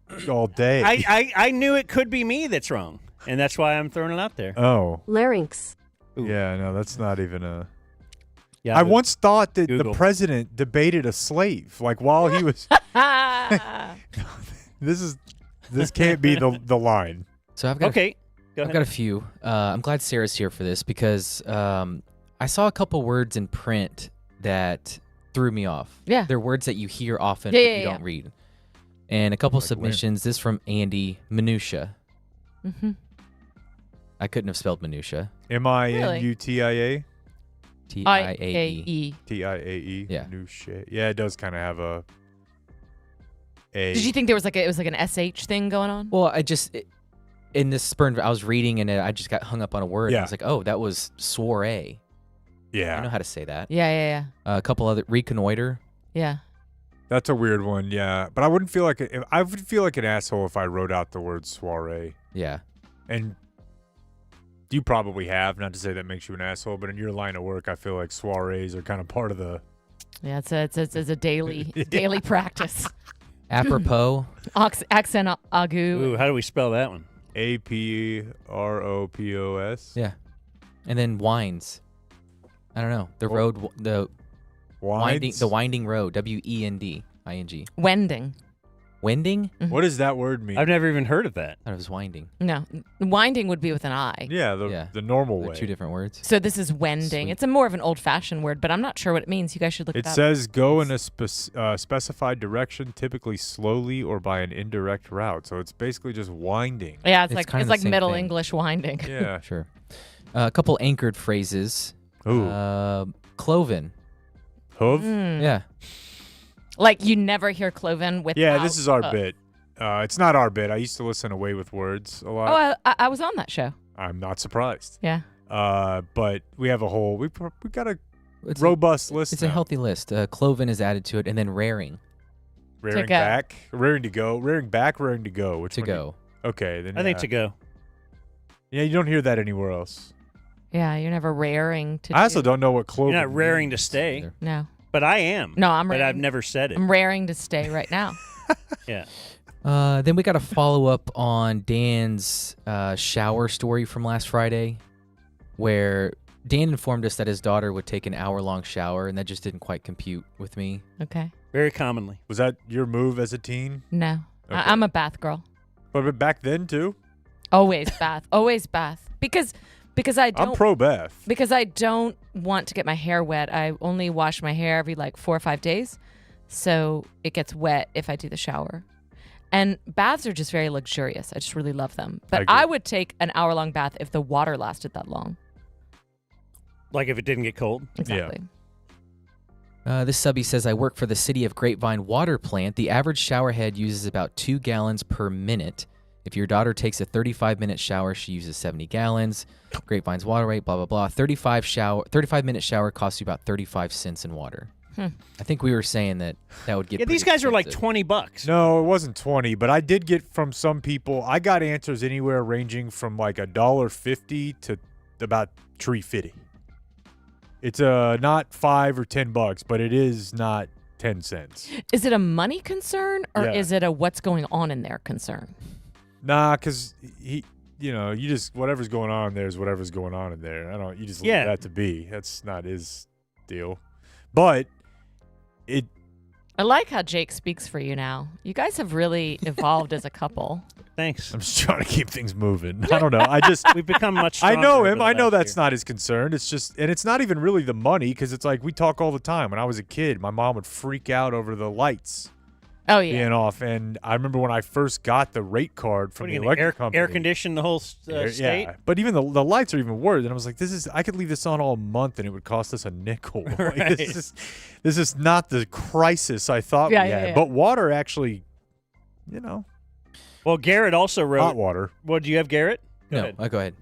day. I knew it could be me that's wrong, and that's why I'm throwing it out there. Oh. Larynx. Ooh. Yeah, no, that's not even a... Yeah, I once thought that Google. the president debated a slave, like while he was... This can't be the line. So I've got okay. I've got a few. I'm glad Sarah's here for this because I saw a couple words in print that threw me off. Yeah. They're words that you hear often Yeah, but yeah, you yeah. don't read. And a couple Like submissions. This from Andy. Minutia. Mm-hmm. I couldn't have spelled minutia. M-I-N-U-T-I-A? T-I-A-E. T-I-A-E. Yeah. Minutia. Yeah, it does kind of have a... Did you think there was it was like an SH thing going on? Well, in this spurn, I was reading and I just got hung up on a word. Yeah. I was like, oh, that was soiree. Yeah. I know how to say that. Yeah. A couple other reconnoiter. Yeah. That's a weird one, yeah. But I wouldn't feel like I would feel like an asshole if I wrote out the word soiree. Yeah. And you probably have, not to say that makes you an asshole, but in your line of work, I feel like soirees are kind of part of the... Yeah, it's a daily practice. Apropos. Accent agu. Ooh, how do we spell that one? A-P-R-O-P-O-S. Yeah. And then wines. I don't know. The road, the winding road. W-E-N-D-I-N-G. Wending. Wending? Mm-hmm. What does that word mean? I've never even heard of that. I thought it was winding. No, winding would be with an I. Yeah, the normal They're way. two different words. So this is wending. Sweet. It's a more of an old-fashioned word, but I'm not sure what it means. You guys should look it up. It says go in a specified direction, typically slowly or by an indirect route. So it's basically just winding. Yeah, it's kind of like the same Middle thing. English winding. Yeah. Sure. A couple anchored phrases. Ooh. Cloven. Hoof? Yeah. Like you never hear cloven without. Yeah, this is our bit. It's not our bit. I used to listen to Away with Words a lot. Oh, I was on that show. I'm not surprised. Yeah. But we have a whole. We got a robust list. It's a healthy list. Cloven is added to it, and then raring. Rearing back, rearing to go, rearing back, rearing to go. Which to one go. Okay, then I think to go. Yeah, you don't hear that anywhere else. Yeah, you're never raring to. I also don't know what cloven. You're not raring to means. stay. No. But I am. No, I'm But raring. I've never said it. I'm raring to stay right now. Yeah. Then we got a follow up on Dan's shower story from last Friday, where Dan informed us that his daughter would take an hour-long shower, and that just didn't quite compute with me. Okay. Very commonly. Was that your move as a teen? No, Okay. I'm a bath girl. But back then too. Always bath. Always bath. Because I don't. I'm pro bath. Because I don't want to get my hair wet. I only wash my hair every 4 or 5 days, so it gets wet if I do the shower. And baths are just very luxurious. I just really love them. But I would take an hour-long bath if the water lasted that long. Like if it didn't get cold? Exactly. This subby says, I work for the City of Grapevine water plant. The average shower head uses about 2 gallons per minute. If your daughter takes a 35-minute shower, she uses 70 gallons. Grapevine's water rate, blah, blah, blah. 35-minute shower costs you about 35 cents in water. I think we were saying that would get these guys are like $20. No, it wasn't 20, but I did get from some people. I got answers anywhere ranging from like $1.50 to about $3.50. It's not $5 or $10, but it is not 10 cents. Is it a money concern or Yeah. is it a what's going on in there concern? Nah, because you just whatever's going on there is whatever's going on in there. You just leave that to be. That's not his deal. But I like how Jake speaks for you now. You guys have really evolved as a couple. Thanks. I'm just trying to keep things moving. I don't know. We've become much I stronger know over him. the I know last that's year. not his concern. It's just, and it's not even really the money because it's like we talk all the time. When I was a kid, my mom would freak out over the lights Oh yeah. being off. And I remember when I first got the rate card from What are the you gonna electric company. air condition the whole state? Yeah, but even the lights are even worse. And I was like, I could leave this on all month and it would cost us a nickel. Like, Right. this is not the crisis I thought Yeah, we yeah, had. yeah. But water actually, you know, Well, Garrett also wrote. hot water. What do you have, Garrett? No, ahead. go ahead.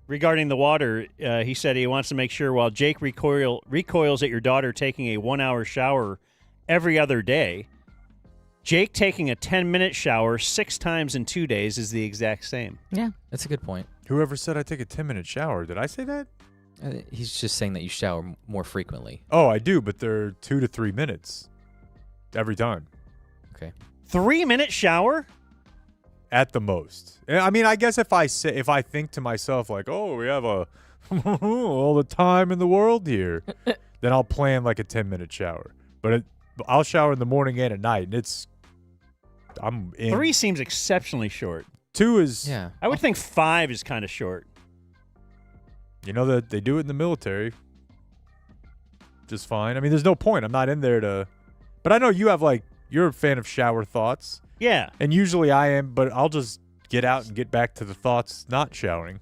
Regarding the water, he said he wants to make sure while Jake recoils at your daughter taking a 1-hour shower every other day, Jake taking a 10-minute shower 6 times in 2 days is the exact same. Yeah. That's a good point. Whoever said I take a 10-minute shower? Did I say that? He's just saying that you shower more frequently. Oh, I do, but they're 2 to 3 minutes every time. Okay. 3-minute shower? At the most. I mean, I guess if I think to myself like, oh, we have all the time in the world here, then I'll plan like a 10-minute shower. But I'll shower in the morning and at night, and I'm in. 3 seems exceptionally short. 2 is. Yeah. I would think 5 is kind of short. You know that they do it in the military. Just fine. I mean, there's no point. I'm not in there to. But I know you have you're a fan of shower thoughts. Yeah. And usually I am, but I'll just get out and get back to the thoughts not showering.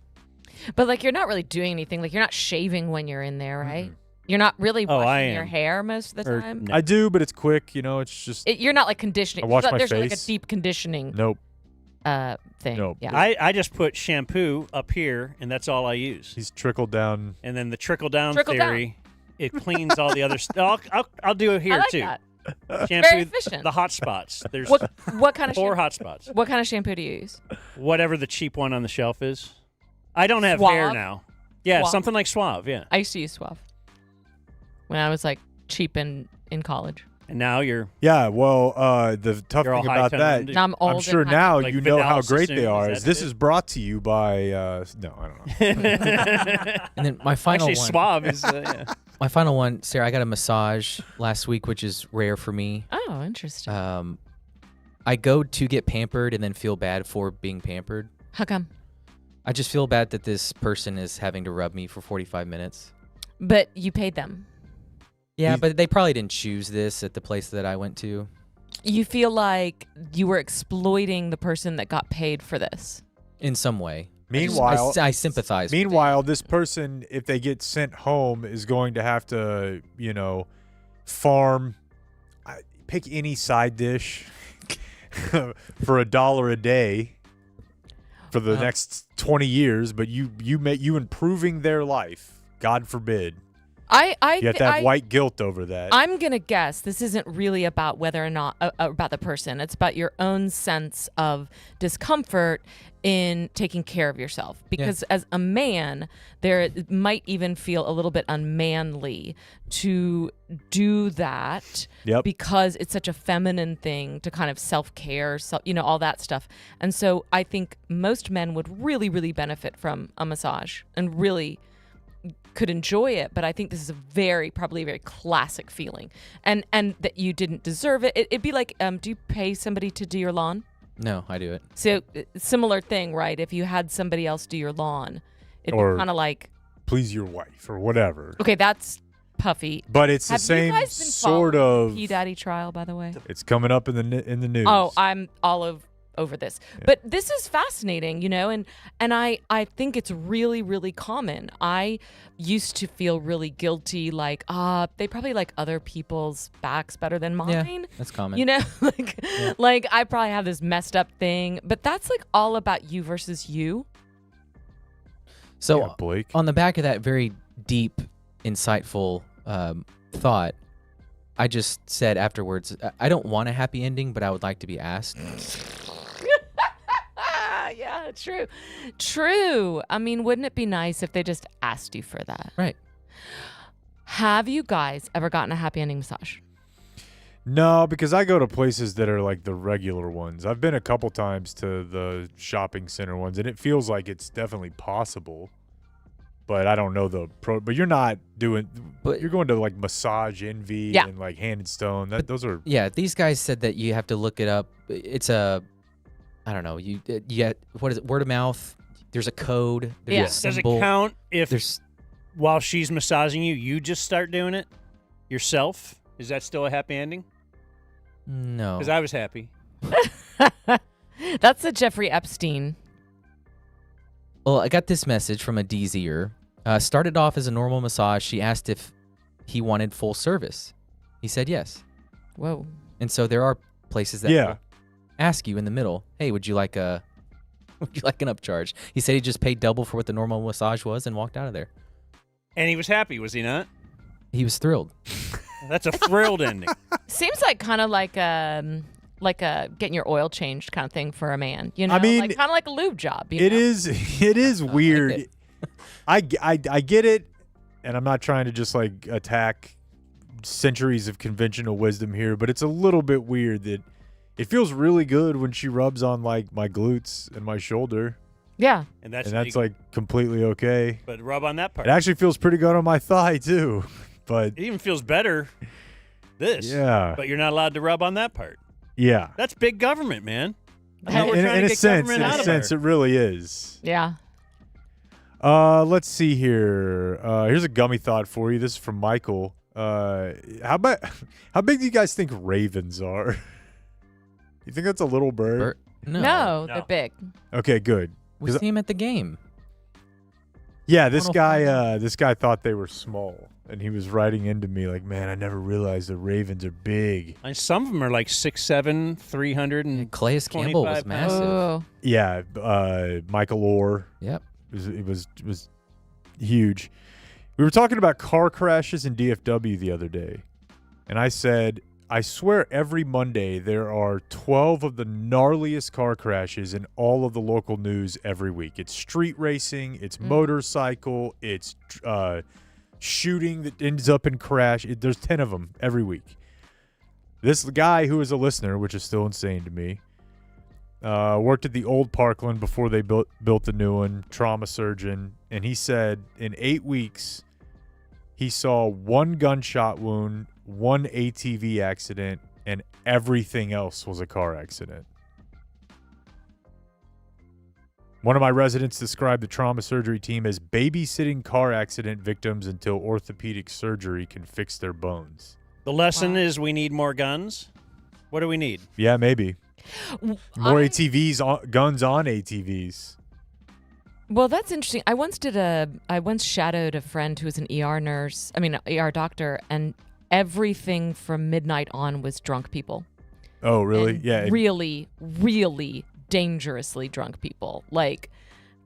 But you're not really doing anything. You're not shaving when you're in there, right? You're not really Oh, I washing your am. hair most of the Or- time. No. I do, but it's quick. You know, it's just. You're not conditioning. I wash my There's like a face. deep conditioning Nope. thing. Nope. Yeah. I just put shampoo up here, and that's all I use. He's trickled down. And then the trickle-down Trickle down. theory, it cleans all the other stuff. I'll do it here, I like too. that. Shampoo, Very efficient. the hot spots. There's What kind of 4 shampoo? hot spots. What kind of shampoo do you use? Whatever the cheap one on the shelf is. I don't have Suave? hair now. Yeah, Suave? something like Suave, yeah. I used to use Suave when I was cheap in college. And now you're... Yeah, well, the tough You're all thing about that, high-toned. Now I'm old I'm and sure high- now Like you know how Vidal great Sassoon, they are. is that This it? is brought to you by, no, I don't know. And then my final Actually, one. Suave is... yeah. My final one, Sarah. I got a massage last week, which is rare for me. Oh, interesting. I go to get pampered and then feel bad for being pampered. How come? I just feel bad that this person is having to rub me for 45 minutes. But you paid them. Yeah, but they probably didn't choose this at the place that I went to. You feel like you were exploiting the person that got paid for this. In some way. Meanwhile, I sympathize. with Meanwhile, this person, if they get sent home, is going to have to, pick any side dish for $1 a day for the next 20 years. But you improving their life, God forbid. I You have to have white guilt over that. I'm gonna guess this isn't really about whether or not about the person. It's about your own sense of discomfort in taking care of yourself. Because as a man, it might even feel a little bit unmanly to do that. Yep. Because it's such a feminine thing to kind of self-care, all that stuff. And so I think most men would really, really benefit from a massage and really could enjoy it, but I think this is probably a very classic feeling, and that you didn't deserve it. It'd be like, do you pay somebody to do your lawn? No, I do it. So similar thing, right? If you had somebody else do your lawn, it'd Or be kind of like, please your wife or whatever. okay, that's puffy. But it's the Have same you guys been sort following of. the P Daddy trial, by the way. It's coming up in the news. Oh, I'm all over this. But this is fascinating, and I think it's really, really common. I used to feel really guilty, they probably like other people's backs better than mine. Yeah, that's common. Like I probably have this messed up thing, but that's all about you versus you. So Yeah, Blake. on the back of that very deep, insightful thought, I just said afterwards, I don't want a happy ending, but I would like to be asked. Yeah, true. I mean, wouldn't it be nice if they just asked you for that? Right. Have you guys ever gotten a happy ending massage? No, because I go to places that are like the regular ones. I've been a couple times to the shopping center ones, and it feels like it's definitely possible. But I don't know but you're not doing. But you're going to like Massage Envy and like Hand and Stone. Those are. Yeah, these guys said that you have to look it up. It's a I don't know. You get, what is it? Word of mouth. There's a code. There's Yeah. a Does it symbol. count if There's while she's massaging you, you just start doing it yourself? Is that still a happy ending? no. Because I was happy. That's a Jeffrey Epstein. Well, I got this message from a DZer. Started off as a normal massage. She asked if he wanted full service. He said yes. Whoa. And so there are places that Yeah. will ask you in the middle, hey, would you like an upcharge? He said he just paid double for what the normal massage was and walked out of there. And he was happy, was he not? He was thrilled. That's a thrilled ending. Seems like kind of like a getting your oil changed kind of thing for a man. You know, I mean, like, kind of like a lube job. You It know? is weird. it. I get it, and I'm not trying to just like attack centuries of conventional wisdom here, but it's a little bit weird that it feels really good when she rubs on like my glutes and my shoulder. Yeah. And that's like completely okay. But rub on that part. It actually feels pretty good on my thigh too. But It even feels better. This. Yeah. But you're not allowed to rub on that part. yeah. That's big government, man. I thought we're In trying to a get sense, government out of it her. really is. Yeah. Let's see here. Here's a gummy thought for you. This is from Michael. How big do you guys think ravens are? You think that's a little bird? No, they're big. Okay, good. We see him at the game. Yeah, this guy thought they were small, and he was writing into me like, "Man, I never realized the ravens are big." And some of them are like 6'7", 300 and Calais Campbell was 25 massive. Oh. Yeah, Michael Orr. Yep. It was huge. We were talking about car crashes in DFW the other day, and I said, I swear every Monday there are 12 of the gnarliest car crashes in all of the local news every week. It's street racing, it's motorcycle, it's shooting that ends up in crash. There's 10 of them every week. This guy who is a listener, which is still insane to me, worked at the old Parkland before they built the new one, trauma surgeon, and he said in 8 weeks he saw one gunshot wound, one ATV accident, and everything else was a car accident. One of my residents described the trauma surgery team as babysitting car accident victims until orthopedic surgery can fix their bones. The lesson is we need more guns. What do we need? Yeah, maybe. More ATVs, guns on ATVs. Well, that's interesting. I once shadowed a friend who was an ER doctor, and everything from midnight on was drunk people. Oh, really? And Yeah. really, really dangerously drunk people, like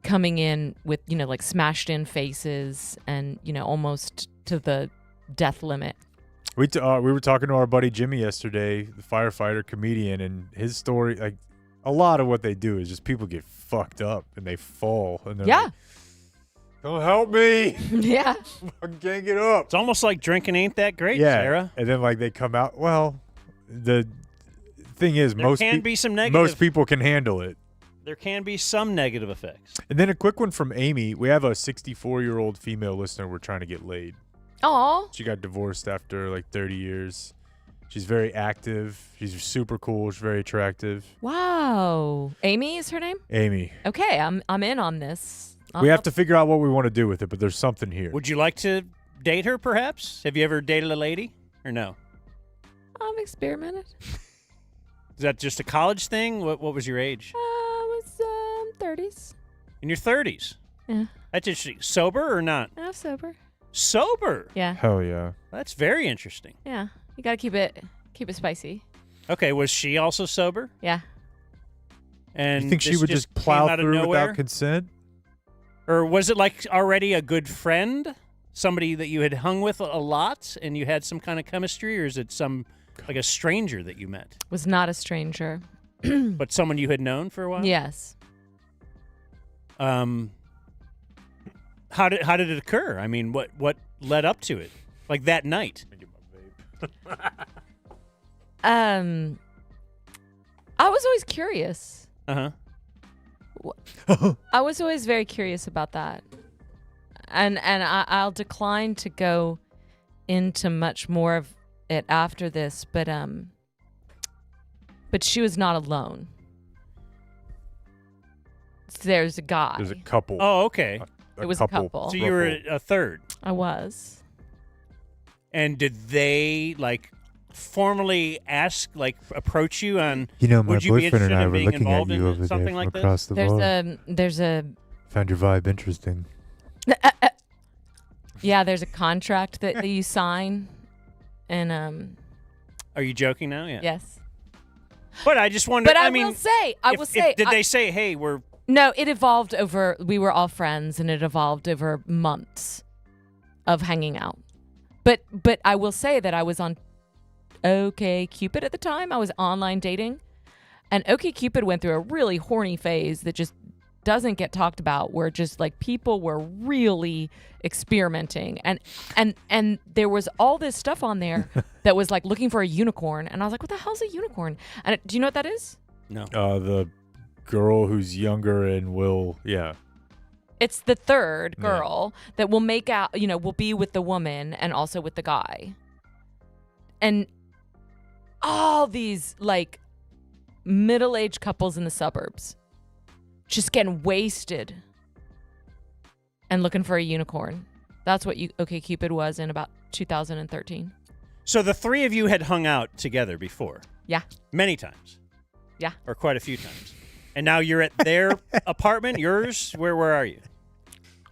coming in with, like smashed in faces and, almost to the death limit. We were talking to our buddy Jimmy yesterday, the firefighter comedian, and his story, like a lot of what they do is just people get fucked up and they fall. And they're like, don't help me. Yeah. I can't get up. It's almost like drinking ain't that great, Yeah. Sarah. And then like they come out. Well, the thing is, There can be some negative. most people can handle it. There can be some negative effects. And then a quick one from Amy. We have a 64-year-old female listener we're trying to get laid. Aw. She got divorced after like 30 years. She's very active. She's super cool. She's very attractive. Wow. Amy is her name? Amy. Okay, I'm in on this. We have to figure out what we want to do with it, but there's something here. Would you like to date her, perhaps? Have you ever dated a lady, or no? I've experimented. Is that just a college thing? What was your age? I was 30s. In your 30s? Yeah. That's interesting. Sober or not? I'm sober. Sober? Yeah. Hell yeah. That's very interesting. Yeah. You got to keep it spicy. Okay, was she also sober? Yeah. And You think she this would just came plow out of through nowhere? without consent? Or was it like already a good friend? Somebody that you had hung with a lot and you had some kind of chemistry? Or is it like a stranger that you met? Was not a stranger. But someone you had known for a while? Yes. How did it occur? I mean, what led up to it? Like that night? I was always curious. Uh-huh. I was always very curious about that. And I'll decline to go into much more of it after this, but she was not alone. there's a guy. There's a couple. Oh, okay. It was a couple. So you were a third. I was. And did they formally approach you on? You know, my would you be boyfriend and interested I in were being looking at involved you in over there something from like this? across the bar. There's a Found your vibe interesting. yeah, there's a contract that you sign, and Are you joking now? Yeah. yes. But I just wonder. But I mean, will say, did they say, "Hey, we're"? No, it evolved over. We were all friends, and it evolved over months of hanging out. But I will say that I was on OkCupid at the time. I was online dating, and OkCupid went through a really horny phase that just doesn't get talked about, where just people were really experimenting, and there was all this stuff on there that was looking for a unicorn, and I was like, what the hell's a unicorn? And do you know what that is? No. The girl who's younger and will, It's the third girl that will make out, will be with the woman and also with the guy. And all these middle-aged couples in the suburbs just getting wasted and looking for a unicorn. That's what OkCupid was in about 2013. So the three of you had hung out together before? Yeah. Many times? Yeah. Or quite a few times? And now you're at their apartment, yours? Where are you?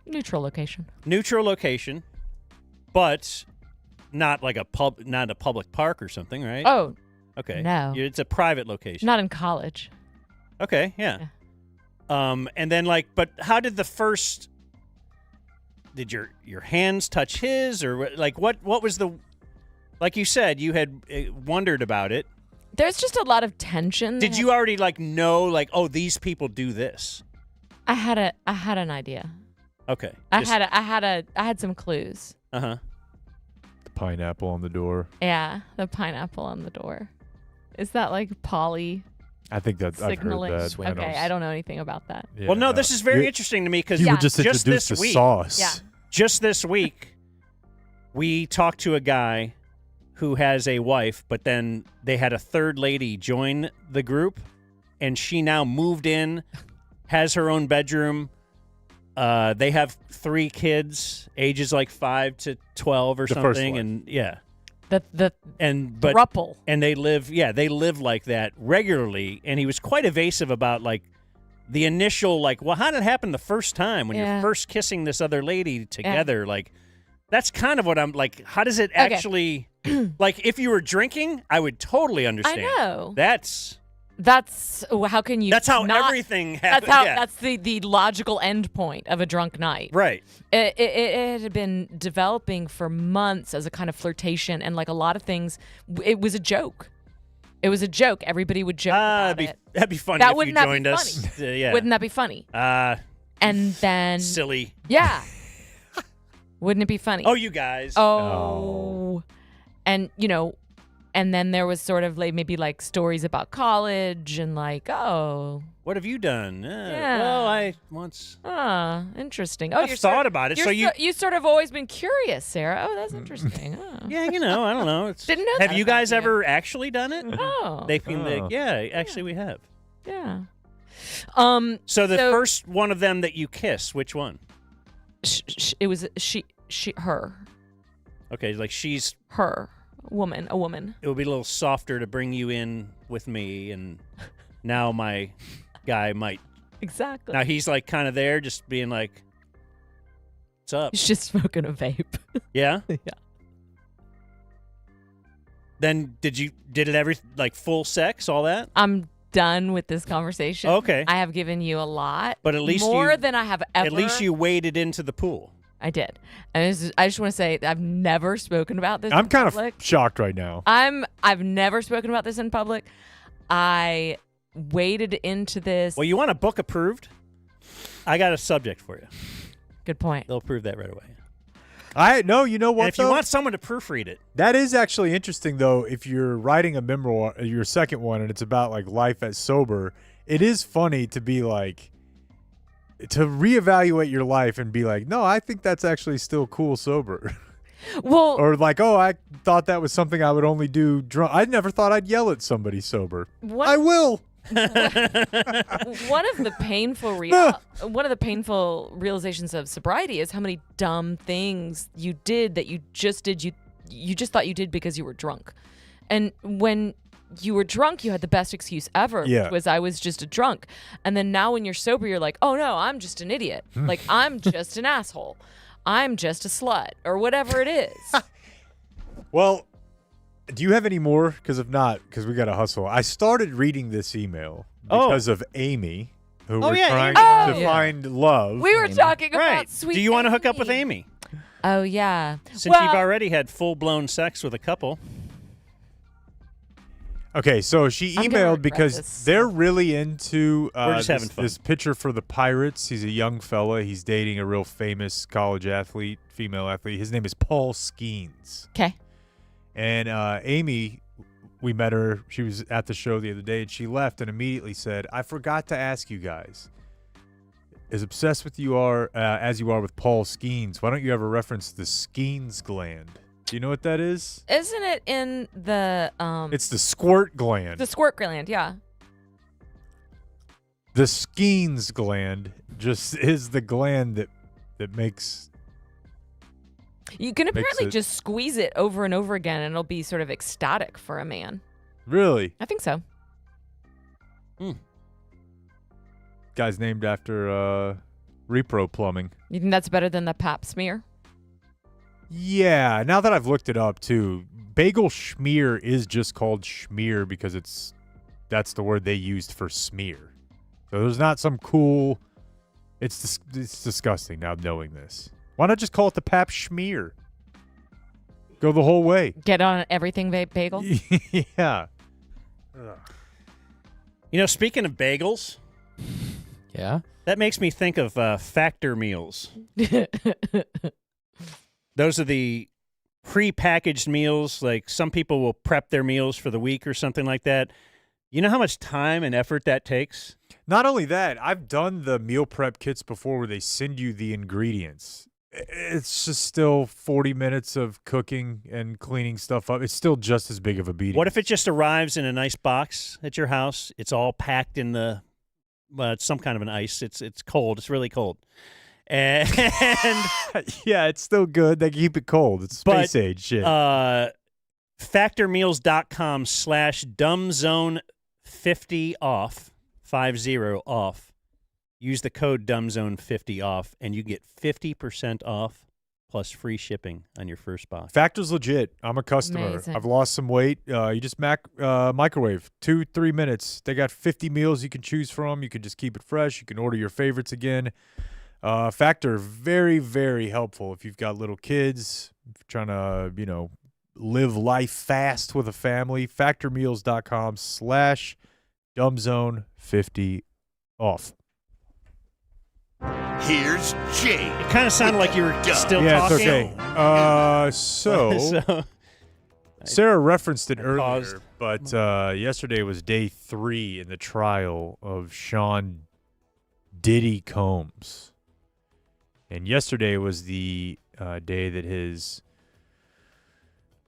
Neutral location. Neutral location, but not not a public park or something, right? Oh. Okay. No. It's a private location. Not in college. Okay, yeah. And then but how did did your hands touch his, or what was the, like you said, you had wondered about it. There's just a lot of tension. Did you already know oh, these people do this? I had an idea. Okay. I had some clues. Uh-huh. The pineapple on the door. Yeah, the pineapple on the door. Is that poly? I think that signaling? I've heard that. Okay, I don't know anything about that. Yeah, well, no, this is very interesting to me because you were just introduced introduced this to week, sauce. Yeah. Just this week, we talked to a guy who has a wife, but then they had a third lady join the group, and she now moved in, has her own bedroom. They have 3 kids, ages 5 to 12 or The something, first one. and yeah. The thruple. And they live like that regularly. And he was quite evasive about the initial well, how did it happen the first time when you're first kissing this other lady together? That's kind of what I'm how does it actually if you were drinking, I would totally understand. I know. That's how can you? That's how not, everything happens. That's the logical end point of a drunk night. Right. It had been developing for months as a kind of flirtation, and a lot of things. It was a joke. It was a joke. Everybody would joke about it. That'd be funny That if wouldn't you that joined be us. funny? Yeah. Wouldn't that be funny? And then silly. Yeah. Wouldn't it be funny? Oh, you guys. Oh. And and then there was sort of maybe stories about college and oh. What have you done? Yeah. Well, I once. Interesting. Oh, I've thought about it. So you sort of always been curious, Sarah. Oh, that's interesting. Oh. Yeah, I don't know. Didn't know Have that you about guys you. ever actually done it? Oh. They can actually we have. Yeah. So the first one of them that you kiss, which one? It was her. Okay, she's her. A woman. It would be a little softer to bring you in with me, and now my guy might. Exactly. Now he's kind of there, just being what's up? He's just smoking a vape. Yeah? Yeah. Then did it full sex, all that? I'm done with this conversation. Okay. I have given you a lot. But at least more than I have ever. At least you waded into the pool. I did. And I just want to say I've never spoken about this. I'm kind of public. shocked right now. I've never spoken about this in public. I waded into this. Well, you want a book approved? I got a subject for you. Good point. They'll approve that right away. You know what? And if you want someone to proofread it, that is actually interesting though. If you're writing a memoir, your second one, and it's about life as sober, it is funny to be to reevaluate your life and be no, I think that's actually still cool sober. Well, or oh, I thought that was something I would only do drunk. I never thought I'd yell at somebody sober. What? I will. One of the painful realizations of sobriety is how many dumb things you did that you just thought you did because you were drunk. And when you were drunk, you had the best excuse ever, which was I was just a drunk. And then now when you're sober, you're like, oh no, I'm just an idiot. Like, I'm just an asshole. I'm just a slut, or whatever it is. Well, do you have any more? Because if not, because we got to hustle. I started reading this email because of Amy, who we're trying to find love. We were talking about sweet Do you want to hook up Amy. with Amy? Oh, yeah. Since you've already had full-blown sex with a couple. Okay, so she I'm gonna emailed regret because this. they're really into We're just having fun. this pitcher for the Pirates. He's a young fella. He's dating a real famous college athlete, female athlete. His name is Paul Skeens. Okay. And Amy, we met her. She was at the show the other day, and she left and immediately said, I forgot to ask you guys, as obsessed with you are as you are with Paul Skeens, why don't you ever reference the Skeens gland? Do you know what that is? Isn't it in the It's the squirt gland. the squirt gland? Yeah. The Skeens gland just is the gland that makes. You can apparently it- just squeeze it over and over again, and it'll be sort of ecstatic for a man. Really? I think so. Guy's named after Repro Plumbing. You think that's better than the pap smear? Yeah, now that I've looked it up too, bagel schmear is just called schmear because that's the word they used for smear. So there's not some cool. It's disgusting now knowing this. Why not just call it the pap schmear? Go the whole way. Get on everything bagel? Yeah. You know, speaking of bagels, Yeah. that makes me think of Factor meals. Those are the pre-packaged meals. Like, some people will prep their meals for the week or something like that. You know how much time and effort that takes? Not only that, I've done the meal prep kits before where they send you the ingredients. It's just still 40 minutes of cooking and cleaning stuff up. It's still just as big of a beating. What if it just arrives in a nice box at your house? It's all packed in it's some kind of an ice. It's cold. It's really cold. And yeah, it's still good. They keep it cold. It's space age shit. Factormeals.com/dumbzone50 off, 50 off. Use the code dumbzone50 off, and you get 50% off plus free shipping on your first box. Factor's legit. I'm a customer. Amazing. I've lost some weight. You just microwave 2-3 minutes. They got 50 meals you can choose from. You can just keep it fresh. You can order your favorites again. Factor, very, very helpful if you've got little kids, if you're trying to, live life fast with a family. Factormeals.com/dumbzone50 off. Here's Jay. It kind of sounded like you were still Yeah, talking. it's okay. So Sarah referenced it earlier, paused. but yesterday was day 3 in the trial of Sean Diddy Combs. And yesterday was the day that his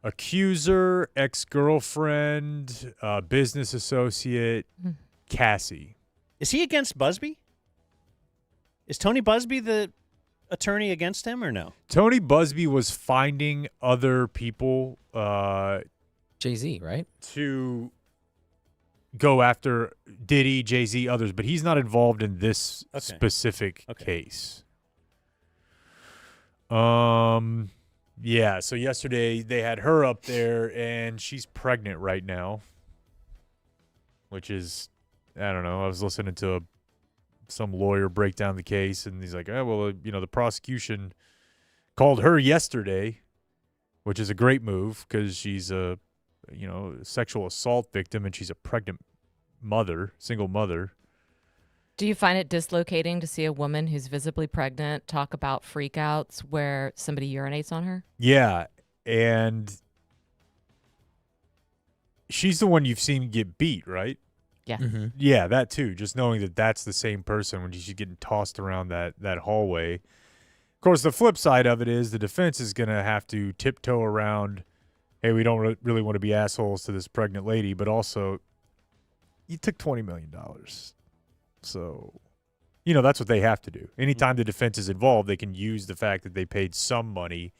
accuser, ex-girlfriend, business associate, Cassie. Is he against Busby? Is Tony Busby the attorney against him or no? Tony Busby was finding other people Jay-Z, right? to go after Diddy, Jay-Z, others, but he's not involved in this specific case. Yeah, so yesterday they had her up there, and she's pregnant right now, which is, I don't know, I was listening to some lawyer break down the case, and he's like, the prosecution called her yesterday, which is a great move because she's a, sexual assault victim, and she's a pregnant mother, single mother. Do you find it dislocating to see a woman who's visibly pregnant talk about freakouts where somebody urinates on her? Yeah, and she's the one you've seen get beat, right? Yeah. Mm-hmm. Yeah, that too. Just knowing that that's the same person when she's getting tossed around that hallway. Of course, the flip side of it is the defense is going to have to tiptoe around, hey, we don't really want to be assholes to this pregnant lady, but also, you took $20 million. So, that's what they have to do. Anytime the defense is involved, they can use the fact that they paid some money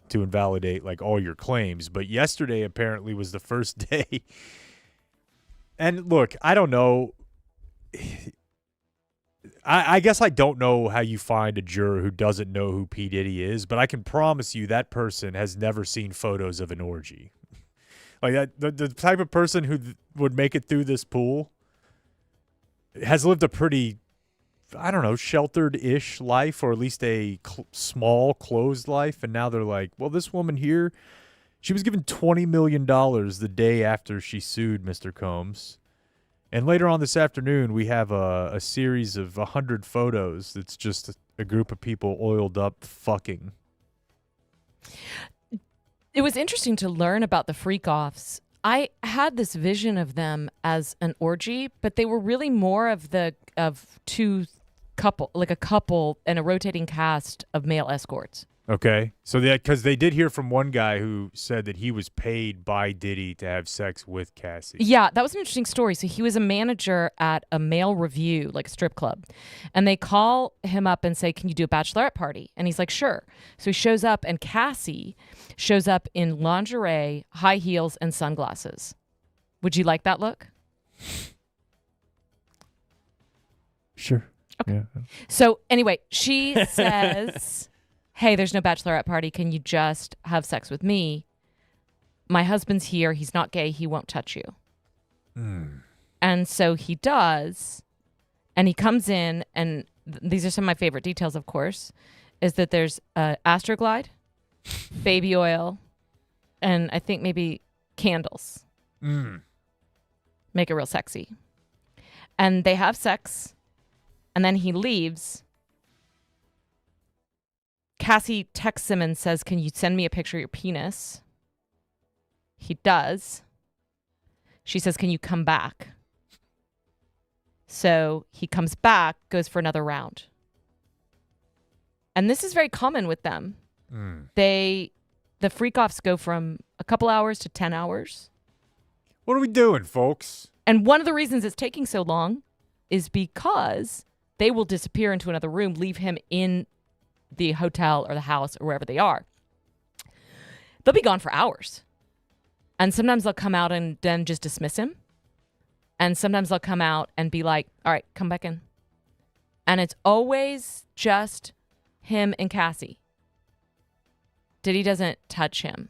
to invalidate like all your claims. But yesterday apparently was the first day. And look, I don't know. I guess I don't know how you find a juror who doesn't know who P. Diddy is, but I can promise you that person has never seen photos of an orgy. Like that, the type of person who would make it through this pool has lived a pretty, I don't know, sheltered-ish life, or at least a small, closed life. And now they're like, well, this woman here, she was given $20 million the day after she sued Mr. Combs. And later on this afternoon, we have a series of 100 photos that's just a group of people oiled up fucking. It was interesting to learn about the freak-offs. I had this vision of them as an orgy, but they were really more of two couple, like a couple and a rotating cast of male escorts. Okay. So because they did hear from one guy who said that he was paid by Diddy to have sex with Cassie. Yeah, that was an interesting story. So he was a manager at a male review, like a strip club. And they call him up and say, can you do a bachelorette party? And he's like, sure. So he shows up, and Cassie shows up in lingerie, high heels, and sunglasses. Would you like that look? Sure. Okay. Yeah. So anyway, she says, hey, there's no bachelorette party. Can you just have sex with me? My husband's here. He's not gay. He won't touch you. And so he does. And he comes in, and these are some of my favorite details, of course, is that there's Astroglide, baby oil, and I think maybe candles. Make it real sexy. And they have sex, and then he leaves. Cassie texts him and says, can you send me a picture of your penis? He does. She says, can you come back? So he comes back, goes for another round. And this is very common with them. The freak-offs go from a couple hours to 10 hours. What are we doing, folks? And one of the reasons it's taking so long is because they will disappear into another room, leave him in the hotel or the house or wherever they are. They'll be gone for hours. And sometimes they'll come out and then just dismiss him. And sometimes they'll come out and be like, all right, come back in. And it's always just him and Cassie. Diddy doesn't touch him.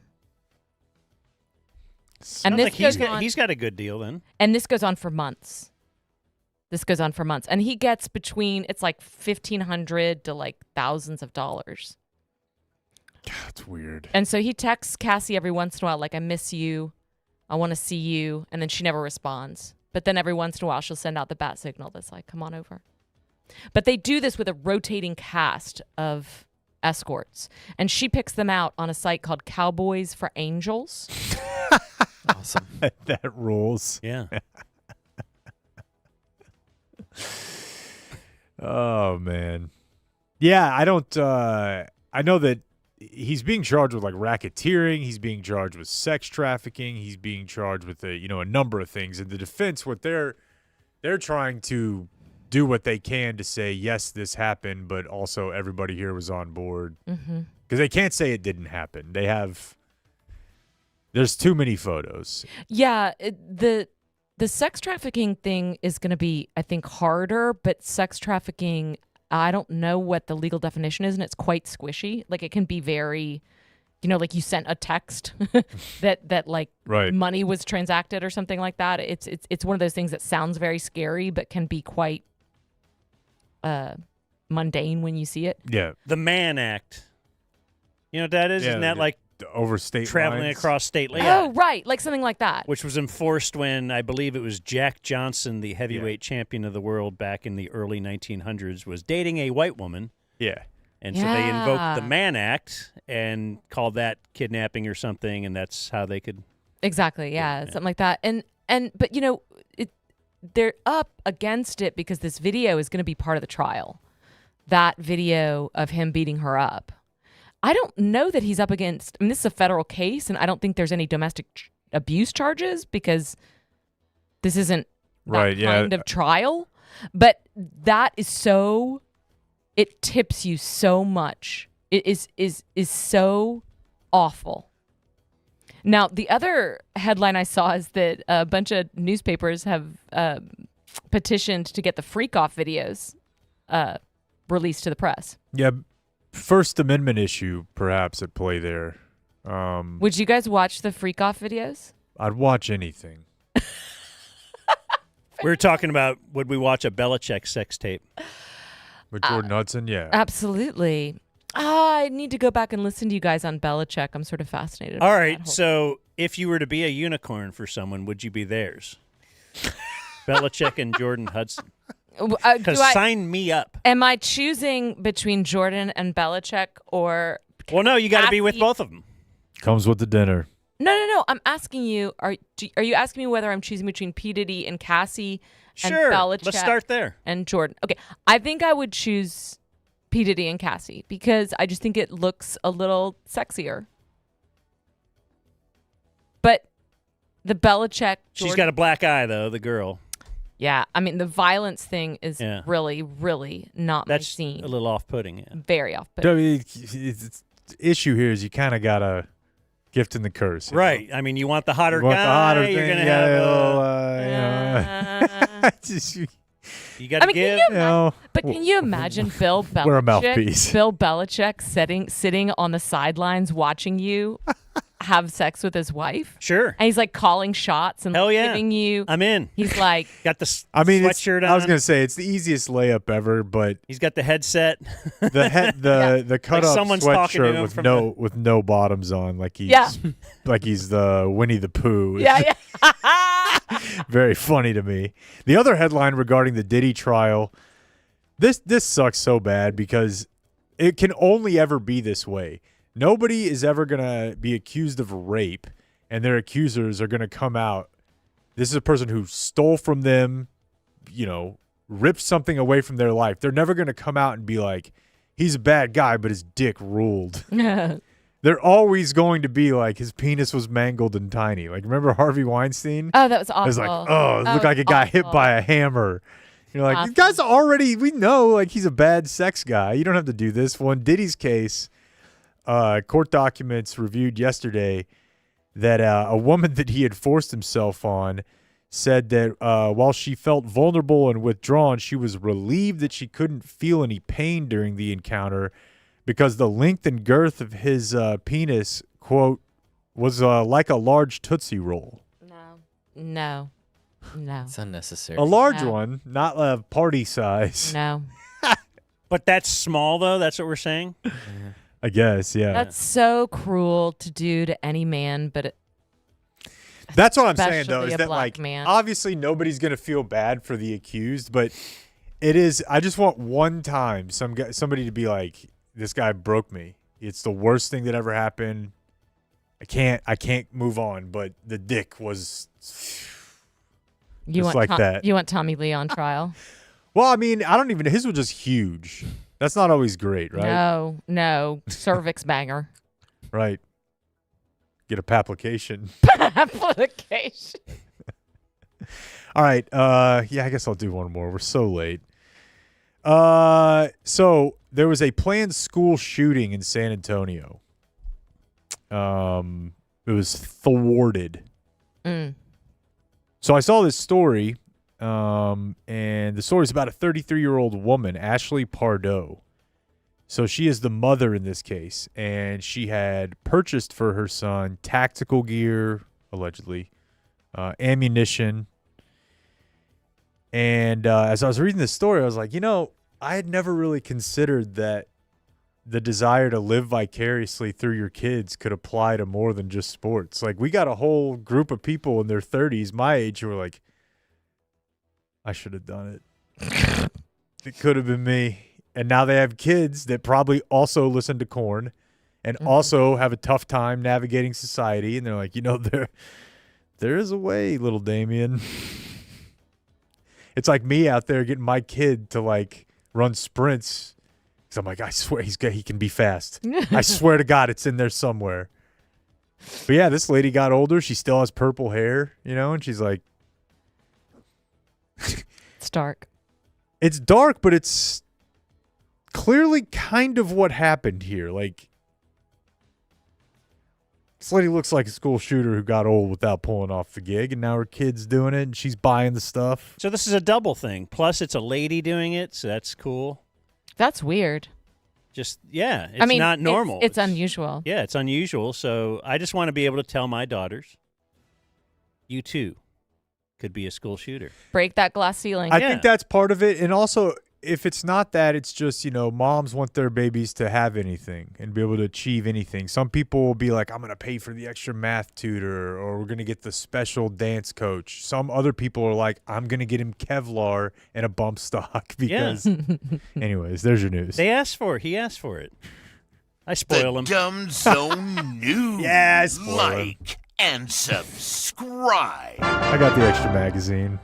And this he's got a good deal then. And this goes on for months. And he gets between, it's like $1,500 to like thousands of dollars. God, that's weird. And so he texts Cassie every once in a while, like, I miss you. I want to see you. And then she never responds. But then every once in a while, she'll send out the bat signal that's like, come on over. But they do this with a rotating cast of escorts. And she picks them out on a site called Cowboys for Angels. Awesome. That rules. Yeah. Oh, man. Yeah, I don't, I know that he's being charged with like racketeering. He's being charged with sex trafficking. He's being charged with a number of things. And the defense, what they're trying to do what they can to say, yes, this happened, but also everybody here was on board. Because they can't say it didn't happen. There's too many photos. Yeah, the sex trafficking thing is going to be, I think, harder, but sex trafficking, I don't know what the legal definition is, and it's quite squishy. Like, it can be very, like you sent a text that like right. money was transacted or something like that. It's one of those things that sounds very scary, but can be quite mundane when you see it. Yeah. The Mann Act. You know what that is? Yeah, Isn't that like overstate traveling lines? across state lines? Oh, right. Like something like that. Which was enforced when I believe it was Jack Johnson, the heavyweight champion of the world back in the early 1900s, was dating a white woman. Yeah. And so they invoked the Mann Act and called that kidnapping or something, and that's how they could. Exactly. Yeah. Something like that. But they're up against it because this video is going to be part of the trial. That video of him beating her up. I don't know that he's up against, this is a federal case, and I don't think there's any domestic abuse charges because this isn't Right, yeah. kind of trial. But that is so, it tips you so much. It is so awful. Now, the other headline I saw is that a bunch of newspapers have petitioned to get the freak off videos released to the press. Yeah, First Amendment issue perhaps at play there. Would you guys watch the freak off videos? I'd watch anything. We were talking about, would we watch a Belichick sex tape? With Jordan Hudson, yeah. Absolutely. I need to go back and listen to you guys on Belichick. I'm sort of fascinated. All by right, that whole so if you were to be a unicorn for someone, would you be theirs? Belichick and Jordan Hudson. Because sign me up. Am I choosing between Jordan and Belichick or? Well, no, you got to be with both of them. Comes with the dinner. No. I'm asking you. Are you asking me whether I'm choosing between P. Diddy and Cassie and Sure. Belichick? Let's start there. And Jordan. Okay, I think I would choose P. Diddy and Cassie because I just think it looks a little sexier. But the Belichick. She's got a black eye, though, the girl. Yeah, I mean the violence thing is Yeah. really, really not my scene. A little off-putting, yeah. Very off-putting. The issue here is you kind of got a gift and the curse. you Right. I mean, you want the hotter know? You want guy. the hotter You're thing, going to you have you got to give. Can you but can you imagine Bill Belichick? Wear a mouthpiece. Bill Belichick sitting on the sidelines watching you have sex with his wife. Sure. And he's like calling shots and Hell yeah. giving you. I'm in. He's like, got the sweatshirt on. I was going to say it's the easiest layup ever, but He's got the headset. the cut off someone's talking to sweatshirt him with no bottoms on, like he's Yeah. like he's the Winnie the Pooh. yeah. Very funny to me. The other headline regarding the Diddy trial, this sucks so bad because it can only ever be this way. Nobody is ever going to be accused of rape, and their accusers are going to come out. This is a person who stole from them, ripped something away from their life. They're never going to come out and be like, he's a bad guy, but his dick ruled. They're always going to be like, his penis was mangled and tiny. Like, remember Harvey Weinstein? Oh, that was awful. It was like, it looked like it got hit by a hammer. You're like, Awful. these guys already, we know, like, he's a bad sex guy. You don't have to do this. Well, in Diddy's case, court documents reviewed yesterday that a woman that he had forced himself on said that while she felt vulnerable and withdrawn, she was relieved that she couldn't feel any pain during the encounter because the length and girth of his penis, quote, was like a large Tootsie Roll. No. It's unnecessary. A large one, not a party size. No. But that's small, though? That's what we're saying? I guess, yeah. That's so cruel to do to any man, but That's what I'm saying, though, especially is a that, black like, man. obviously nobody's going to feel bad for the accused, but it is, I just want one time somebody to be like, this guy broke me. It's the worst thing that ever happened. I can't move on, but the dick was just like that. You want Tommy Lee on trial? Well, I mean, I don't even, his was just huge. That's not always great, right? No. Cervix banger. Right. Get a application. Application. All right. Yeah, I guess I'll do one more. We're so late. So there was a planned school shooting in San Antonio. It was thwarted. So I saw this story, and the story is about a 33-year-old woman, Ashley Pardo. So she is the mother in this case, and she had purchased for her son tactical gear, allegedly, ammunition. And as I was reading this story, I was like, I had never really considered that the desire to live vicariously through your kids could apply to more than just sports. Like, we got a whole group of people in their 30s, my age, who were like, I should have done it. It could have been me. And now they have kids that probably also listen to Korn and also have a tough time navigating society. And they're like, there is a way, little Damien. It's like me out there getting my kid to, like, run sprints. Because I'm like, I swear he can be fast. I swear to God it's in there somewhere. But, yeah, this lady got older. She still has purple hair, and she's like, It's dark. It's dark, but it's clearly kind of what happened here. Like, this lady looks like a school shooter who got old without pulling off the gig, and now her kid's doing it, and she's buying the stuff. So this is a double thing. Plus, it's a lady doing it, so that's cool. That's weird. Just, it's not normal. It's unusual. Yeah, it's unusual. So I just want to be able to tell my daughters, you too could be a school shooter. Break that glass ceiling. I think that's part of it. And also, if it's not that, it's just, moms want their babies to have anything and be able to achieve anything. Some people will be like, I'm going to pay for the extra math tutor, or we're going to get the special dance coach. Some other people are like, I'm going to get him Kevlar and a bump stock because, anyways, there's your news. He asked for it. I spoil him. Dumb Zone News. Yeah, I spoil him. Like and subscribe. I got the extra magazine.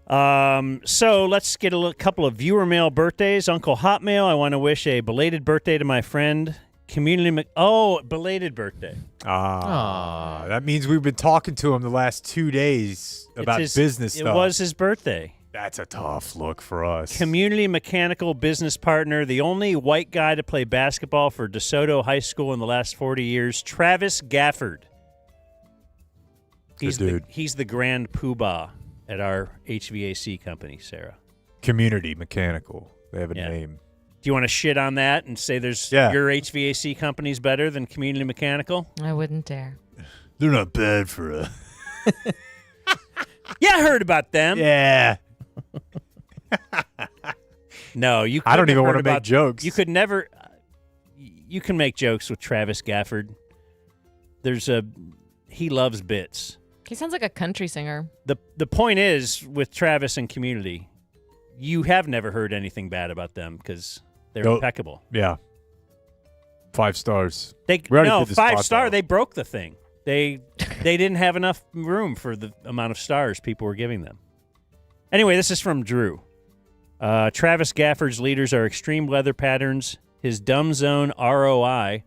So let's get a couple of viewer mail birthdays. Uncle Hotmail, I want to wish a belated birthday to my friend. Belated birthday. That means we've been talking to him the last 2 days about business stuff. It was his birthday. That's a tough look for us. Community mechanical business partner, the only white guy to play basketball for DeSoto High School in the last 40 years, Travis Gafford. He's the grand poobah at our HVAC company, Sarah. Community mechanical. They have a name. Do you want to shit on that and say your HVAC company's better than Community Mechanical? I wouldn't dare. They're not bad for a... Yeah, I heard about them. Yeah. No, you. I don't even want to make jokes. You could never. You can make jokes with Travis Gafford. He loves bits. He sounds like a country singer. The point is, with Travis and Community, you have never heard anything bad about them because they're impeccable. Yeah. 5 stars. 5-star. They broke the thing. They didn't have enough room for the amount of stars people were giving them. Anyway, this is from Drew. Travis Gafford's leaders are extreme weather patterns, his dumb zone ROI,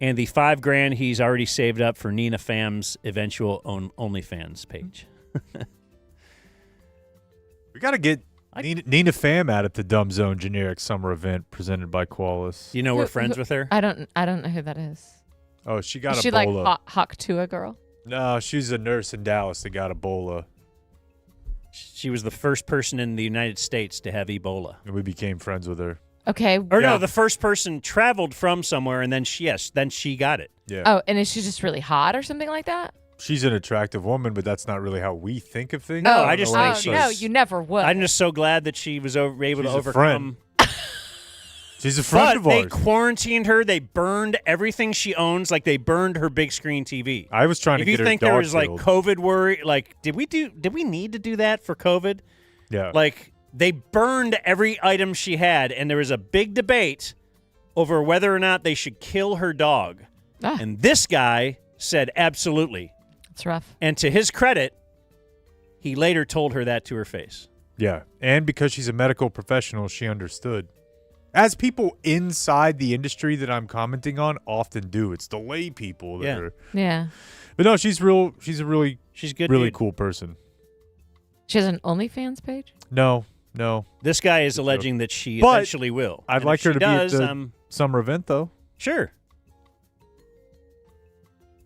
and the $5,000 he's already saved up for Nina Pham's eventual OnlyFans page. We got to get Nina Pham out at the Dumb Zone generic summer event presented by Qualis. You know we're friends with her? I don't know who that is. Oh, she got Is Ebola. she like Haktua girl? No, she's a nurse in Dallas that got Ebola. She was the first person in the United States to have Ebola. And we became friends with her. Okay. No, the first person traveled from somewhere, and then she got it. Yeah. Oh, and is she just really hot or something like that? She's an attractive woman, but that's not really how we think of things. No, I just think no, you never would. I'm just so glad that she was able to overcome. Friend. She's a friend of ours. They quarantined her. They burned everything she owns. Like they burned her big screen TV. I was trying to get her If you think there was like COVID worry, like did we need to do that for COVID? Yeah. Like they burned every item she had, and there was a big debate over whether or not they should kill her dog. And this guy said absolutely. It's rough. And to his credit, he later told her that to her face. Yeah, and because she's a medical professional, she understood. As people inside the industry that I'm commenting on often do. It's the lay people that are. Yeah. But no, she's a really good, really dude. cool person. She has an OnlyFans page? No. This guy is alleging that she eventually will. I'd like her to be at the summer event, though. Sure.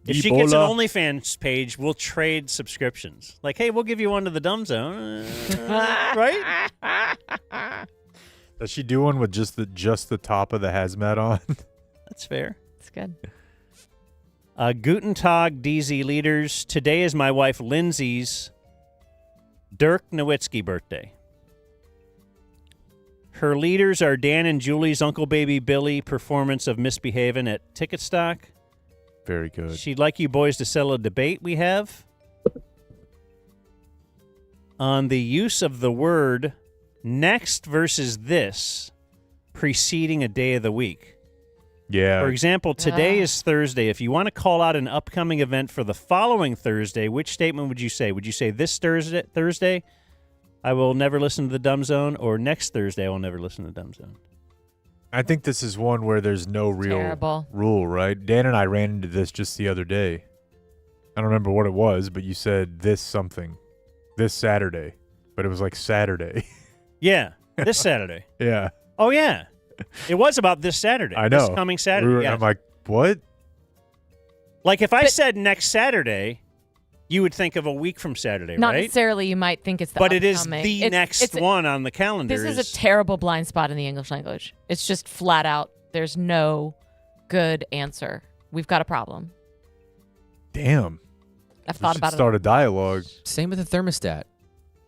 If she gets an OnlyFans page, we'll trade subscriptions. Like, hey, we'll give you one to the Dumb Zone, right? Does she do one with just the top of the hazmat on? That's fair. That's good. Guten Tag, DZ leaders. Today is my wife Lindsay's Dirk Nowitzki birthday. Her leaders are Dan and Julie's Uncle Baby Billy performance of Misbehavin' at Ticket Stock. Very good. She'd like you boys to settle a debate we have on the use of the word next versus this preceding a day of the week. Yeah. For example, today is Thursday. If you want to call out an upcoming event for the following Thursday, which statement would you say? Would you say this Thursday, I will never listen to the Dumb Zone, or next Thursday, I will never listen to the Dumb Zone? I think this is one where there's no real rule, right? Dan and I ran into this just the other day. I don't remember what it was, but you said this Saturday, but it was like Saturday. Yeah, this Saturday. Yeah. Oh, yeah. It was about this Saturday. I know. This coming Saturday. Yes. I'm like, what? Like if I said next Saturday, you would think of a week from Saturday, Not right? necessarily. You might think it's the But it is upcoming. the next one on the calendar. This is a terrible blind spot in the English language. It's just flat out. There's no good answer. We've got a problem. Damn. I've thought about it. Start a dialogue. Same with the thermostat.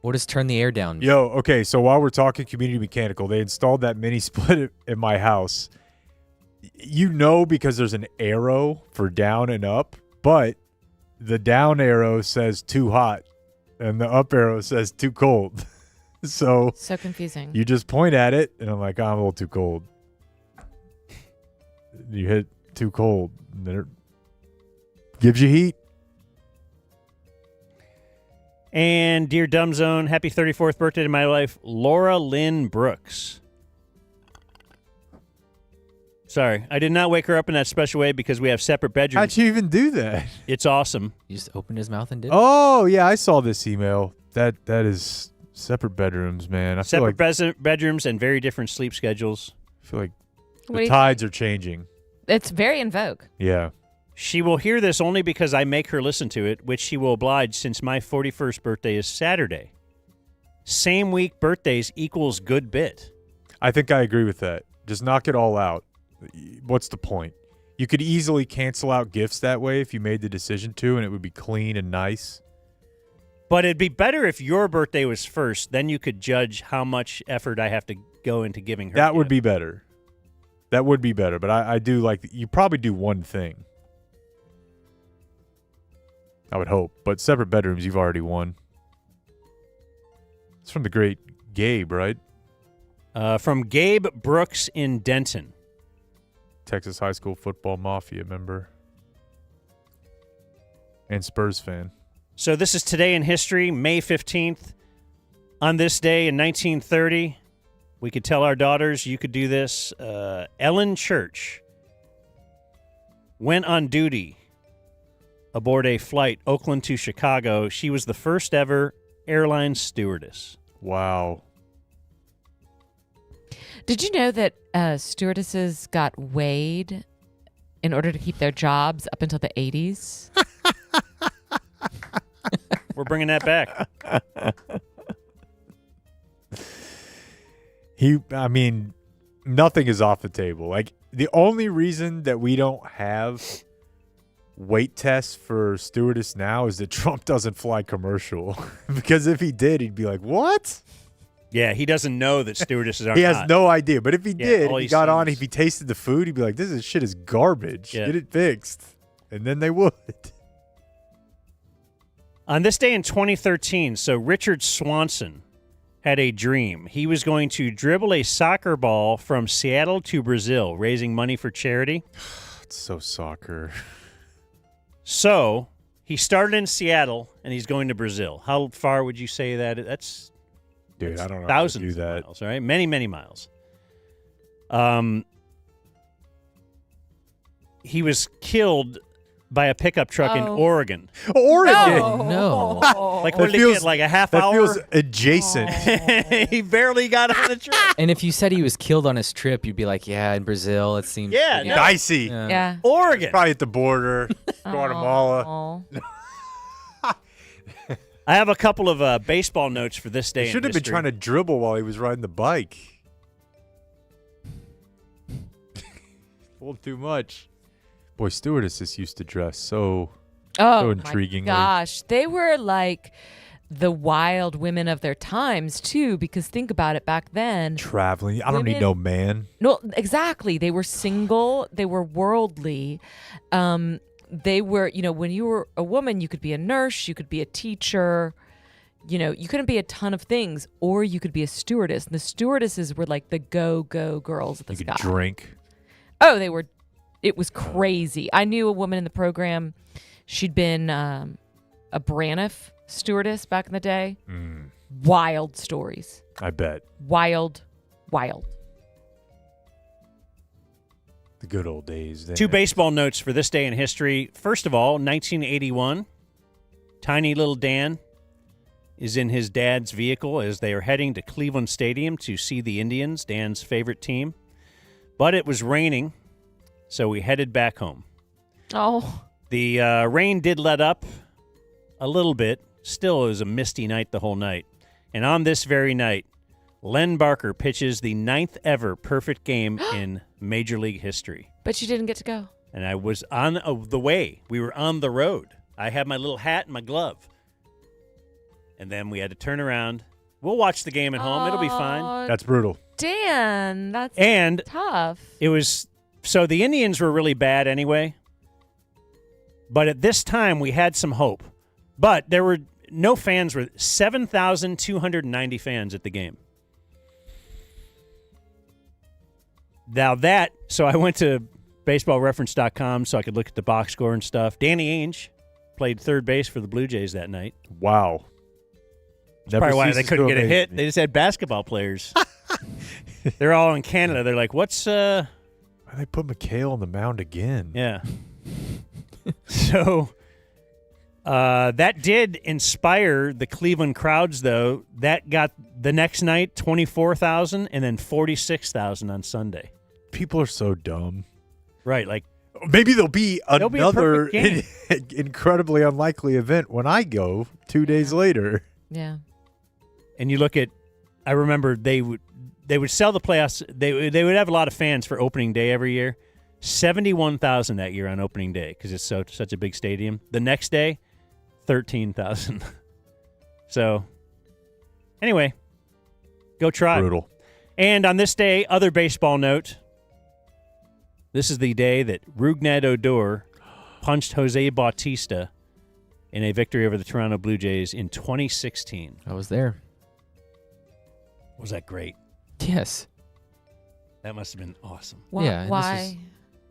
What does turn the air down? Yo, okay, so while we're talking community mechanical, they installed that mini split at my house. You know, because there's an arrow for down and up, but the down arrow says too hot and the up arrow says too cold. So confusing. You just point at it and I'm like, I'm a little too cold. You hit too cold and then it gives you heat. And dear Dumb Zone, happy 34th birthday to my wife, Laura Lynn Brooks. Sorry, I did not wake her up in that special way because we have separate bedrooms. How'd you even do that? It's awesome. You just opened his mouth and did it? Oh, yeah, I saw this email. That is separate bedrooms, man. I feel like Bedrooms and very different sleep schedules. I feel like What do the you tides are changing. It's very in vogue. Yeah. She will hear this only because I make her listen to it, which she will oblige since my 41st birthday is Saturday. Same week birthdays equals good bit. I think I agree with that. Just knock it all out. What's the point? You could easily cancel out gifts that way if you made the decision to, and it would be clean and nice. But it'd be better if your birthday was first. Then you could judge how much effort I have to go into giving her. That would be better. That would be better. But I do like, you probably do one thing. I would hope. But separate bedrooms, you've already won. It's from the great Gabe, right? From Gabe Brooks in Denton. Texas high school football mafia member. And Spurs fan. So this is Today in History, May 15th. On this day in 1930, we could tell our daughters, you could do this. Ellen Church went on duty aboard a flight, Oakland to Chicago. She was the first ever airline stewardess. Wow. Did you know that stewardesses got weighed in order to keep their jobs up until the 80s? We're bringing that back. Nothing is off the table. Like, the only reason that we don't have weight tests for stewardess now is that Trump doesn't fly commercial. Because if he did, he'd be like, what? Yeah, he doesn't know that stewardesses aren't. He has no idea. But if he did, all if he he's got seen on, is- if he tasted the food, he'd be like, this shit is garbage. Yeah. Get it fixed. And then they would. On this day in 2013, so Richard Swanson had a dream. He was going to dribble a soccer ball from Seattle to Brazil, raising money for charity. It's so soccer. So he started in Seattle, and he's going to Brazil. How far would you say that? That's Dude, I don't know thousands how to do that. of miles, right? Many, many miles. He was killed by a pickup truck in Oregon. Oregon? No. Like, what did he get, like a half hour? That feels adjacent. He barely got on the trip. And if you said he was killed on his trip, you'd be like, yeah, in Brazil, it seems pretty- Dicey. Yeah. Oregon. Probably at the border. Guatemala. I have a couple of baseball notes for this day. He should have been trying to dribble while he was riding the bike. A little too much. Boy, stewardesses used to dress so intriguingly. My gosh, they were like the wild women of their times too. Because think about it, back then, Traveling. I don't need no man. No, exactly. They were single. They were worldly. They were, when you were a woman, you could be a nurse, you could be a teacher. You couldn't be a ton of things, or you could be a stewardess. And the stewardesses were like the go girls of the You sky. could drink. Oh, they were. It was crazy. I knew a woman in the program. She'd been a Braniff stewardess back in the day. Wild stories. I bet. Wild. The good old days. Two baseball notes for this day in history. First of all, 1981, Tiny little Dan is in his dad's vehicle as they are heading to Cleveland Stadium to see the Indians, Dan's favorite team. But it was raining, so we headed back home. Oh. The rain did let up a little bit. Still, it was a misty night the whole night. And on this very night, Len Barker pitches the 9th ever perfect game in Major League history. But you didn't get to go. And I was on the way. We were on the road. I had my little hat and my glove. And then we had to turn around. We'll watch the game at home. It'll be fine. That's brutal. Dan, that's And tough. it was so the Indians were really bad anyway. But at this time, we had some hope. But there were no fans. Were 7,290 fans at the game. Now so I went to baseballreference.com so I could look at the box score and stuff. Danny Ainge played third base for the Blue Jays that night. Wow. That's probably why they couldn't get a hit. They just had basketball players. They're all in Canada. They're like, what's... Why they put McHale on the mound again? Yeah. So that did inspire the Cleveland crowds, though. That got the next night 24,000 and then 46,000 on Sunday. People are so dumb. Right, like maybe there'll be another perfect game. incredibly unlikely event when I go 2 days later. Yeah. And you look at, I remember they would sell the playoffs. They would have a lot of fans for opening day every year. 71,000 that year on opening day because it's such a big stadium. The next day, 13,000. So, anyway, go try. Brutal. And on this day, other baseball note. This is the day that Rougned Odor punched Jose Bautista in a victory over the Toronto Blue Jays in 2016. I was there. Was that great? Yes. That must have been awesome. Why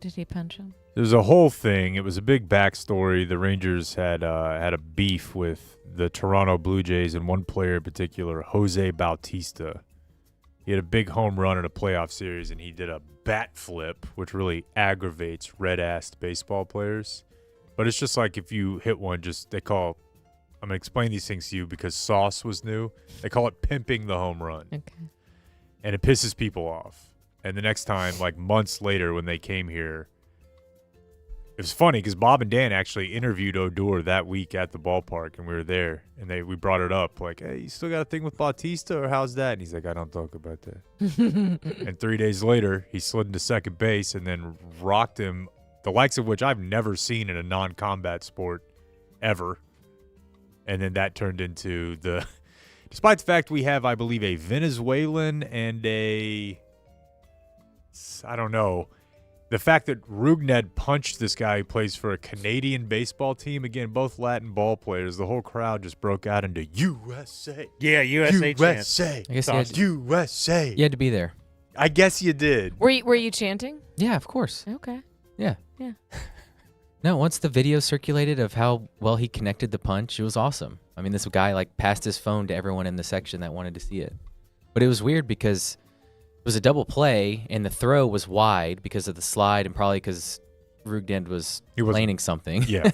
did he punch him? There's a whole thing. It was a big backstory. The Rangers had a beef with the Toronto Blue Jays and one player in particular, Jose Bautista. He had a big home run in a playoff series, and he did a bat flip, which really aggravates red-assed baseball players. But it's just like if you hit one, I'm going to explain these things to you because Sauce was new. They call it pimping the home run. Okay. And it pisses people off. And the next time, like months later when they came here, it was funny because Bob and Dan actually interviewed Odor that week at the ballpark, and we were there, and we brought it up, like, hey, you still got a thing with Bautista, or how's that? And he's like, I don't talk about that. And 3 days later, he slid into second base and then rocked him, the likes of which I've never seen in a non-combat sport ever. And then that turned into despite the fact we have, I believe, a Venezuelan and I don't know, the fact that Rougned punched this guy who plays for a Canadian baseball team, again, both Latin ball players, the whole crowd just broke out into USA. Yeah, USA chants. USA. I guess USA. You had to be there. I guess you did. Were you chanting? Yeah, of course. Okay. Yeah. Yeah. No, once the video circulated of how well he connected the punch, it was awesome. I mean, this guy passed his phone to everyone in the section that wanted to see it. But it was weird because it was a double play, and the throw was wide because of the slide and probably because Rougned was laning something. Yeah.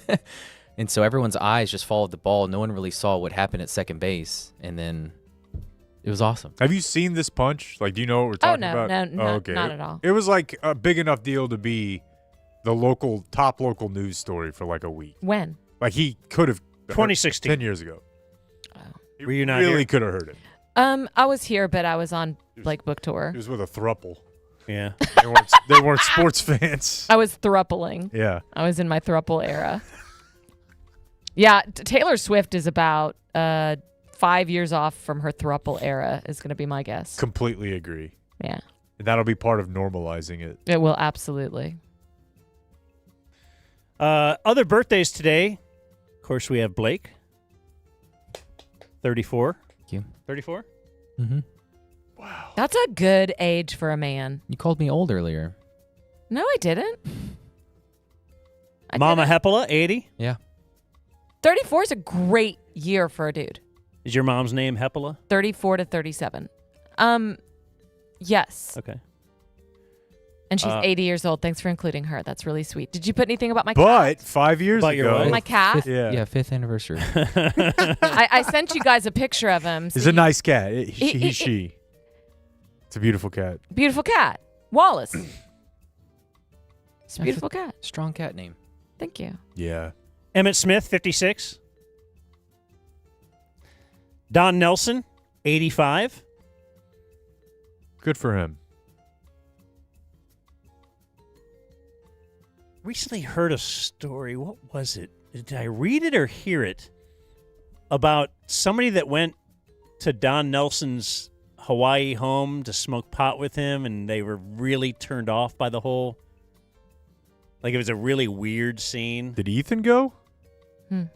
And so everyone's eyes just followed the ball. No one really saw what happened at second base, and then it was awesome. Have you seen this punch? Like, do you know what we're talking about? No, okay. not at all. It was like a big enough deal to be the top local news story for like a week. When? Like he could have 2016, 10 years ago. Oh. Were you not really here? could have heard it. I was here, but I was on book tour. He was with a thruple. Yeah. They weren't sports fans. I was thrupling. Yeah. I was in my thruple era. Yeah, Taylor Swift is about 5 years off from her thruple era is going to be my guess. Completely agree. Yeah. And that'll be part of normalizing it. It will, absolutely. Other birthdays today. Of course, we have Blake. 34. Thank you. 34? Mm-hmm. Wow. That's a good age for a man. You called me old earlier. No, I didn't. Mama Hepola, 80. Yeah. 34 is a great year for a dude. Is your mom's name Hepola? 34 to 37. Yes. Okay. And she's 80 years old. Thanks for including her. That's really sweet. Did you put anything about my cat? But 5 years About your ago. what? My cat? Yeah. 5th anniversary. I sent you guys a picture of him. He's a nice cat. She. It's a beautiful cat. Beautiful cat. Wallace. It's a beautiful cat. Strong cat name. Thank you. Yeah. Emmett Smith, 56. Don Nelson, 85. Good for him. Recently heard a story. What was it? Did I read it or hear it? About somebody that went to Don Nelson's Hawaii home to smoke pot with him, and they were really turned off by the whole. Like, it was a really weird scene. Did Ethan go? It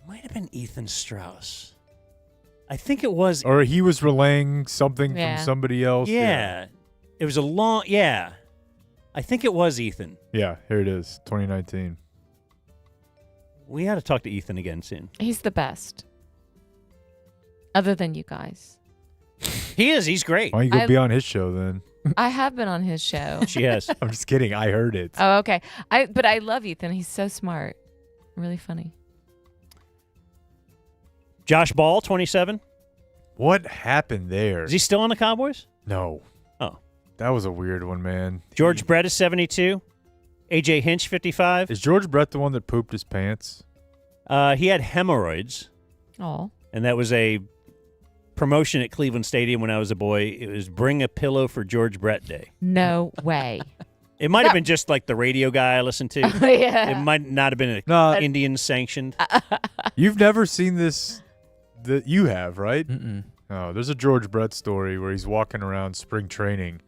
might have been Ethan Strauss. I think it was. Or he was relaying something Yeah. from somebody else. Yeah. It was a long. Yeah. I think it was Ethan. Yeah, here it is, 2019. We ought to talk to Ethan again soon. He's the best. Other than you guys. He is. He's great. Why don't you go be on his show then? I have been on his show. She has. I'm just kidding. I heard it. Oh, okay. But I love Ethan. He's so smart. Really funny. Josh Ball, 27. What happened there? Is he still on the Cowboys? No. Oh. That was a weird one, man. George Brett is 72. AJ Hinch, 55. Is George Brett the one that pooped his pants? He had hemorrhoids. Oh. And that was a promotion at Cleveland Stadium when I was a boy. It was Bring a Pillow for George Brett Day. No way. It might have been just like the radio guy I listened to. Yeah. It might not have been Indian sanctioned. You've never seen this that you have, right? Mm-mm. Oh, there's a George Brett story where he's walking around spring training.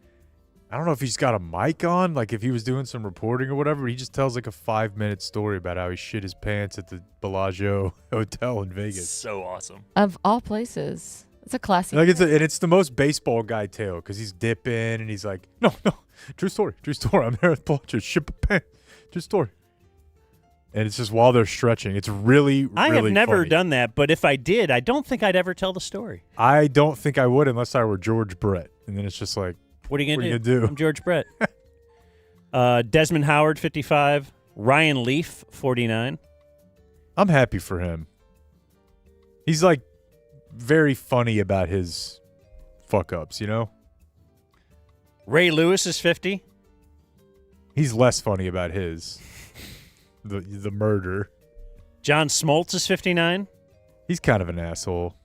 I don't know if he's got a mic on, like if he was doing some reporting or whatever. He just tells like a 5-minute story about how he shit his pants at the Bellagio Hotel in Vegas. So awesome. Of all places. It's a classic. Like it's the most baseball guy tale because he's dipping and he's like, no, true story. I'm there at the Bellagio, ship a pants, true story. And it's just while they're stretching. It's really, I have really never funny. done that, but if I did, I don't think I'd ever tell the story. I don't think I would unless I were George Brett. And then it's just like, What are you going to do? I'm George Brett. Desmond Howard, 55. Ryan Leaf, 49. I'm happy for him. He's like very funny about his fuck ups, you know? Ray Lewis is 50. He's less funny about his. The murder. John Smoltz is 59. He's kind of an asshole.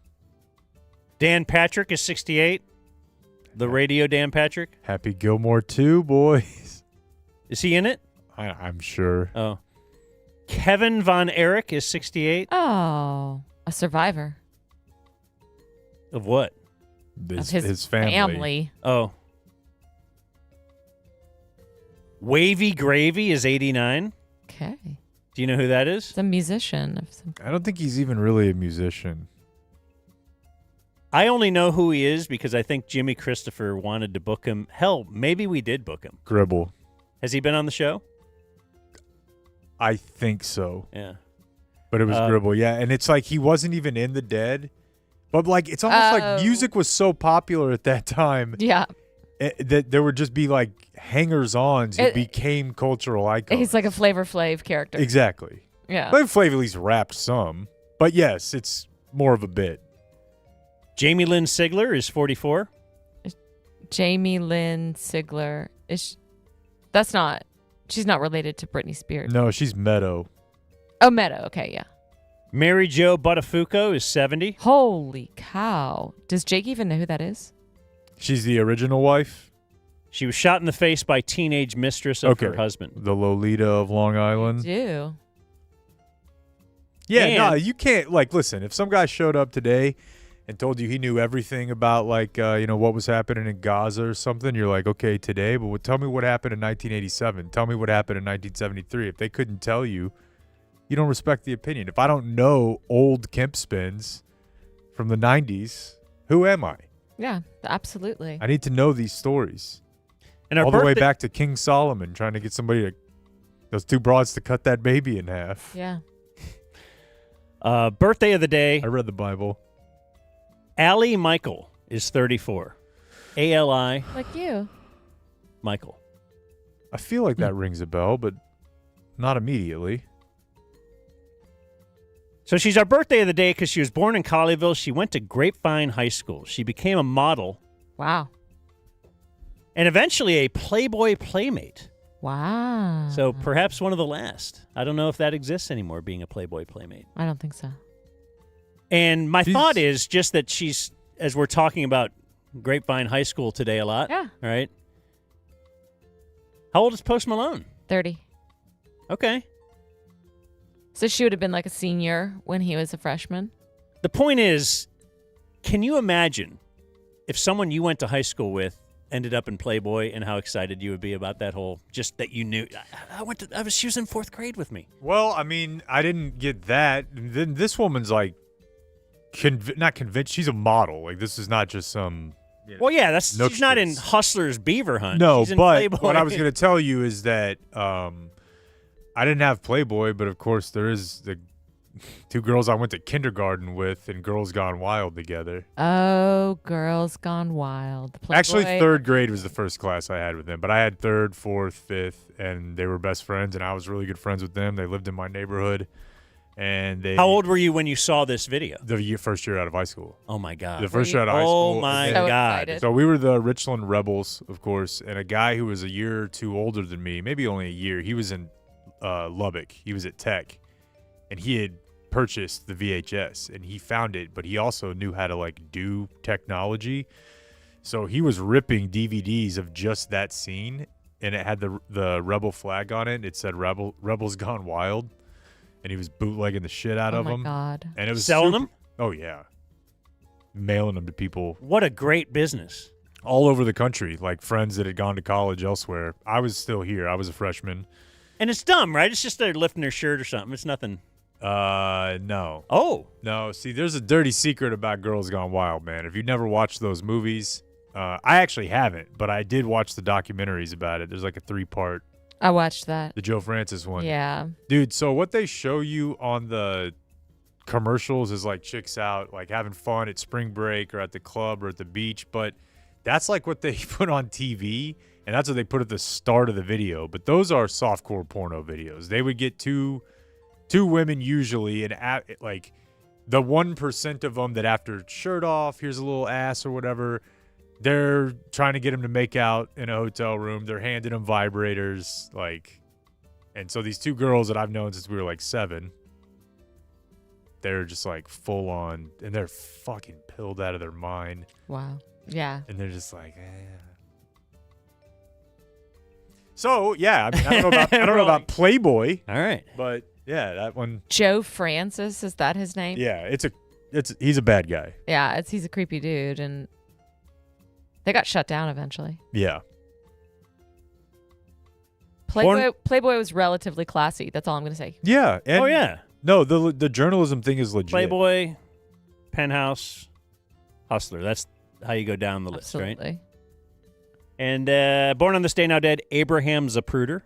Dan Patrick is 68. The radio Dan Patrick. Happy Gilmore 2, boys. Is he in it? I'm sure. Oh. Kevin Von Erich is 68. Oh, a survivor. Of what? His family. Oh. Wavy Gravy is 89. Okay. Do you know who that is? It's a musician of some. I don't think he's even really a musician. I only know who he is because I think Jimmy Christopher wanted to book him. Hell, maybe we did book him. Gribble. Has he been on the show? I think so. Yeah. But it was Gribble, yeah. And it's like he wasn't even in the Dead. But like it's almost like music was so popular at that time. Yeah. That there would just be like hangers-ons who became cultural icons. He's like a Flavor Flav character. Exactly. Yeah. Flavor Flav at least rapped some. But yes, it's more of a bit. Jamie Lynn Sigler is 44. Jamie Lynn Sigler. She's not related to Britney Spears. No, she's Meadow. Oh, Meadow. Okay, yeah. Mary Jo Buttafuoco is 70. Holy cow. Does Jake even know who that is? She's the original wife? She was shot in the face by teenage mistress of her husband. The Lolita of Long Island. Do. Yeah, no, you can't, like, listen, if some guy showed up today and told you he knew everything about, like, what was happening in Gaza or something, you're like, okay, today, but tell me what happened in 1987. Tell me what happened in 1973. If they couldn't tell you, you don't respect the opinion. If I don't know old Kemp spins from the 90s, who am I? Yeah, absolutely. I need to know these stories. And all the way back to King Solomon trying to get those two broads to cut that baby in half. Yeah. Birthday of the day. I read the Bible. Allie Michael is 34. A-L-I. Like you. Michael. I feel like that rings a bell, but not immediately. So she's our birthday of the day because she was born in Colleyville. She went to Grapevine High School. She became a model. Wow. And eventually a Playboy Playmate. Wow. So perhaps one of the last. I don't know if that exists anymore, being a Playboy Playmate. I don't think so. And my thought is just that she's, as we're talking about Grapevine High School today a lot. Yeah. Right? How old is Post Malone? 30. Okay. So she would have been like a senior when he was a freshman. The point is, can you imagine if someone you went to high school with ended up in Playboy and how excited you would be about that whole, just that you knew, she was in 4th grade with me. Well, I mean, I didn't get that. Then this woman's like, not convinced. She's a model. Like, this is not just some. Well, yeah, she's not in Hustler's Beaver Hunt. No, she's in but Playboy. what I was going to tell you is that I didn't have Playboy, but of course there is the 2 girls I went to kindergarten with and Girls Gone Wild together. Oh, Girls Gone Wild. Playboy. Actually, 3rd grade was the first class I had with them, but I had 3rd, 4th, 5th, and they were best friends, and I was really good friends with them. They lived in my neighborhood, and they. How old were you when you saw this video? The first year out of high school. Oh my God! The first year out of high school. Oh my So God! excited. So we were the Richland Rebels, of course, and a guy who was a year or 2 older than me, maybe only a year. He was in Lubbock. He was at Tech, and he had purchased the VHS, and he found it, but he also knew how to like do technology. So he was ripping DVDs of just that scene, and it had the Rebel flag on it. It said Rebels Gone Wild, and he was bootlegging the shit out of them. Oh my God! And it was selling them. Oh yeah, mailing them to people. What a great business! All over the country, like friends that had gone to college elsewhere. I was still here. I was a freshman. And it's dumb, right? It's just they're lifting their shirt or something. It's nothing. No. Oh. No, see, there's a dirty secret about Girls Gone Wild, man. If you've never watched those movies, I actually haven't, but I did watch the documentaries about it. There's like a 3-part. I watched that. The Joe Francis one. Yeah. Dude, so what they show you on the commercials is like chicks out, like having fun at spring break or at the club or at the beach, but that's like what they put on TV. And that's what they put at the start of the video. But those are softcore porno videos. They would get two women usually, and like the 1% of them that after shirt off, here's a little ass or whatever, they're trying to get them to make out in a hotel room. They're handing them vibrators, like, and so these 2 girls that I've known since we were like 7, they're just like full on, and they're fucking pilled out of their mind. Wow. Yeah. And they're just like, So yeah, I mean, I don't know about Playboy. All right, but yeah, that one. Joe Francis, is that his name? Yeah, he's a bad guy. Yeah, he's a creepy dude, and they got shut down eventually. Yeah. Playboy was relatively classy. That's all I'm gonna say. Yeah. And yeah. No, the journalism thing is legit. Playboy, Penthouse, Hustler. That's how you go down the list, right? Absolutely. And born on this day, now dead, Abraham Zapruder.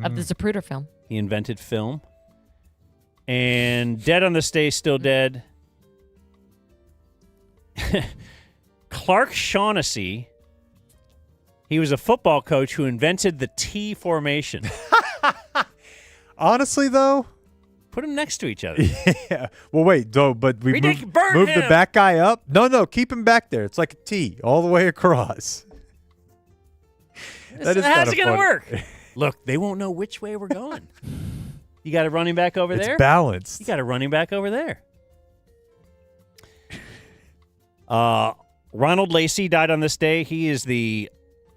Of the Zapruder film. He invented film. And dead on this day, still dead, Clark Shaughnessy. He was a football coach who invented the T formation. Honestly, though, put them next to each other. Yeah. Well, wait, though, but we moved the back guy up. No, keep him back there. It's like a T all the way across. How's it going to work? Look, they won't know which way we're going. You got a running back over there? It's balanced. You got a running back over there. Ronald Lacey died on this day. He is he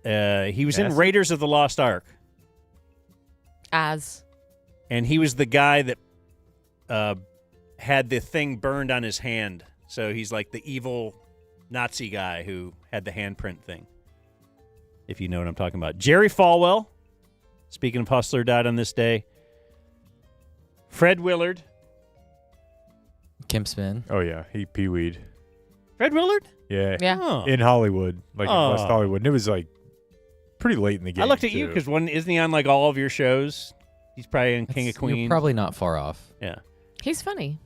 was in Raiders of the Lost Ark. And he was the guy that had the thing burned on his hand. So he's like the evil Nazi guy who had the handprint thing. If you know what I'm talking about. Jerry Falwell, speaking of Hustler, died on this day. Fred Willard. Kim Spin. Oh, yeah. He pee-weed. Fred Willard? Yeah. Yeah. Oh. In Hollywood. Like in West Hollywood. And it was like pretty late in the game. I looked at you because isn't he on like all of your shows? He's probably in King of Queens. You're probably not far off. Yeah. He's funny.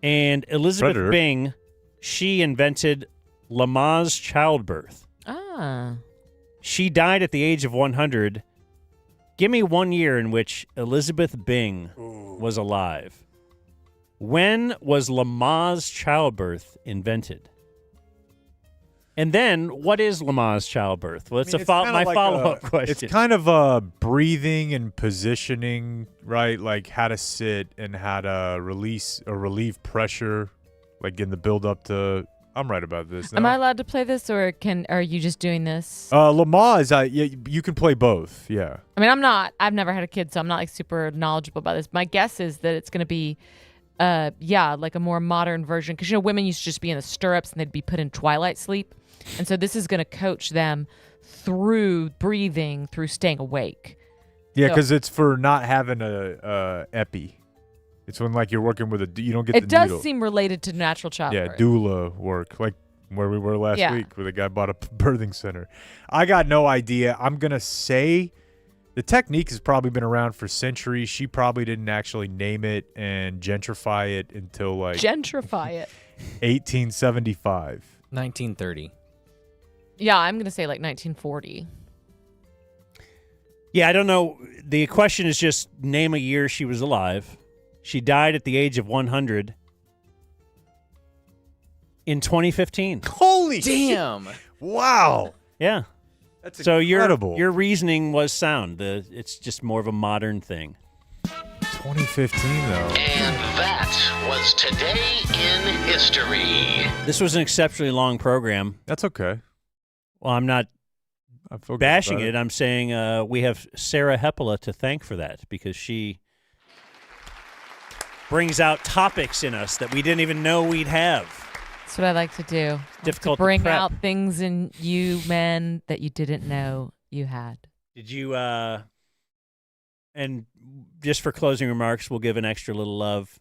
And Elizabeth Predator. Bing, she invented Lamaze childbirth. Ah. She died at the age of 100 Give me 1 year in which Elizabeth Bing was alive. When was Lamaze childbirth invented? And then, what is Lamaze childbirth? Well, it's my follow-up question. It's kind of breathing and positioning, right? Like how to sit and how to release or relieve pressure, like in the build-up to. I'm right about this. No? Am I allowed to play this, or are you just doing this? Lamaze, you can play both. Yeah. I mean, I'm not. I've never had a kid, so I'm not like super knowledgeable about this. My guess is that it's going to be, like a more modern version, because women used to just be in the stirrups and they'd be put in twilight sleep. And so this is going to coach them through breathing, through staying awake. Yeah, because it's for not having a epi. It's when like you're working with you don't get the needle. It does seem related to natural childbirth. Yeah, doula work, like where we were last week, where the guy bought a birthing center. I got no idea. I'm going to say the technique has probably been around for centuries. She probably didn't actually name it and gentrify it until like... Gentrify it. 1875. 1930. Yeah, I'm going to say like 1940. Yeah, I don't know. The question is just name a year she was alive. She died at the age of 100 in 2015. Holy damn! Wow. Yeah. That's so incredible. Your reasoning was sound. It's just more of a modern thing. 2015, though. And that was Today in History. This was an exceptionally long program. That's okay. Well, I'm not bashing it. I'm saying we have Sarah Hepola to thank for that, because she brings out topics in us that we didn't even know we'd have. That's what I like to do. Difficult to bring prep. out things in you men that you didn't know you had. Did you, and just for closing remarks, we'll give an extra little love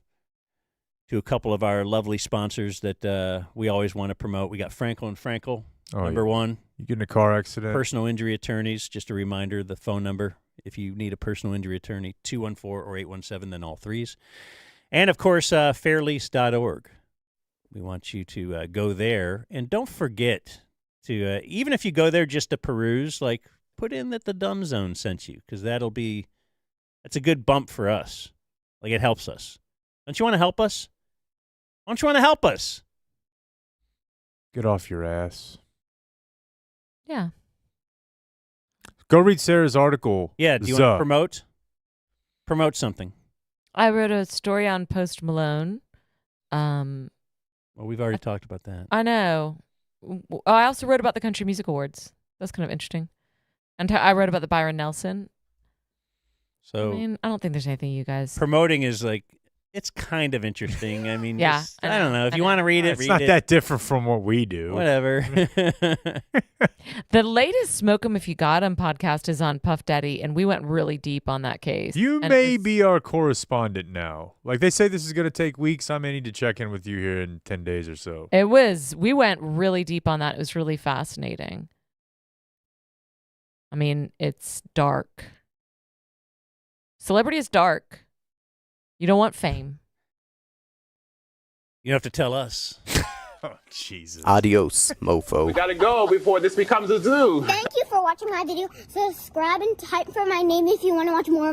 to a couple of our lovely sponsors that we always want to promote. We got Frankel & Frankel, number one. You get in a car accident. Personal injury attorneys, just a reminder, the phone number, if you need a personal injury attorney, 214 or 817, then all threes. And, of course, fairlease.org. We want you to go there. And don't forget to, even if you go there just to peruse, like put in that the Dumb Zone sent you, because that's a good bump for us. Like, it helps us. Don't you want to help us? Don't you want to help us? Get off your ass. Yeah. Go read Sarah's article. Yeah, do you want to promote something? I wrote a story on Post Malone. Well, we've already talked about that. I know. I also wrote about the Country Music Awards. That's kind of interesting. And I wrote about the Byron Nelson. So I mean, I don't think there's anything you guys... Promoting is like, it's kind of interesting. I mean, yeah, I don't know. If you want to read it, read it. It's not that different from what we do. Whatever. The latest Smoke 'em If You Got 'em podcast is on Puff Daddy, and we went really deep on that case. You may be our correspondent now. Like, they say this is going to take weeks. I may need to check in with you here in 10 days or so. We went really deep on that. It was really fascinating. I mean, it's dark. Celebrity is dark. You don't want fame. You have to tell us. Oh, Jesus. Adios, mofo. We gotta go before this becomes a zoo. Thank you for watching my video. Subscribe and type for my name if you want to watch more of my